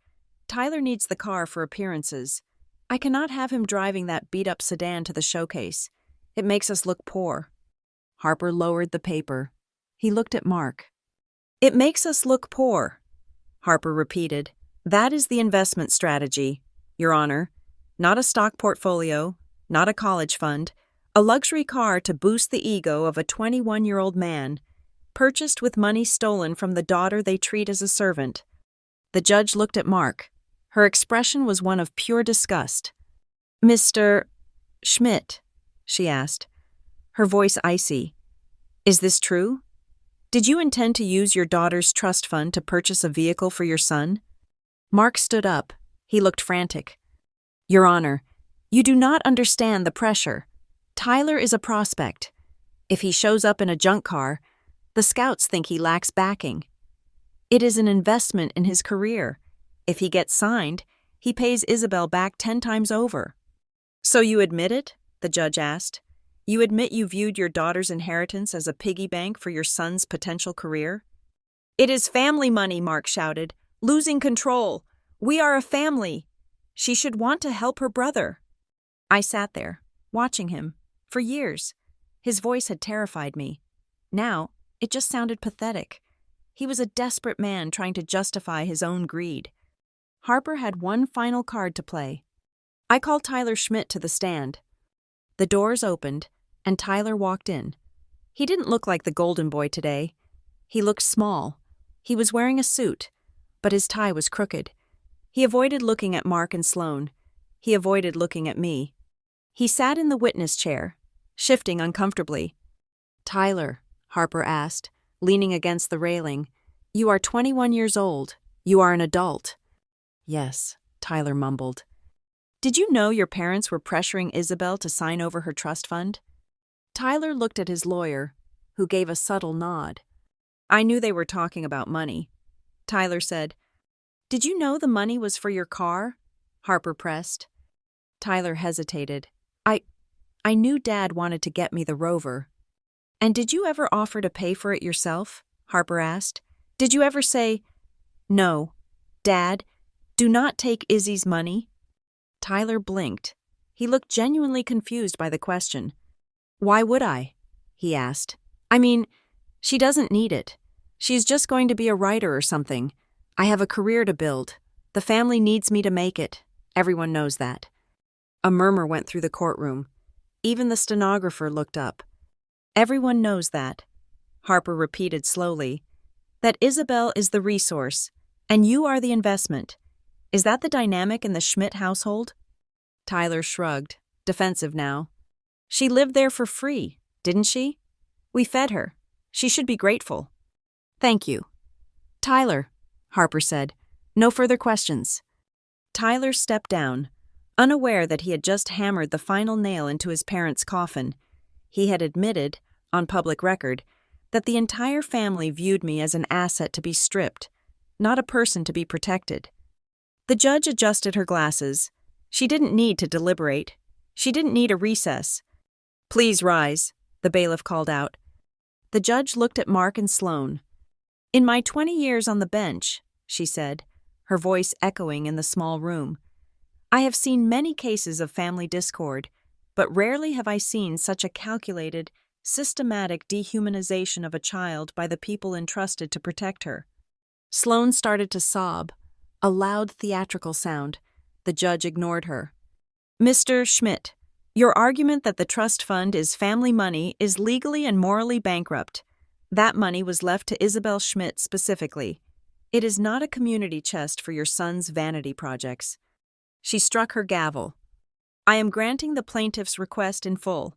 Speaker 1: Tyler needs the car for appearances. I cannot have him driving that beat-up sedan to the showcase. It makes us look poor. Harper lowered the paper. He looked at Mark. It makes us look poor, Harper repeated. That is the investment strategy, Your Honor. Not a stock portfolio, not a college fund, a luxury car to boost the ego of a 21-year-old man, purchased with money stolen from the daughter they treat as a servant. The judge looked at Mark. Her expression was one of pure disgust. Mr. Schmidt, she asked, her voice icy. Is this true? Did you intend to use your daughter's trust fund to purchase a vehicle for your son? Mark stood up. He looked frantic. Your Honor, you do not understand the pressure. Tyler is a prospect. If he shows up in a junk car, the scouts think he lacks backing. It is an investment in his career. If he gets signed, he pays Isabel back 10 times over. So you admit it? The judge asked. You admit you viewed your daughter's inheritance as a piggy bank for your son's potential career? It is family money, Mark shouted. Losing control. We are a family. She should want to help her brother. I sat there, watching him, for years. His voice had terrified me. Now, it just sounded pathetic. He was a desperate man trying to justify his own greed. Harper had one final card to play. I called Tyler Schmidt to the stand. The doors opened, and Tyler walked in. He didn't look like the golden boy today. He looked small. He was wearing a suit, but his tie was crooked. He avoided looking at Mark and Sloane. He avoided looking at me. He sat in the witness chair, shifting uncomfortably. Tyler, Harper asked, leaning against the railing. "You are 21 years old. You are an adult." "Yes," Tyler mumbled. "Did you know your parents were pressuring Isabel to sign over her trust fund?" Tyler looked at his lawyer, who gave a subtle nod. "I knew they were talking about money." Tyler said, "Did you know the money was for your car?" Harper pressed. Tyler hesitated. I knew Dad wanted to get me the Rover." "And did you ever offer to pay for it yourself?" Harper asked. "Did you ever say, 'No, Dad, do not take Izzy's money'?" Tyler blinked. He looked genuinely confused by the question. "Why would I?" he asked. "I mean, she doesn't need it. She's just going to be a writer or something. I have a career to build. The family needs me to make it. Everyone knows that." A murmur went through the courtroom. Even the stenographer looked up. "Everyone knows that," Harper repeated slowly, "that Isabel is the resource, and you are the investment. Is that the dynamic in the Schmidt household?" Tyler shrugged, defensive now. "She lived there for free, didn't she? We fed her. She should be grateful." "Thank you." "Tyler," Harper said, "no further questions." Tyler stepped down, unaware that he had just hammered the final nail into his parents' coffin. He had admitted, on public record, that the entire family viewed me as an asset to be stripped, not a person to be protected. The judge adjusted her glasses. She didn't need to deliberate. She didn't need a recess. "Please rise," the bailiff called out. The judge looked at Mark and Sloane. "In my 20 years on the bench," she said, her voice echoing in the small room, "I have seen many cases of family discord, but rarely have I seen such a calculated, systematic dehumanization of a child by the people entrusted to protect her." Sloane started to sob, a loud theatrical sound. The judge ignored her. "Mr. Schmidt, your argument that the trust fund is family money is legally and morally bankrupt. That money was left to Isabel Schmidt specifically. It is not a community chest for your son's vanity projects." She struck her gavel. "I am granting the plaintiff's request in full.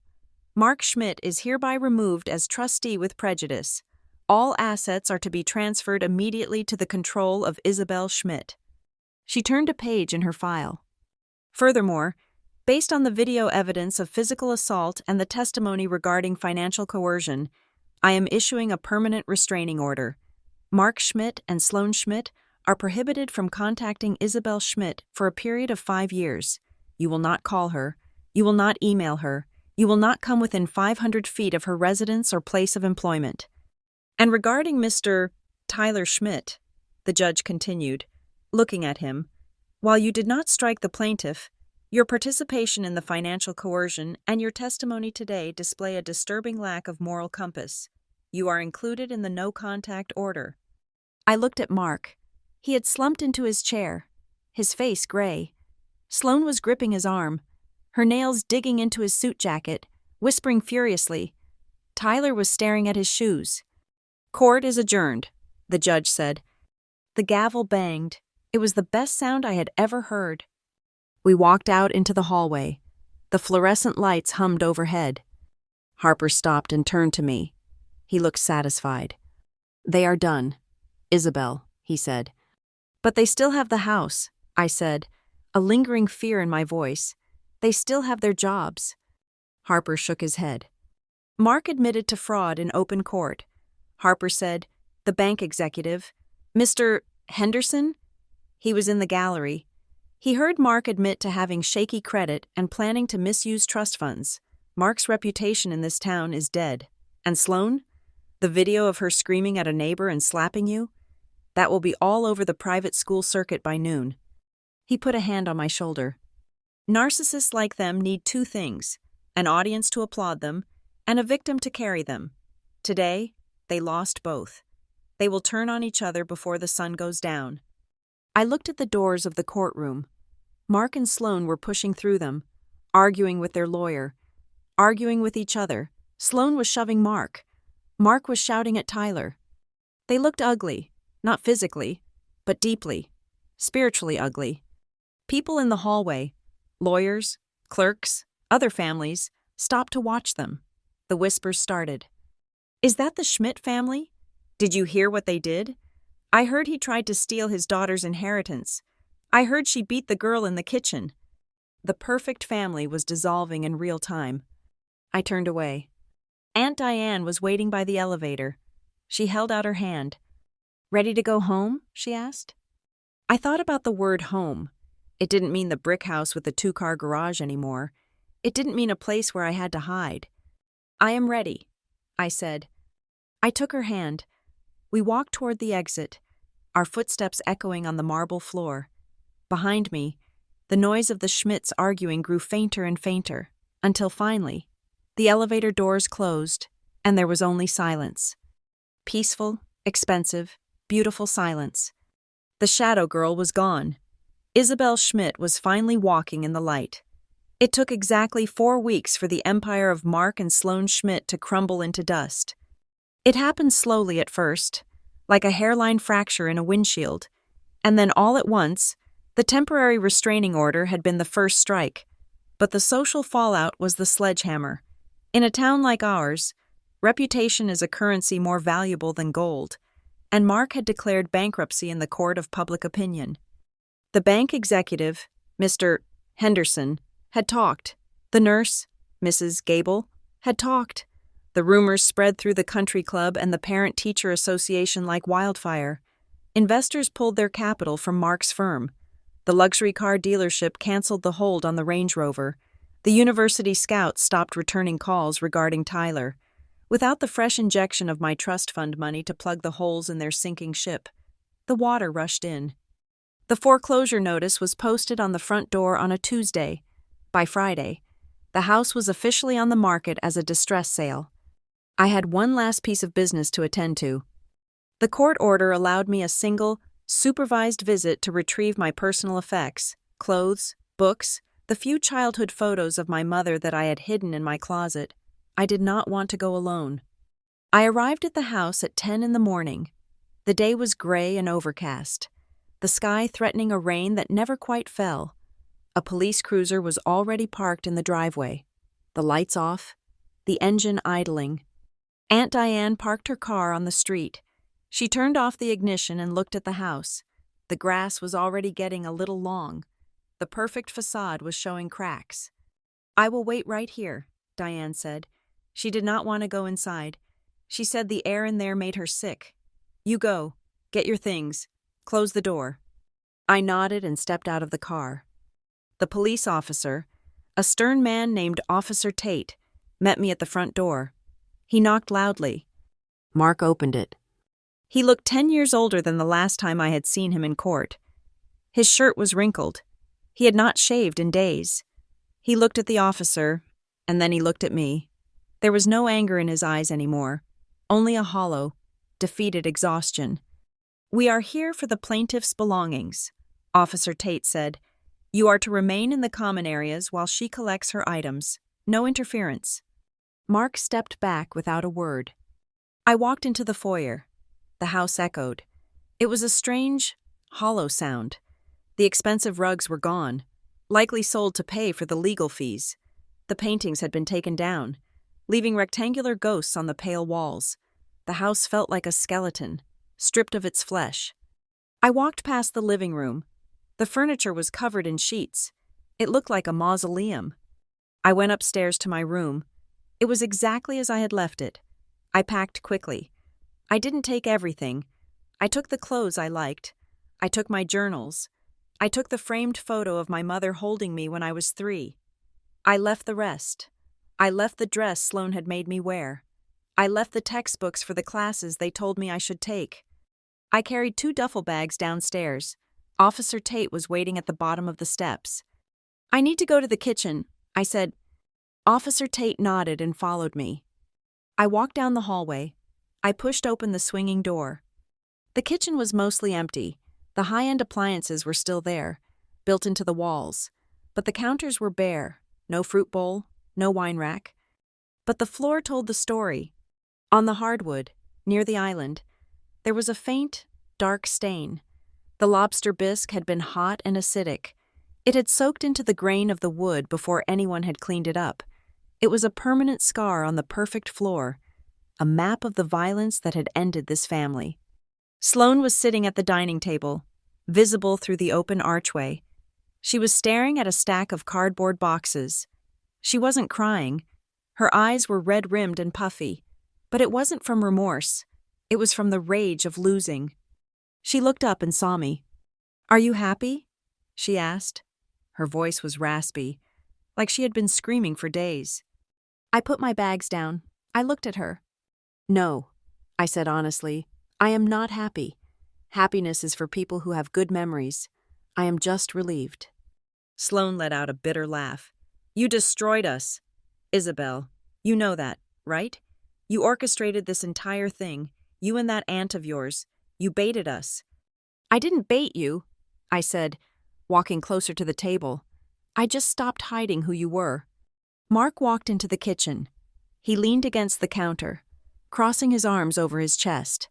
Speaker 1: Mark Schmidt is hereby removed as trustee with prejudice. All assets are to be transferred immediately to the control of Isabel Schmidt." She turned a page in her file. "Furthermore, based on the video evidence of physical assault and the testimony regarding financial coercion, I am issuing a permanent restraining order. Mark Schmidt and Sloane Schmidt are prohibited from contacting Isabel Schmidt for a period of 5 years. You will not call her. You will not email her. You will not come within 500 feet of her residence or place of employment." "And regarding Mr. Tyler Schmidt," the judge continued, looking at him, "while you did not strike the plaintiff, your participation in the financial coercion and your testimony today display a disturbing lack of moral compass. You are included in the no-contact order." I looked at Mark. He had slumped into his chair, his face gray. Sloane was gripping his arm, her nails digging into his suit jacket, whispering furiously. Tyler was staring at his shoes. "Court is adjourned," the judge said. The gavel banged. It was the best sound I had ever heard. We walked out into the hallway. The fluorescent lights hummed overhead. Harper stopped and turned to me. He looked satisfied. "They are done, Isabel," he said. "But they still have the house," I said, a lingering fear in my voice. "They still have their jobs." Harper shook his head. Mark admitted to fraud in open court. Harper said, "The bank executive, Mr. Henderson?" He was in the gallery. He heard Mark admit to having shaky credit and planning to misuse trust funds. Mark's reputation in this town is dead. And Sloane? The video of her screaming at a neighbor and slapping you? That will be all over the private school circuit by noon. He put a hand on my shoulder. Narcissists like them need 2 things, an audience to applaud them and a victim to carry them. Today, they lost both. They will turn on each other before the sun goes down. I looked at the doors of the courtroom. Mark and Sloane were pushing through them, arguing with their lawyer, arguing with each other. Sloane was shoving Mark. Mark was shouting at Tyler. They looked ugly, not physically, but deeply, spiritually ugly. People in the hallway, lawyers, clerks, other families, stopped to watch them. The whispers started. Is that the Schmidt family? Did you hear what they did? I heard he tried to steal his daughter's inheritance. I heard she beat the girl in the kitchen. The perfect family was dissolving in real time. I turned away. Aunt Diane was waiting by the elevator. She held out her hand. "Ready to go home?" she asked. I thought about the word home. It didn't mean the brick house with the two-car garage anymore. It didn't mean a place where I had to hide. "I am ready," I said. I took her hand. We walked toward the exit, our footsteps echoing on the marble floor. Behind me, the noise of the Schmidts arguing grew fainter and fainter, until finally, the elevator doors closed, and there was only silence. Peaceful, expensive, beautiful silence. The shadow girl was gone. Isabel Schmidt was finally walking in the light. It took exactly 4 weeks for the empire of Mark and Sloane Schmidt to crumble into dust. It happened slowly at first, like a hairline fracture in a windshield, and then all at once, the temporary restraining order had been the first strike, but the social fallout was the sledgehammer. In a town like ours, reputation is a currency more valuable than gold, and Mark had declared bankruptcy in the court of public opinion. The bank executive, Mr. Henderson, had talked. The nurse, Mrs. Gable, had talked. The rumors spread through the country club and the parent-teacher association like wildfire. Investors pulled their capital from Mark's firm. The luxury car dealership canceled the hold on the Range Rover. The university scouts stopped returning calls regarding Tyler. Without the fresh injection of my trust fund money to plug the holes in their sinking ship, the water rushed in. The foreclosure notice was posted on the front door on a Tuesday. By Friday, the house was officially on the market as a distress sale. I had one last piece of business to attend to. The court order allowed me a single, supervised visit to retrieve my personal effects, clothes, books, the few childhood photos of my mother that I had hidden in my closet. I did not want to go alone. I arrived at the house at 10 in the morning. The day was gray and overcast, the sky threatening a rain that never quite fell. A police cruiser was already parked in the driveway, the lights off, the engine idling. Aunt Diane parked her car on the street. She turned off the ignition and looked at the house. The grass was already getting a little long. The perfect facade was showing cracks. "I will wait right here," Diane said. She did not want to go inside. She said the air in there made her sick. "You go. Get your things. Close the door." I nodded and stepped out of the car. The police officer, a stern man named Officer Tate, met me at the front door. He knocked loudly. Mark opened it. He looked 10 years older than the last time I had seen him in court. His shirt was wrinkled. He had not shaved in days. He looked at the officer, and then he looked at me. There was no anger in his eyes anymore, only a hollow, defeated exhaustion. "We are here for the plaintiff's belongings," Officer Tate said. "You are to remain in the common areas while she collects her items. No interference." Mark stepped back without a word. I walked into the foyer. The house echoed. It was a strange, hollow sound. The expensive rugs were gone, likely sold to pay for the legal fees. The paintings had been taken down, leaving rectangular ghosts on the pale walls. The house felt like a skeleton, stripped of its flesh. I walked past the living room. The furniture was covered in sheets. It looked like a mausoleum. I went upstairs to my room. It was exactly as I had left it. I packed quickly. I didn't take everything. I took the clothes I liked. I took my journals. I took the framed photo of my mother holding me when I was 3. I left the rest. I left the dress Sloane had made me wear. I left the textbooks for the classes they told me I should take. I carried 2 duffel bags downstairs. Officer Tate was waiting at the bottom of the steps. "I need to go to the kitchen," I said. Officer Tate nodded and followed me. I walked down the hallway. I pushed open the swinging door. The kitchen was mostly empty. The high-end appliances were still there, built into the walls, but the counters were bare, no fruit bowl, no wine rack. But the floor told the story. On the hardwood, near the island, there was a faint, dark stain. The lobster bisque had been hot and acidic. It had soaked into the grain of the wood before anyone had cleaned it up. It was a permanent scar on the perfect floor. a map of the violence that had ended this family. Sloane was sitting at the dining table, visible through the open archway. She was staring at a stack of cardboard boxes. She wasn't crying. Her eyes were red-rimmed and puffy, but it wasn't from remorse. It was from the rage of losing. She looked up and saw me. "Are you happy?" she asked. Her voice was raspy, like she had been screaming for days. I put my bags down. I looked at her. "No," I said honestly. "I am not happy. Happiness is for people who have good memories. I am just relieved." Sloane let out a bitter laugh. "You destroyed us. Isabel, you know that, right? You orchestrated this entire thing, you and that aunt of yours. You baited us." "I didn't bait you," I said, walking closer to the table. "I just stopped hiding who you were." Mark walked into the kitchen. He leaned against the counter, crossing his arms over his chest.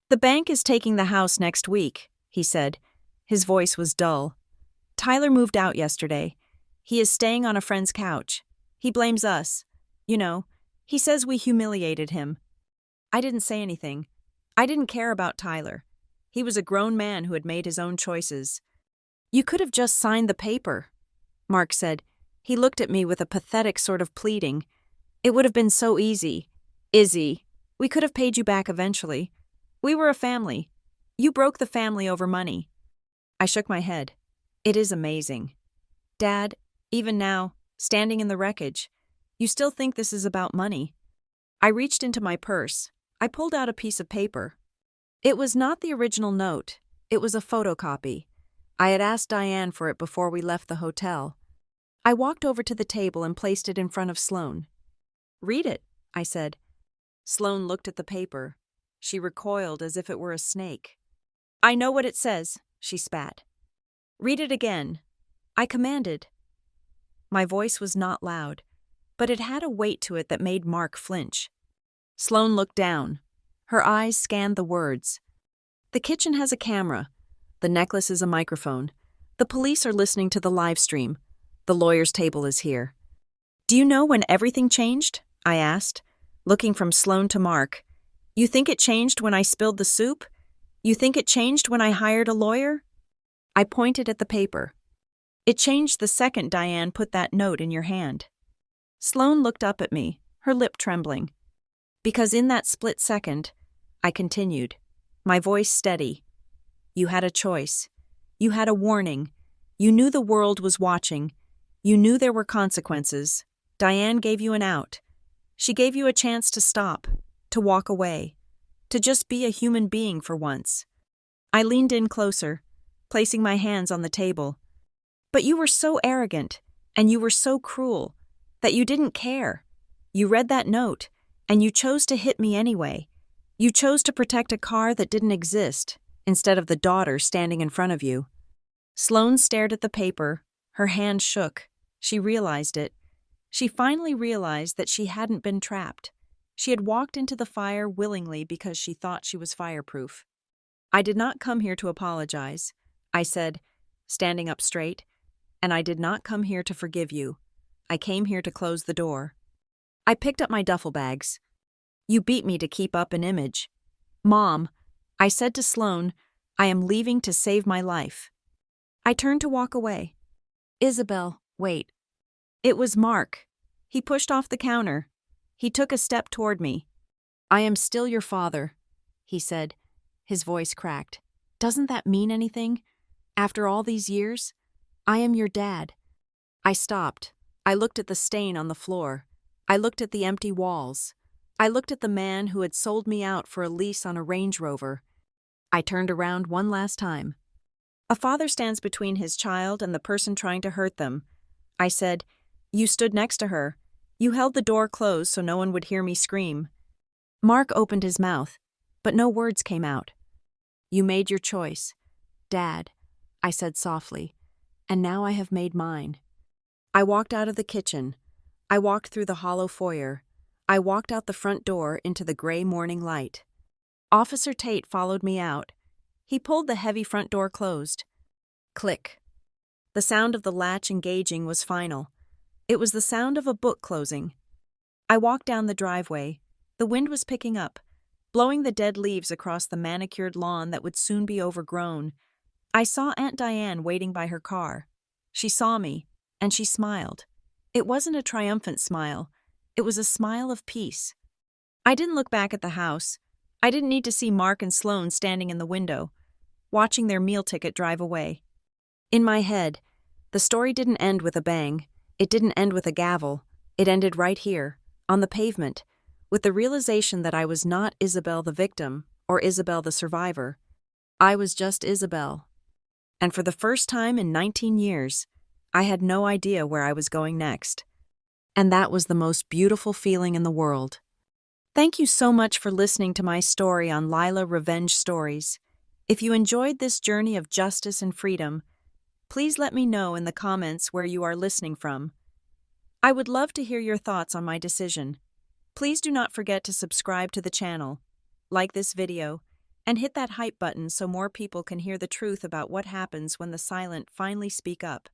Speaker 1: "The bank is taking the house next week," he said. His voice was dull. "Tyler moved out yesterday. He is staying on a friend's couch. He blames us. You know, he says we humiliated him." I didn't say anything. I didn't care about Tyler. He was a grown man who had made his own choices. "You could have just signed the paper," Mark said. He looked at me with a pathetic sort of pleading. "It would have been so easy. Izzy, we could have paid you back eventually. We were a family. You broke the family over money." I shook my head. "It is amazing. Dad, even now, standing in the wreckage, you still think this is about money." I reached into my purse. I pulled out a piece of paper. It was not the original note. It was a photocopy. I had asked Diane for it before we left the hotel. I walked over to the table and placed it in front of Sloane. "Read it," I said. Sloane looked at the paper. She recoiled as if it were a snake. "I know what it says," she spat. "Read it again," I commanded. My voice was not loud, but it had a weight to it that made Mark flinch. Sloane looked down. Her eyes scanned the words. "The kitchen has a camera. The necklace is a microphone. The police are listening to the live stream. The lawyer's table is here." "Do you know when everything changed?" I asked, looking from Sloane to Mark. "You think it changed when I spilled the soup? You think it changed when I hired a lawyer?" I pointed at the paper. "It changed the second Diane put that note in your hand." Sloane looked up at me, her lip trembling. "Because in that split second," I continued, my voice steady, "you had a choice. You had a warning. You knew the world was watching. You knew there were consequences. Diane gave you an out. She gave you a chance to stop, to walk away, to just be a human being for once." I leaned in closer, placing my hands on the table. "But you were so arrogant, and you were so cruel, that you didn't care. You read that note, and you chose to hit me anyway. You chose to protect a car that didn't exist, instead of the daughter standing in front of you." Sloane stared at the paper. Her hand shook. She realized it. She finally realized that she hadn't been trapped. She had walked into the fire willingly because she thought she was fireproof. "I did not come here to apologize," I said, standing up straight. "And I did not come here to forgive you. I came here to close the door." I picked up my duffel bags. "You beat me to keep up an image." "Mom," I said to Sloane, "I am leaving to save my life." I turned to walk away. "Isabel, wait." It was Mark. He pushed off the counter. He took a step toward me. "I am still your father," he said. His voice cracked. "Doesn't that mean anything? After all these years? I am your dad." I stopped. I looked at the stain on the floor. I looked at the empty walls. I looked at the man who had sold me out for a lease on a Range Rover. I turned around one last time. "A father stands between his child and the person trying to hurt them," I said. "You stood next to her. You held the door closed so no one would hear me scream." Mark opened his mouth, but no words came out. "You made your choice, Dad," I said softly, "and now I have made mine." I walked out of the kitchen. I walked through the hollow foyer. I walked out the front door into the gray morning light. Officer Tate followed me out. He pulled the heavy front door closed. Click. The sound of the latch engaging was final. It was the sound of a book closing. I walked down the driveway. The wind was picking up, blowing the dead leaves across the manicured lawn that would soon be overgrown. I saw Aunt Diane waiting by her car. She saw me, and she smiled. It wasn't a triumphant smile. It was a smile of peace. I didn't look back at the house. I didn't need to see Mark and Sloane standing in the window, watching their meal ticket drive away. In my head, the story didn't end with a bang. It didn't end with a gavel. It ended right here, on the pavement, with the realization that I was not Isabel the victim or Isabel the survivor. I was just Isabel. And for the first time in 19 years, I had no idea where I was going next. And that was the most beautiful feeling in the world. Thank you so much for listening to my story on Lila Revenge Stories. If you enjoyed this journey of justice and freedom, please let me know in the comments where you are listening from. I would love to hear your thoughts on my decision. Please do not forget to subscribe to the channel, like this video, and hit that hype button so more people can hear the truth about what happens when the silent finally speak up.